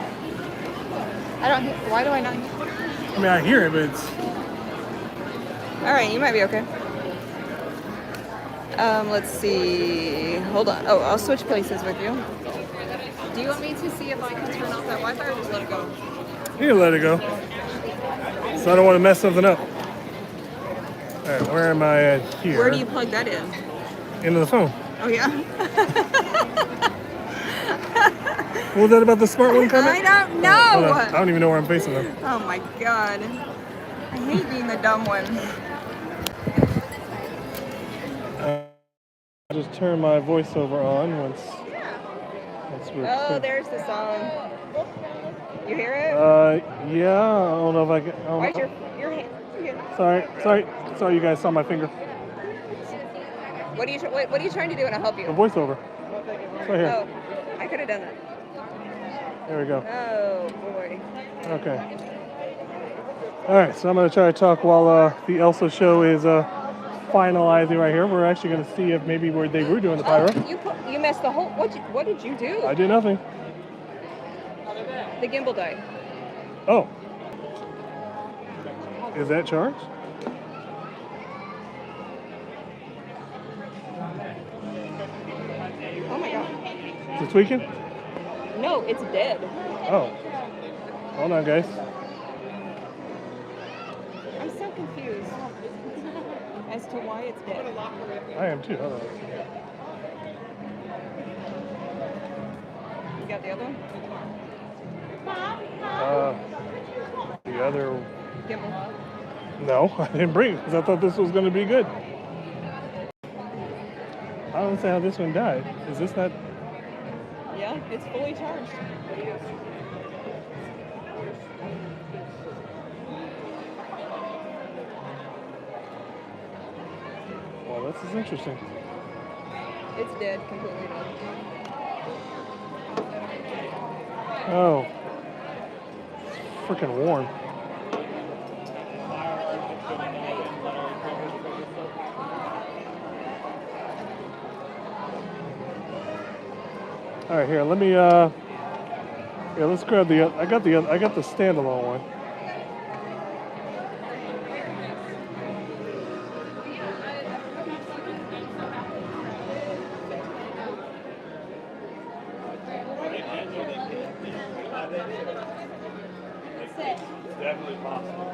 S1: Why do I not hear?
S2: I mean, I hear it, but it's.
S1: All right, you might be okay. Let's see. Hold on. Oh, I'll switch places with you. Do you want me to see if I can turn off that Wi-Fi or just let it go?
S2: You can let it go. So I don't want to mess something up. All right, where am I at here?
S1: Where do you plug that in?
S2: Into the phone.
S1: Oh, yeah?
S2: What was that about the smart one coming?
S1: I don't know.
S2: Hold on. I don't even know where I'm facing them.
S1: Oh, my God. I hate being the dumb one.
S2: I'll just turn my voiceover on once we're
S1: Oh, there's the song. You hear it?
S2: Yeah, I don't know if I can.
S1: Why's your hand?
S2: Sorry, you guys saw my finger.
S1: What are you trying to do, and I'll help you?
S2: The voiceover. It's right here.
S1: Oh, I could have done that.
S2: There we go.
S1: Oh, boy.
S2: Okay. All right, so I'm going to try to talk while the Elsa show is finalizing right here. We're actually going to see if maybe they were doing the pyro.
S1: You messed the whole. What did you do?
S2: I did nothing.
S1: The gimbal died.
S2: Oh. Is that charged? It's tweaking?
S1: No, it's dead.
S2: Oh. Hold on, guys.
S1: I'm so confused as to why it's dead.
S2: I am too. Hold on.
S1: You got the other one?
S2: The other...
S1: Gimbal.
S2: No, I didn't bring it because I thought this was going to be good. I don't understand how this one died. Is this not...
S1: Yeah, it's fully charged.
S2: Well, this is interesting.
S1: It's dead, completely dead.
S2: Oh. It's freaking warm. All right, here. Let me. Yeah, let's grab the. I got the standalone one. Definitely possible.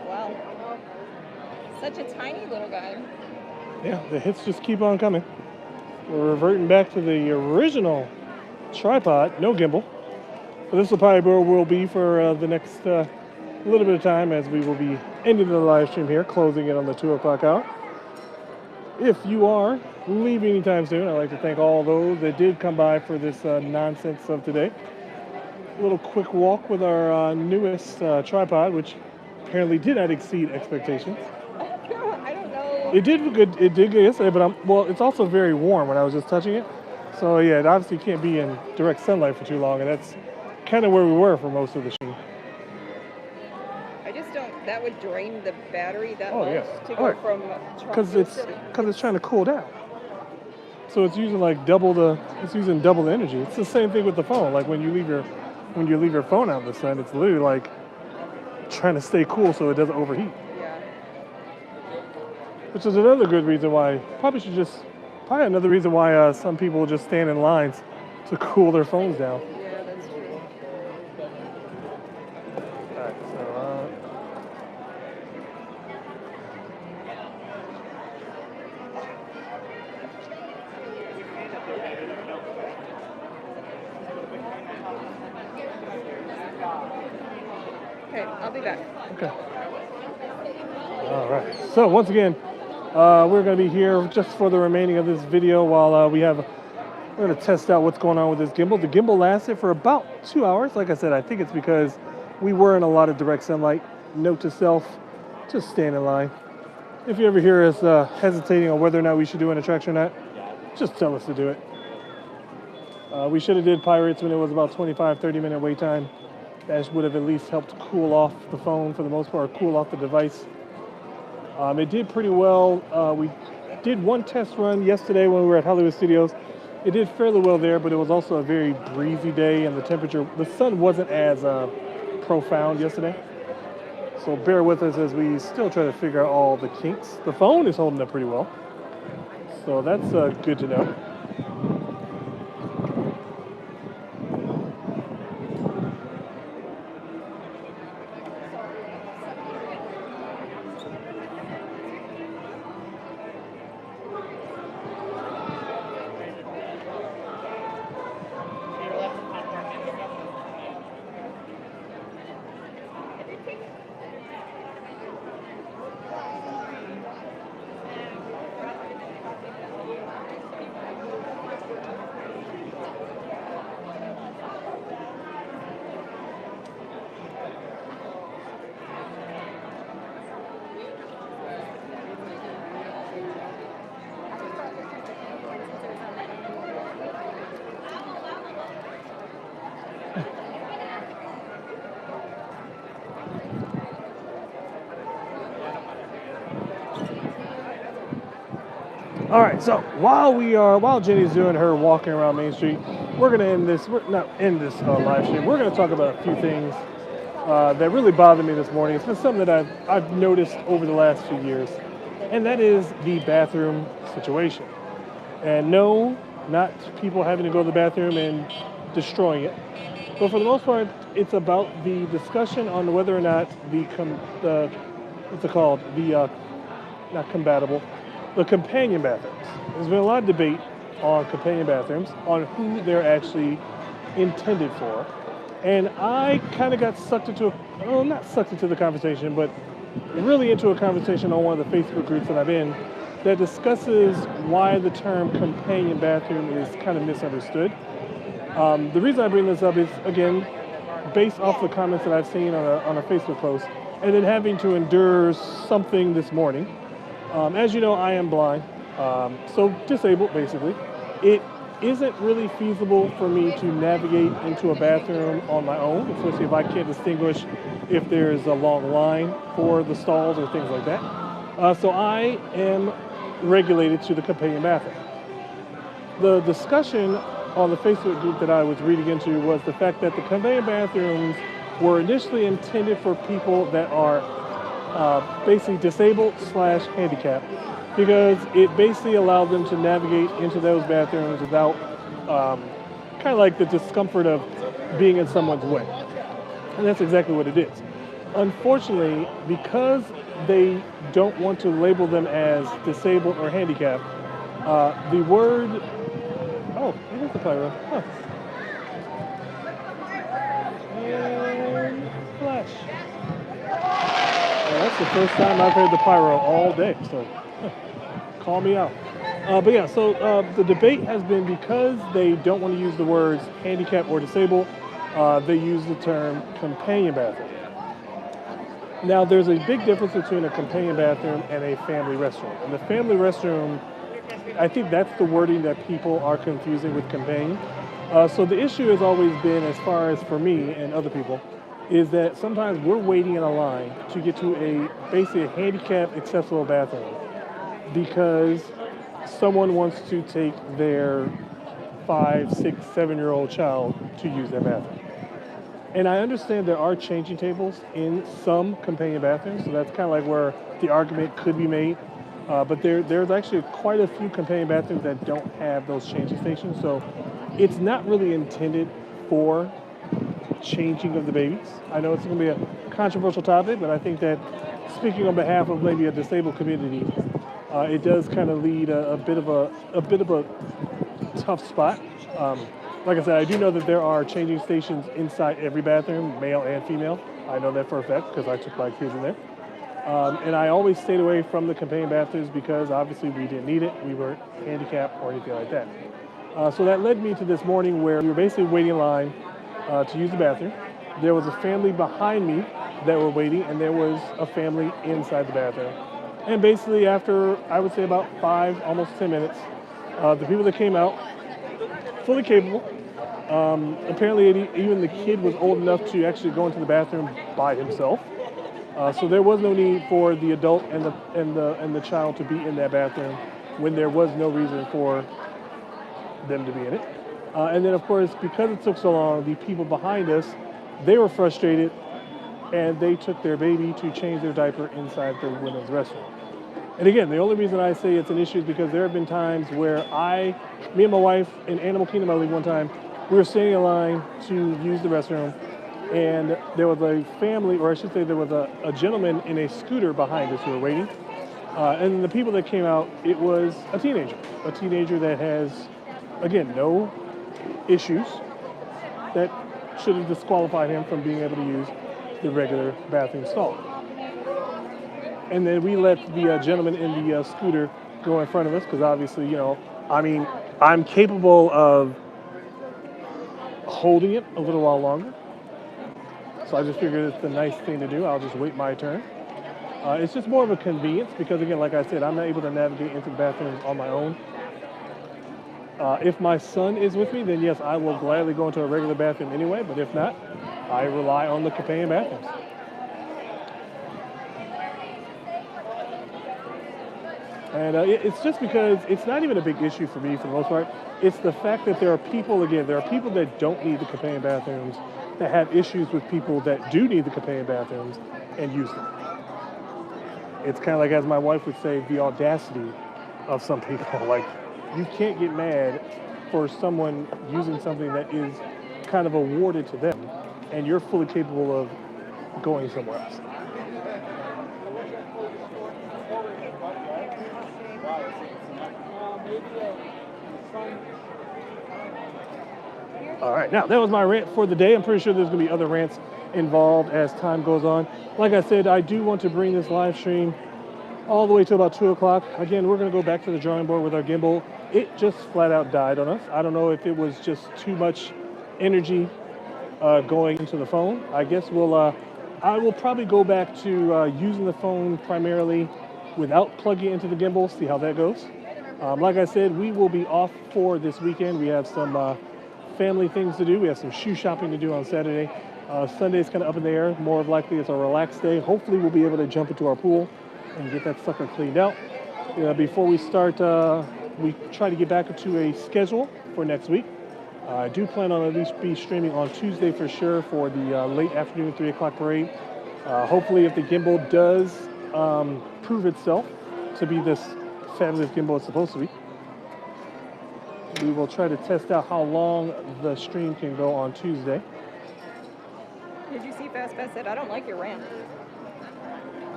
S1: Wow. Such a tiny little guy.
S2: Yeah, the hits just keep on coming. We're reverting back to the original tripod, no gimbal. But this will probably where we'll be for the next little bit of time, as we will be ending the live stream here, closing it on the 2 o'clock hour. If you are leaving anytime soon, I'd like to thank all those that did come by for this nonsense of today. A little quick walk with our newest tripod, which apparently did not exceed expectations.
S1: I don't know.
S2: It did good. It did good yesterday, but well, it's also very warm when I was just touching it. So yeah, it obviously can't be in direct sunlight for too long, and that's kind of where we were for most of the show.
S1: I just don't. That would drain the battery that
S2: Oh,
S1: much
S2: yeah.
S1: to
S2: Oh,
S1: go from.
S2: Because it's trying to cool down. So it's using like double the energy. It's the same thing with the phone. Like when you leave your phone out in the sun, it's literally like trying to stay cool so it doesn't overheat.
S1: Yeah.
S2: Which is another good reason why probably another reason why some people just stand in lines to cool their phones down.
S1: Yeah, that's true.
S2: All right, so
S1: Okay, I'll be back.
S2: okay. All right. So once again, we're going to be here just for the remaining of this video while we're going to test out what's going on with this gimbal. The gimbal lasted for about 2 hours. Like I said, I think it's because we were in a lot of direct sunlight. Note to self, just stand in line. If you ever hear us hesitating on whether or not we should do an attraction or not, just tell us to do it. We should have did Pirates when it was about 25-30 minute wait time. That would have at least helped cool off the phone for the most part, cool off the device. It did pretty well. We did one test run yesterday when we were at Hollywood Studios. It did fairly well there, but it was also a very breezy day, and the sun wasn't as profound yesterday. So bear with us as we still try to figure out all the kinks. The phone is holding up pretty well, so that's good to know. All right, so while Jenny's doing her walking around Main Street, we're gonna end this. We're not end this live stream. We're gonna talk about a few things that really bothered me this morning. It's been something that I've noticed over the last few years, and that is the bathroom situation. And no, not people having to go to the bathroom and destroying it, but for the most part, it's about the discussion on whether or not the what's it called, the not compatible, the companion bathrooms. There's been a lot of debate on companion bathrooms, on who they're actually intended for. And I kind of got sucked into, well, not sucked into the conversation, but really into a conversation on one of the Facebook groups that I'm in that discusses why the term companion bathroom is kind of misunderstood. The reason I bring this up is, again, based off the comments that I've seen on a Facebook post, and then having to endure something this morning. As you know, I am blind, so disabled basically. It isn't really feasible for me to navigate into a bathroom on my own, especially if I can't distinguish if there's a long line for the stalls or things like that. So I am regulated to the companion bathroom. The discussion on the Facebook group that I was reading into was the fact that the companion bathrooms were initially intended for people that are basically disabled / handicapped, because it basically allowed them to navigate into those bathrooms without kind of like the discomfort of being in someone's way. And that's exactly what it is. Unfortunately, because they don't want to label them as disabled or handicapped, the word, oh, it is the pyro. Huh. And flash. That's the first time I've heard the pyro all day, so call me out. But yeah, so the debate has been because they don't want to use the words handicap or disabled, they use the term companion bathroom. Now, there's a big difference between a companion bathroom and a family restroom. And the family restroom, I think that's the wording that people are confusing with companion. So the issue has always been, as far as for me and other people, is that sometimes we're waiting in a line to get to basically a handicap accessible bathroom because someone wants to take their 5, 6, 7-year-old child to use their bathroom. And I understand there are changing tables in some companion bathrooms, so that's kind of like where the argument could be made. But there's actually quite a few companion bathrooms that don't have those changing stations, so it's not really intended for changing of the babies. I know it's going to be a controversial topic, but I think that speaking on behalf of maybe a disabled community, it does kind of lead a bit of a tough spot. Like I said, I do know that there are changing stations inside every bathroom, male and female. I know that for a fact because I took my kids in there. And I always stayed away from the companion bathrooms because obviously we didn't need it. We weren't handicapped or anything like that. So that led me to this morning where we were basically waiting in line to use the bathroom. There was a family behind me that were waiting, and there was a family inside the bathroom. And basically after, I would say about 5, almost 10 minutes, the people that came out, fully capable. Apparently even the kid was old enough to actually go into the bathroom by himself. So there was no need for the adult and the child to be in that bathroom when there was no reason for them to be in it. And then of course, because it took so long, the people behind us, they were frustrated and they took their baby to change their diaper inside the women's restroom. And again, the only reason I say it's an issue is because there have been times where me and my wife in Animal Kingdom, I believe one time, we were standing in line to use the restroom, and there was a family, or I should say there was a gentleman in a scooter behind us who were waiting. And the people that came out, it was a teenager that has, again, no issues that should have disqualified him from being able to use the regular bathroom stall. And then we let the gentleman in the scooter go in front of us because obviously, I'm capable of holding it a little while longer. So I just figured it's the nice thing to do. I'll just wait my turn. It's just more of a convenience because, again, like I said, I'm not able to navigate into the bathrooms on my own. If my son is with me, then yes, I will gladly go into a regular bathroom anyway. But if not, I rely on the companion bathrooms. And it's just because it's not even a big issue for me for the most part. It's the fact that there are people that don't need the companion bathrooms, that have issues with people that do need the companion bathrooms and use them. It's kind of like, as my wife would say, the audacity of some people. Like, you can't get mad for someone using something that is kind of awarded to them, and you're fully capable of going somewhere else. All right, now that was my rant for the day. I'm pretty sure there's going to be other rants involved as time goes on. Like I said, I do want to bring this live stream all the way to about 2 o'clock. Again, we're going to go back to the drawing board with our gimbal. It just flat out died on us. I don't know if it was just too much energy going into the phone. I guess I will probably go back to using the phone primarily without plugging into the gimbal, see how that goes. Like I said, we will be off for this weekend. We have some family things to do. We have some shoe shopping to do on Saturday. Sunday's kind of up in the air. More likely it's a relaxed day. Hopefully we'll be able to jump into our pool and get that sucker cleaned out. Before we start, we try to get back into a schedule for next week. I do plan on at least be streaming on Tuesday for sure for the late afternoon 3 o'clock parade. Hopefully if the gimbal does prove itself to be this fabulous gimbal it's supposed to be, we will try to test out how long the stream can go on Tuesday.
S1: Did you see Fast Fast said, I don't like your rant?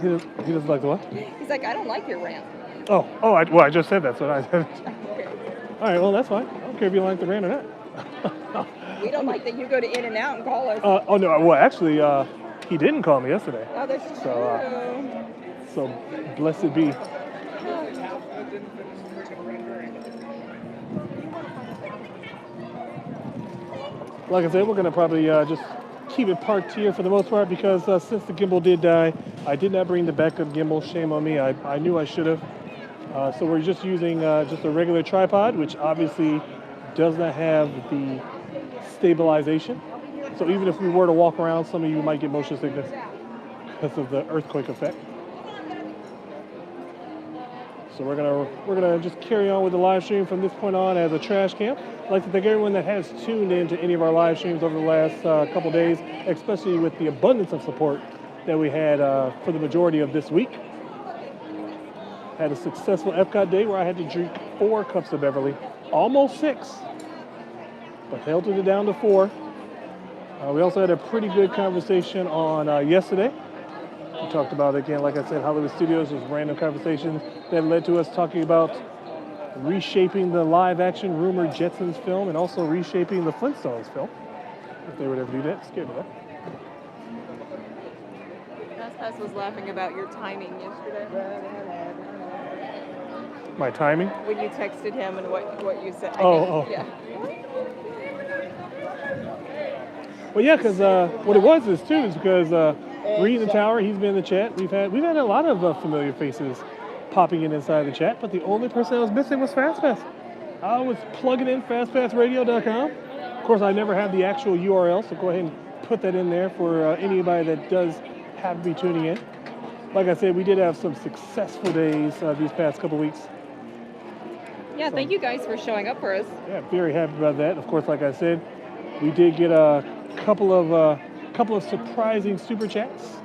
S2: He doesn't like the what?
S1: He's like, I don't like your rant.
S2: I just said that, so I said it.
S1: Okay.
S2: All right, well, that's fine. I don't care if you like the rant or not.
S1: We don't like that you go to In-N-Out and call us.
S2: Actually, he didn't call me yesterday.
S1: Oh, that's true.
S2: So blessed be. Like I said, we're going to probably just keep it parked here for the most part because since the gimbal did die, I did not bring the backup gimbal. Shame on me. I knew I should have. So we're just using just a regular tripod, which obviously does not have the stabilization. So even if we were to walk around, some of you might get motion sickness because of the earthquake effect. So we're gonna just carry on with the live stream from this point on as a trash camp. I'd like to thank everyone that has tuned in to any of our live streams over the last couple days, especially with the abundance of support that we had for the majority of this week. Had a successful Epcot day where I had to drink 4 cups of Beverly, almost 6, but held it down to 4. We also had a pretty good conversation on yesterday. We talked about, again, like I said, Hollywood Studios was random conversations that led to us talking about reshaping the live-action rumored Jetsons film and also reshaping the Flintstones film. If they would ever do that, scared of that.
S1: Pass was laughing about your timing yesterday.
S2: My timing?
S1: When you texted him and what you said. Yeah.
S2: Well, yeah, because what it was is because Reed in the Tower, he's been in the chat. We've had a lot of familiar faces popping in inside the chat, but the only person that was missing was FastPass. I was plugging in fastpassradio.com. Of course, I never have the actual URL, so go ahead and put that in there for anybody that does have to be tuning in. Like I said, we did have some successful days these past couple weeks.
S1: Yeah, thank you guys for showing up for us.
S2: Yeah, very happy about that. Of course, like I said, we did get a couple of surprising super chats.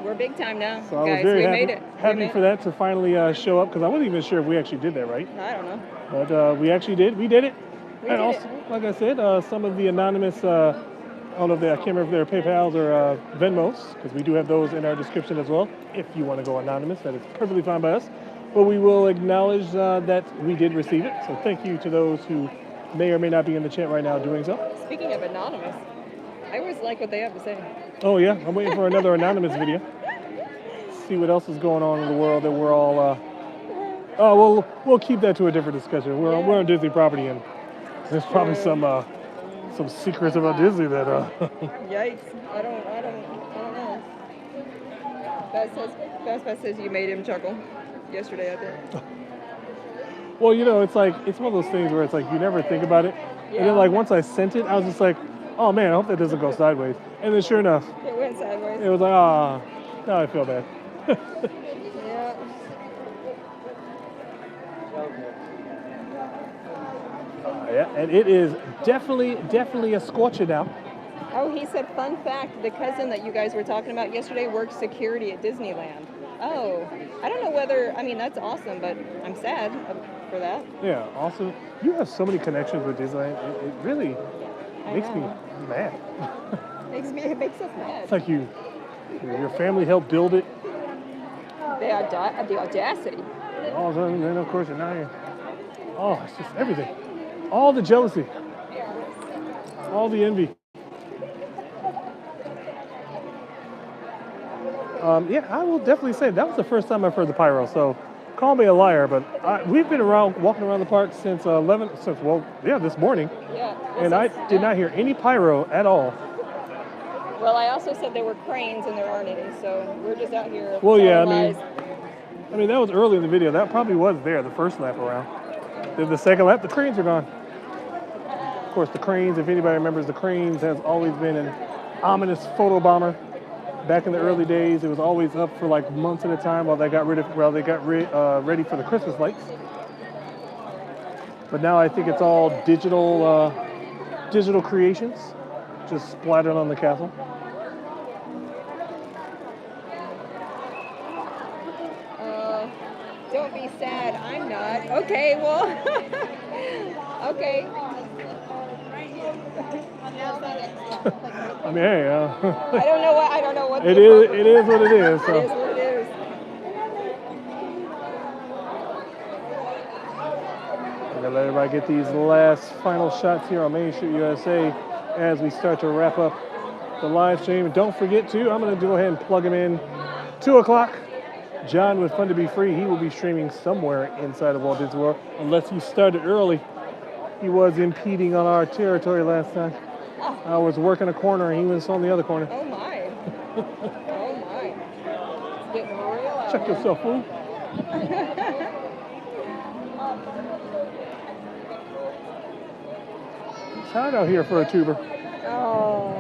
S1: We're big time now,
S2: so
S1: guys.
S2: I was very
S1: made it.
S2: Happy for that to finally show up because I wasn't even sure if we actually did that right.
S1: I don't know.
S2: But we actually did. We did it.
S1: We
S2: and
S1: did
S2: also,
S1: it.
S2: like I said, some of the anonymous, I don't know if I can't remember if they're PayPals or Venmos, because we do have those in our description as well. If you want to go anonymous, that is perfectly fine by us. But we will acknowledge that we did receive it. So thank you to those who may or may not be in the chat right now doing so.
S1: Speaking of anonymous, I always like what they have to say.
S2: Oh yeah, I'm waiting for another anonymous video. See what else is going on in the world that we're all. We'll keep that to a different discussion. We're on Disney property, and there's probably some secrets about Disney that.
S1: Yikes! I don't know. Fast says you made him chuckle yesterday, I think.
S2: Well, it's like it's one of those things where it's like you never think about it, and then like once I sent it, I was just like, oh man, I hope that doesn't go sideways. And then sure enough,
S1: It went sideways.
S2: it was like, ah, now I feel bad.
S1: Yeah.
S2: Yeah, and it is definitely a scorcher now.
S1: Oh, he said, fun fact, the cousin that you guys were talking about yesterday works security at Disneyland. Oh, I don't know whether, I mean, that's awesome, but I'm sad for that.
S2: Yeah, also, you have so many connections with Disneyland. It really makes me mad.
S1: It makes us mad.
S2: It's like your family helped build it.
S1: The audacity.
S2: All of a sudden, then of course you're now here. Oh, it's just everything. All the jealousy. All the envy. Yeah, I will definitely say that was the first time I've heard the pyro. So, call me a liar, but we've been walking around the park since this morning,
S1: Yeah.
S2: and I did not hear any pyro at all.
S1: Well, I also said there were cranes and there aren't any, so we're just out here.
S2: Well, yeah,
S1: telling lies.
S2: I mean that was early in the video. That probably was there the first lap around. Then the second lap, the cranes are gone. Of course, the cranes. If anybody remembers, the cranes has always been an ominous photo bomber. Back in the early days, it was always up for like months at a time while they got ready for the Christmas lights. But now I think it's all digital creations, just splattered on the castle.
S1: Don't be sad. I'm not. Okay, well. Okay.
S2: I mean, hey,
S1: I don't know what.
S2: it is what it is. So.
S1: It is what it is.
S2: I'm gonna let everybody get these last final shots here on Main Street USA as we start to wrap up the live stream. Don't forget to, I'm gonna go ahead and plug him in. 2 o'clock. John with Fun to Be Free. He will be streaming somewhere inside of Walt Disney World, unless he started early. He was impeding on our territory last time. I was working a corner and he was on the other corner.
S1: Oh my. Oh my. It's getting real out
S2: Check
S1: here.
S2: yourself, fool. It's hot out here for a tuber.
S1: Oh.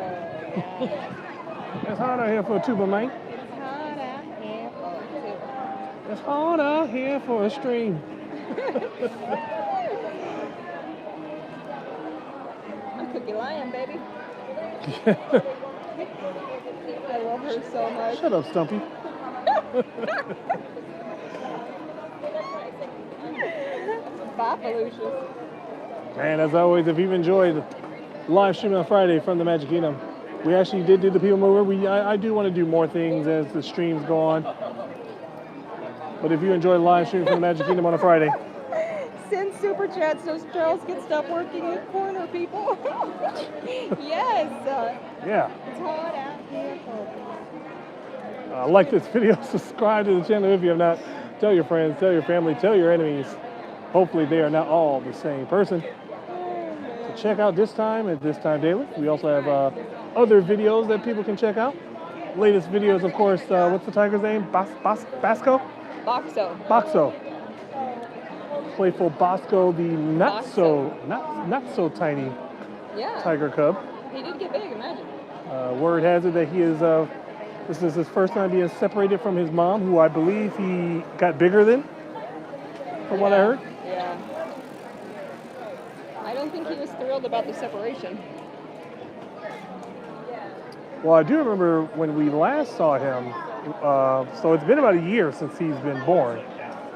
S2: It's hot out here for a tuber, man.
S1: It's hot out here for a tuber.
S2: It's hot out here for a stream.
S1: I'm Cookie Lion, baby. I love her so much.
S2: Shut up, Stumpy.
S1: Bye, Felucius.
S2: And as always, if you've enjoyed the live stream on Friday from the Magic Kingdom, we actually did do the People Mover. I do want to do more things as the streams go on. But if you enjoy live stream from the Magic Kingdom on a Friday,
S1: Send super chats so Charles can stop working in the corner, people. Yes.
S2: yeah.
S1: It's hot out here for
S2: Like this video, subscribe to the channel if you have not. Tell your friends, tell your family, tell your enemies. Hopefully they are not all the same person. So check out This Time at This Time Daily. We also have other videos that people can check out. Latest videos, of course, what's the tiger's name? Basco?
S1: Boxo.
S2: Boxo. Playful Bosco, the not so tiny
S1: Yeah.
S2: tiger cub.
S1: He did get big, imagine.
S2: Word has it that he is, this is his first time being separated from his mom, who I believe he got bigger than, from what I heard.
S1: Yeah. I don't think he was thrilled about the separation.
S2: Well, I do remember when we last saw him, so it's been about a year since he's been born.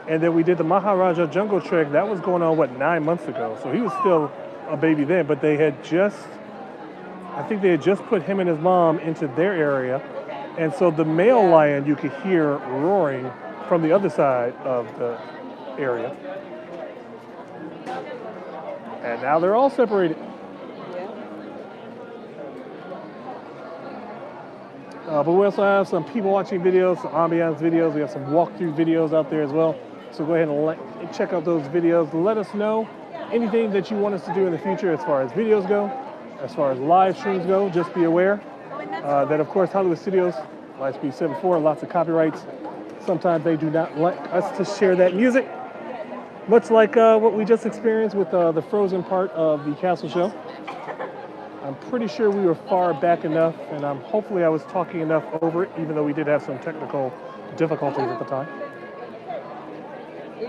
S2: And then we did the Maharaja Jungle Trek. That was going on, 9 months ago. So he was still a baby then, but I think they had just put him and his mom into their area. And so the male lion you could hear roaring from the other side of the area. And now they're all separated. But we also have some people watching videos, some ambiance videos. We have some walkthrough videos out there as well. So go ahead and check out those videos. Let us know anything that you want us to do in the future as far as videos go, as far as live streams go. Just be aware that, of course, Hollywood Studios, Lightspeed 7.4, lots of copyrights. Sometimes they do not like us to share that music. Much like what we just experienced with the frozen part of the castle show. I'm pretty sure we were far back enough, and hopefully I was talking enough over it, even though we did have some technical difficulties at the time.
S1: We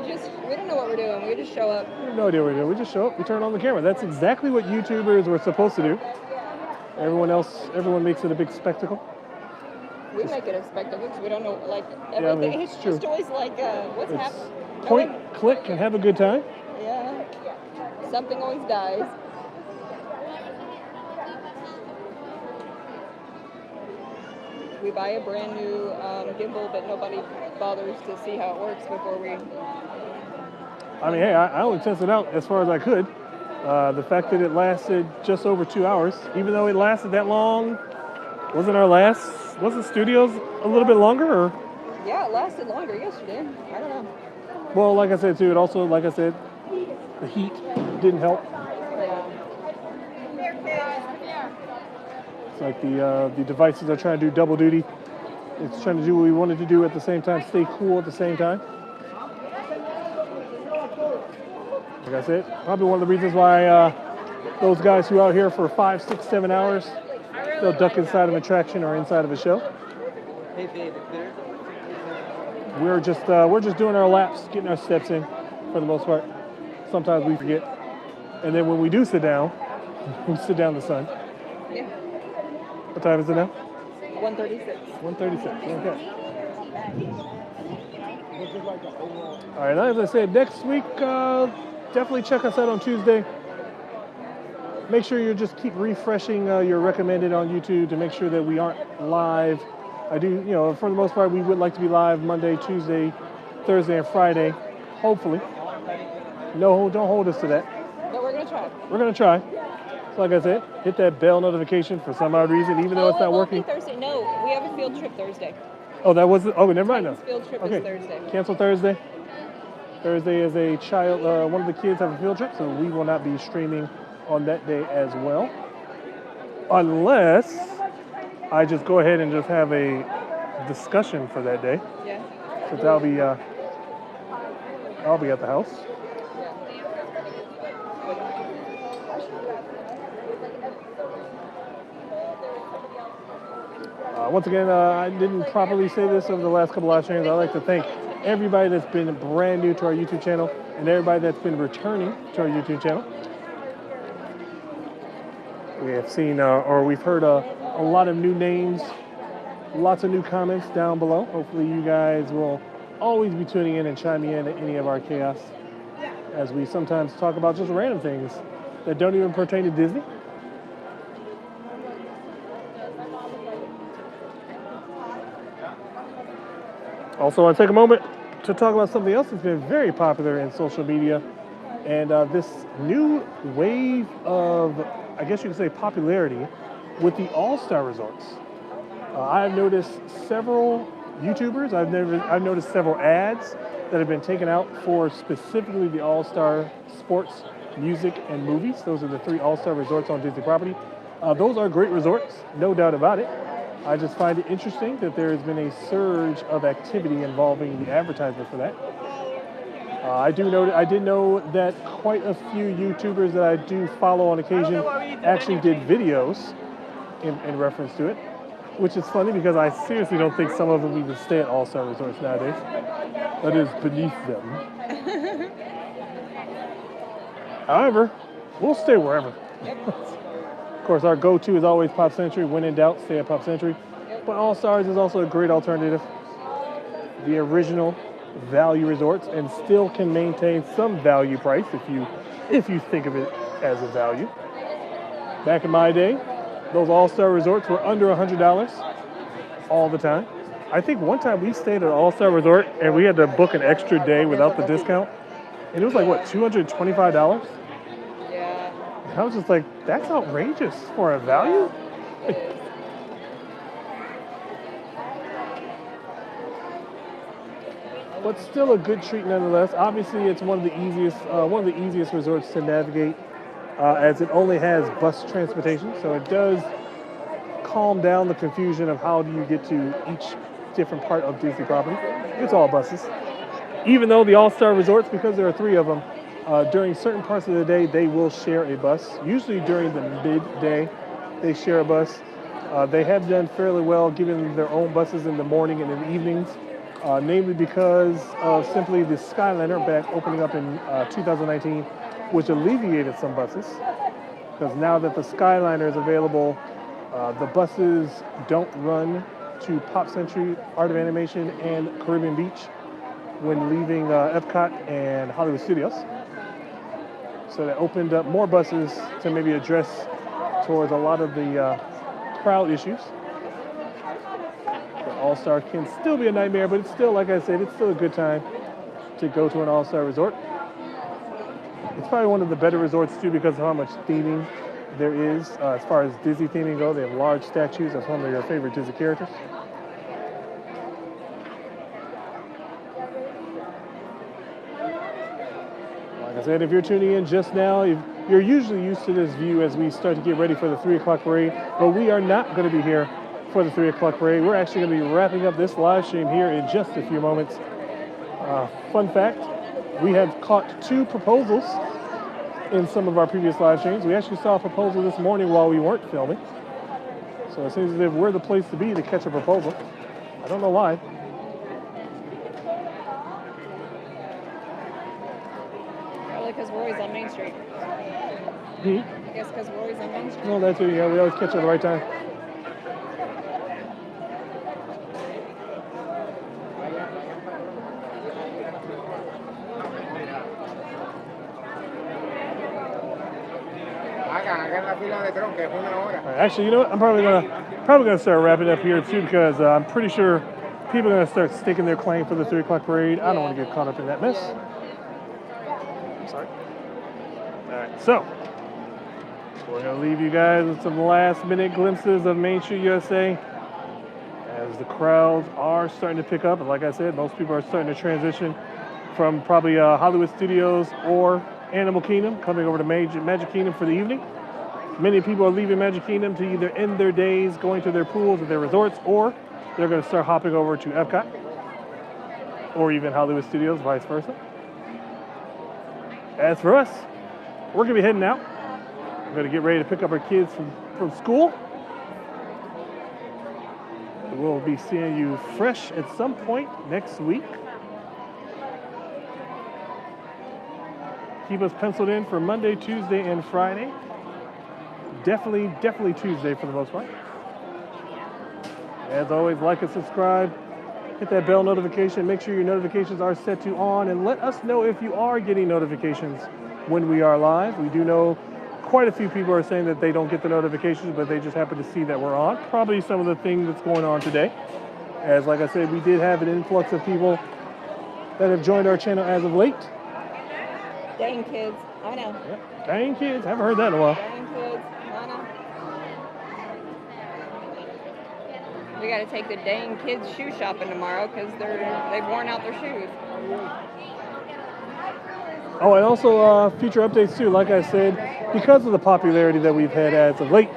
S1: don't know what we're doing. We just show up.
S2: We have no idea what we're doing. We just show up, we turn on the camera. That's exactly what YouTubers were supposed to do. Everyone makes it a big spectacle.
S1: We make it a spectacle because we don't know, like, everything.
S2: Yeah, I mean,
S1: it's
S2: true.
S1: just always like, what's
S2: It's
S1: happening?
S2: point, click, and have a good time.
S1: Yeah. Something always dies. We buy a brand new gimbal, but nobody bothers to see how it works before we...
S2: I mean, hey, I only tested out as far as I could. The fact that it lasted just over 2 hours, even though it lasted that long, wasn't studios a little bit longer? Or?
S1: Yeah, it lasted longer yesterday. I don't know.
S2: Well, like I said, too, it also, like I said, the heat didn't help. It's like the devices are trying to do double duty. It's trying to do what we wanted to do at the same time, stay cool at the same time. Like I said, probably one of the reasons why those guys who are out here for 5, 6, 7 hours, they'll duck inside of an attraction or inside of a show. We're just doing our laps, getting our steps in for the most part. Sometimes we forget. And then when we do sit down, we sit down in the sun.
S1: Yeah.
S2: What time is it now?
S1: 1:36.
S2: 1:36, okay. All right, as I said, next week, definitely check us out on Tuesday. Make sure you just keep refreshing your recommended on YouTube to make sure that we aren't live. I do, for the most part, we would like to be live Monday, Tuesday, Thursday, and Friday, hopefully. No, don't hold us to that.
S1: No, we're going to try.
S2: We're going to try. So like I said, hit that bell notification for some odd reason, even though it's not working.
S1: Thursday. No, we have a field trip Thursday.
S2: Oh, that was it? Oh, never mind now.
S1: Field trip is Thursday.
S2: Cancel Thursday. Thursday is a child, one of the kids have a field trip, so we will not be streaming on that day as well. Unless I just go ahead and just have a discussion for that day.
S1: Yeah.
S2: Since I'll be at the house. Once again, I didn't properly say this over the last couple live streams. I'd like to thank everybody that's been brand new to our YouTube channel and everybody that's been returning to our YouTube channel. We have seen, or we've heard a lot of new names, lots of new comments down below. Hopefully you guys will always be tuning in and chiming in at any of our chaos as we sometimes talk about just random things that don't even pertain to Disney. Also, I want to take a moment to talk about something else that's been very popular in social media, and this new wave of, I guess you could say, popularity with the All-Star Resorts. I've noticed several YouTubers, I've noticed several ads that have been taken out for specifically the All-Star Sports, Music, and Movies. Those are the 3 All-Star Resorts on Disney property. Those are great resorts, no doubt about it. I just find it interesting that there has been a surge of activity involving the advertisement for that. I did know that quite a few YouTubers that I do follow on occasion actually did videos in reference to it, which is funny because I seriously don't think some of them even stay at All-Star Resorts nowadays. That is beneath them. However, we'll stay wherever. Of course, our go-to is always Pop Century. When in doubt, stay at Pop Century. But All Stars is also a great alternative. The original value resorts, and still can maintain some value price if you think of it as a value. Back in my day, those All-Star Resorts were under $100 all the time. I think one time we stayed at an All-Star Resort and we had to book an extra day without the discount. And it was like, what, $225?
S1: Yeah.
S2: I was just like, that's outrageous for a value.
S1: It is.
S2: But still a good treat nonetheless. Obviously, it's one of the easiest resorts to navigate, as it only has bus transportation. So it does calm down the confusion of how do you get to each different part of Disney property. It's all buses. Even though the All-Star Resorts, because there are 3 of them, during certain parts of the day, they will share a bus. Usually during the midday, they share a bus. They have done fairly well giving their own buses in the morning and in the evenings, namely because of simply the Skyliner back opening up in 2019, which alleviated some buses. Because now that the Skyliner is available, the buses don't run to Pop Century, Art of Animation, and Caribbean Beach when leaving Epcot and Hollywood Studios. So that opened up more buses to maybe address towards a lot of the crowd issues. The All-Star can still be a nightmare, but it's still, like I said, it's still a good time to go to an All-Star resort. It's probably one of the better resorts too because of how much theming there is. As far as Disney theming go, they have large statues of some of your favorite Disney characters. Like I said, if you're tuning in just now, you're usually used to this view as we start to get ready for the 3 o'clock parade, but we are not going to be here for the 3 o'clock parade. We're actually going to be wrapping up this live stream here in just a few moments. Fun fact, we have caught 2 proposals in some of our previous live streams. We actually saw a proposal this morning while we weren't filming. So it seems as if we're the place to be to catch a proposal. I don't know why.
S1: Probably because we're always on Main Street. I guess because we're always on Main Street.
S2: No, that's it. Yeah, we always catch it at the right time. Actually, you know what? I'm probably gonna start wrapping up here too because I'm pretty sure people are gonna start staking their claim for the 3 o'clock parade. I don't want to get caught up in that mess. Sorry. All right, so we're gonna leave you guys with some last-minute glimpses of Main Street USA as the crowds are starting to pick up. And like I said, most people are starting to transition from probably Hollywood Studios or Animal Kingdom, coming over to Magic Kingdom for the evening. Many people are leaving Magic Kingdom to either end their days going to their pools at their resorts, or they're going to start hopping over to Epcot, or even Hollywood Studios, vice versa. As for us, we're going to be heading out. We're going to get ready to pick up our kids from school. We'll be seeing you fresh at some point next week. Keep us penciled in for Monday, Tuesday, and Friday. Definitely Tuesday for the most part. As always, like and subscribe. Hit that bell notification. Make sure your notifications are set to on, and let us know if you are getting notifications when we are live. We do know quite a few people are saying that they don't get the notifications, but they just happen to see that we're on. Probably some of the things that's going on today. As like I said, we did have an influx of people that have joined our channel as of late.
S1: Dang kids. I know.
S2: Yep. Dang kids. Haven't heard that in a while.
S1: Dang kids. I know. We got to take the dang kids shoe shopping tomorrow because they've worn out their shoes.
S2: Oh, and also future updates too. Like I said, because of the popularity that we've had as of late,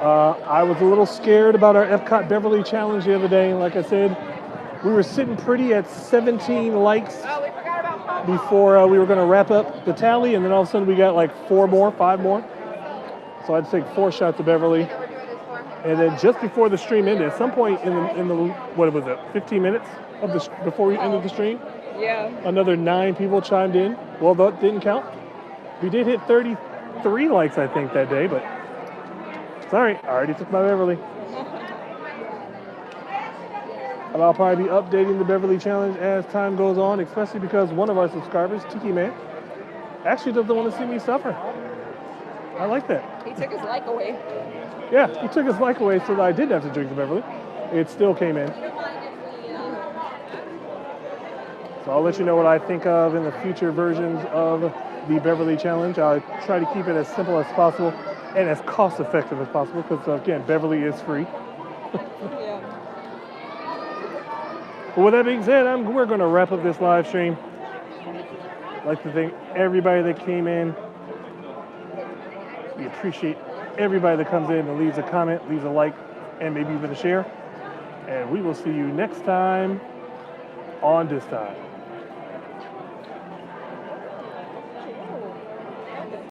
S2: I was a little scared about our Epcot Beverly Challenge the other day. Like I said, we were sitting pretty at 17 likes before we were going to wrap up the tally, and then all of a sudden we got like 5 more. So I had to take 4 shots of Beverly. And then just before the stream ended, at some point in the what was it, 15 minutes of before we ended the stream, another 9 people chimed in. Well, that didn't count. We did hit 33 likes, I think, that day, but sorry, I already took my Beverly. And I'll probably be updating the Beverly Challenge as time goes on, especially because one of our subscribers, Tiki Man, actually doesn't want to see me suffer. I like that.
S1: He took his like away.
S2: Yeah, he took his like away so that I didn't have to drink the Beverly. It still came in. So I'll let you know what I think of in the future versions of the Beverly Challenge. I'll try to keep it as simple as possible and as cost effective as possible because, again, Beverly is free. But with that being said, we're going to wrap up this live stream. I'd like to thank everybody that came in. We appreciate everybody that comes in and leaves a comment, leaves a like, and maybe even a share. And we will see you next time on This Time.